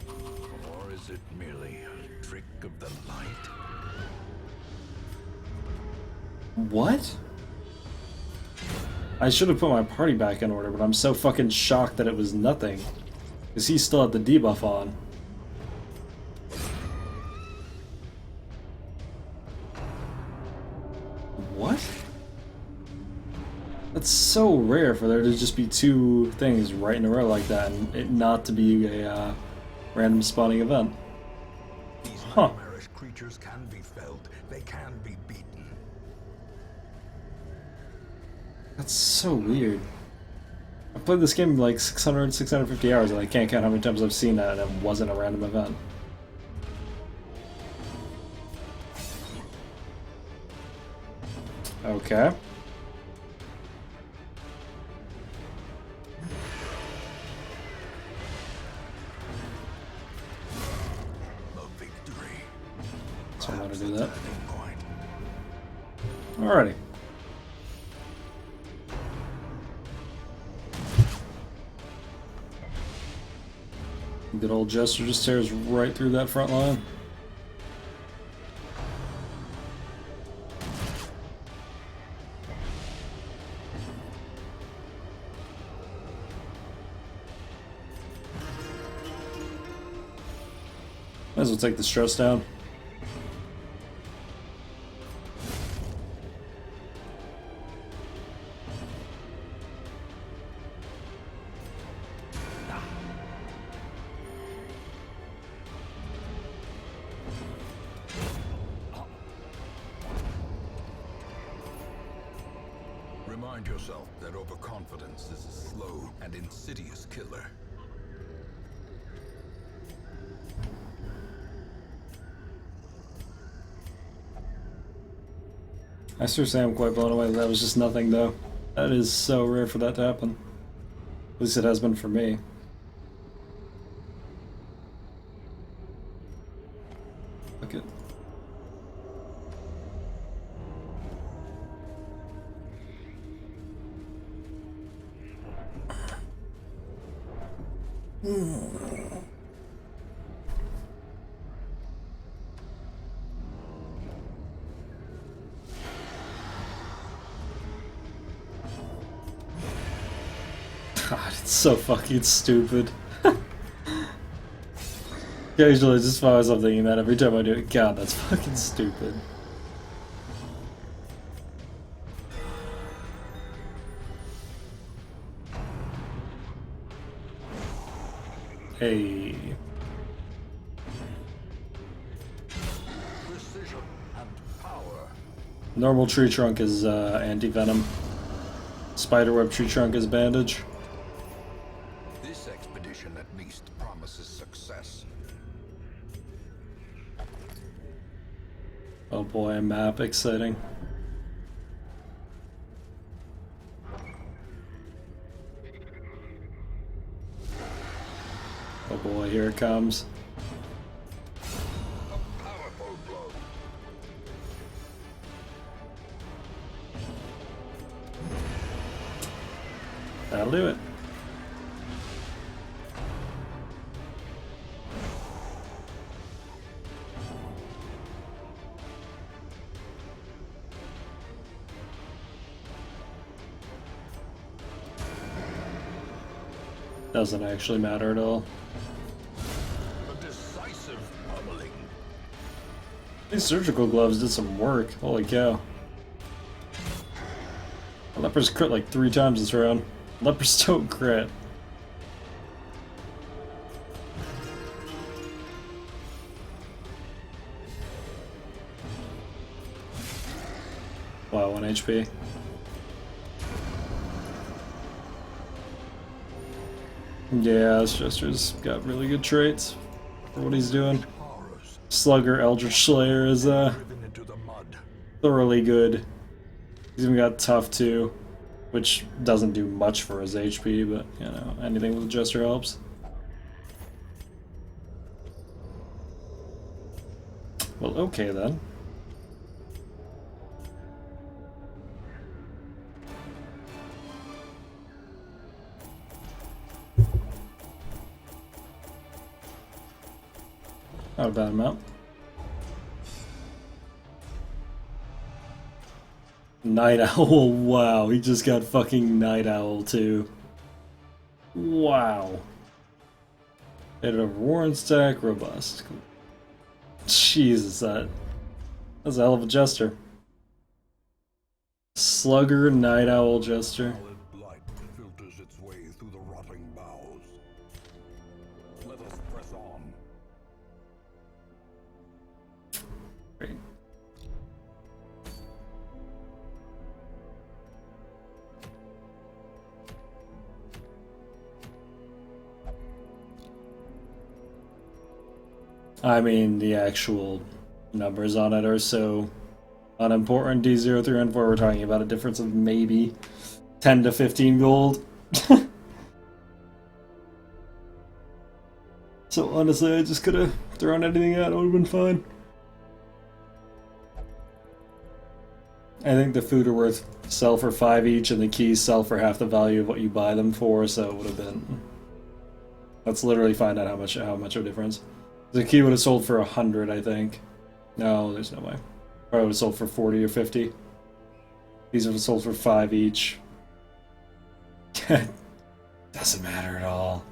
Or is it merely a trick of the light? What? I should have put my party back in order, but I'm so fucking shocked that it was nothing. Because he still had the debuff on. What? That's so rare for there to just be two things right in a row like that and it not to be a random spawning event. These Huh. nightmarish creatures can be felled. They can be beaten. That's so weird. I've played this game like 600, 650 hours and I can't count how many times I've seen that and it wasn't a random event. Okay. The victory. So I want to do The that. turning point. Alrighty. Good old Jester just tears right through that front line. Might as well take the stress down. Remind yourself that overconfidence is a slow and insidious killer. I seriously am quite blown away that was just nothing though. That is so rare for that to happen. At least it has been for me. Look at. God, it's so fucking stupid. Occasionally, I just find myself thinking that every time I do it. God, that's fucking stupid. Hey. Precision and power. Normal tree trunk is anti-venom. Spiderweb tree trunk is bandage. This expedition at least promises success. Oh boy, map exciting. Oh boy, here it comes. A powerful blow. That'll do it. Doesn't actually matter at all. A decisive pummeling. These surgical gloves did some work. Holy cow. Lepers crit like 3 times this round. Lepers don't crit. Wow, 1 HP. Yeah, this Jester's got really good traits for what he's doing. Horrors Slugger Eldritch Slayer is driven into the mud. thoroughly good. He's even got Tough too, which doesn't do much for his HP, but you know, anything with Jester helps. Well, okay then. Not a bad amount. Night Owl, wow, he just got fucking Night Owl too. Wow. Hit over Warren stack, robust. Cool. Jesus, that's a hell of a jester. Slugger, Night Owl, jester. Solid light filters its way through the rotting boughs. Let us press on. Great. I mean, the actual numbers on it are so unimportant. D0 through N4, we're talking about a difference of maybe 10 to 15 gold. So honestly, I just could have thrown anything out, it would have been fine. I think the food are worth sell for 5 each, and the keys sell for half the value of what you buy them for, so it would have been... Let's literally find out how much of a difference. The key would have sold for 100, I think. No, there's no way. Probably would have sold for 40 or 50. These would have sold for 5 each. Doesn't matter at all.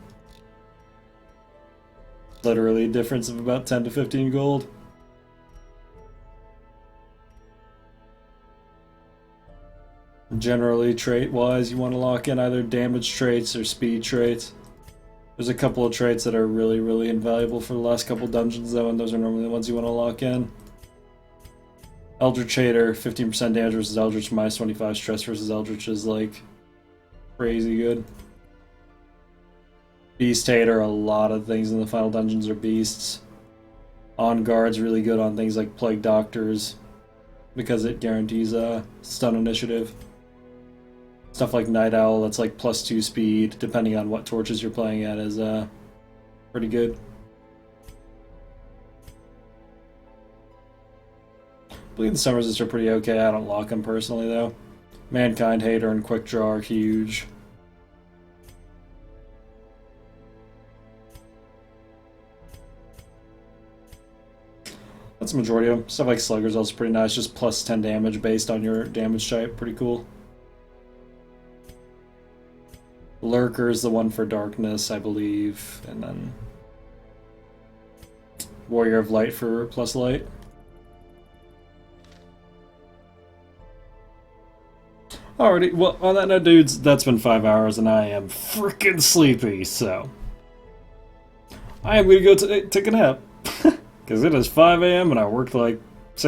Literally a difference of about 10 to 15 gold. Generally, trait-wise, you want to lock in either damage traits or speed traits. There's a couple of traits that are really, really invaluable for the last couple dungeons, though, and those are normally the ones you want to lock in. Eldritch Hater, 15% damage versus Eldritch, minus 25 stress versus Eldritch is, like, crazy good. Beast Hater, a lot of things in the final dungeons are beasts. On Guard's really good on things like Plague Doctors, because it guarantees stun initiative. Stuff like Night Owl, that's like +2 speed, depending on what torches you're playing at, is pretty good. Bleed the Sun Resist are pretty okay, I don't lock them personally though. Mankind Hater and Quick Draw are huge. That's the majority of them. Stuff like Slugger's also pretty nice, just +10 damage based on your damage type, pretty cool. Lurker is the one for darkness, I believe, and then Warrior of Light for plus light. Alrighty, well, on that note, dudes, that's been 5 hours, and I am freaking sleepy, so I am gonna go take a nap, because it is 5 AM and I worked like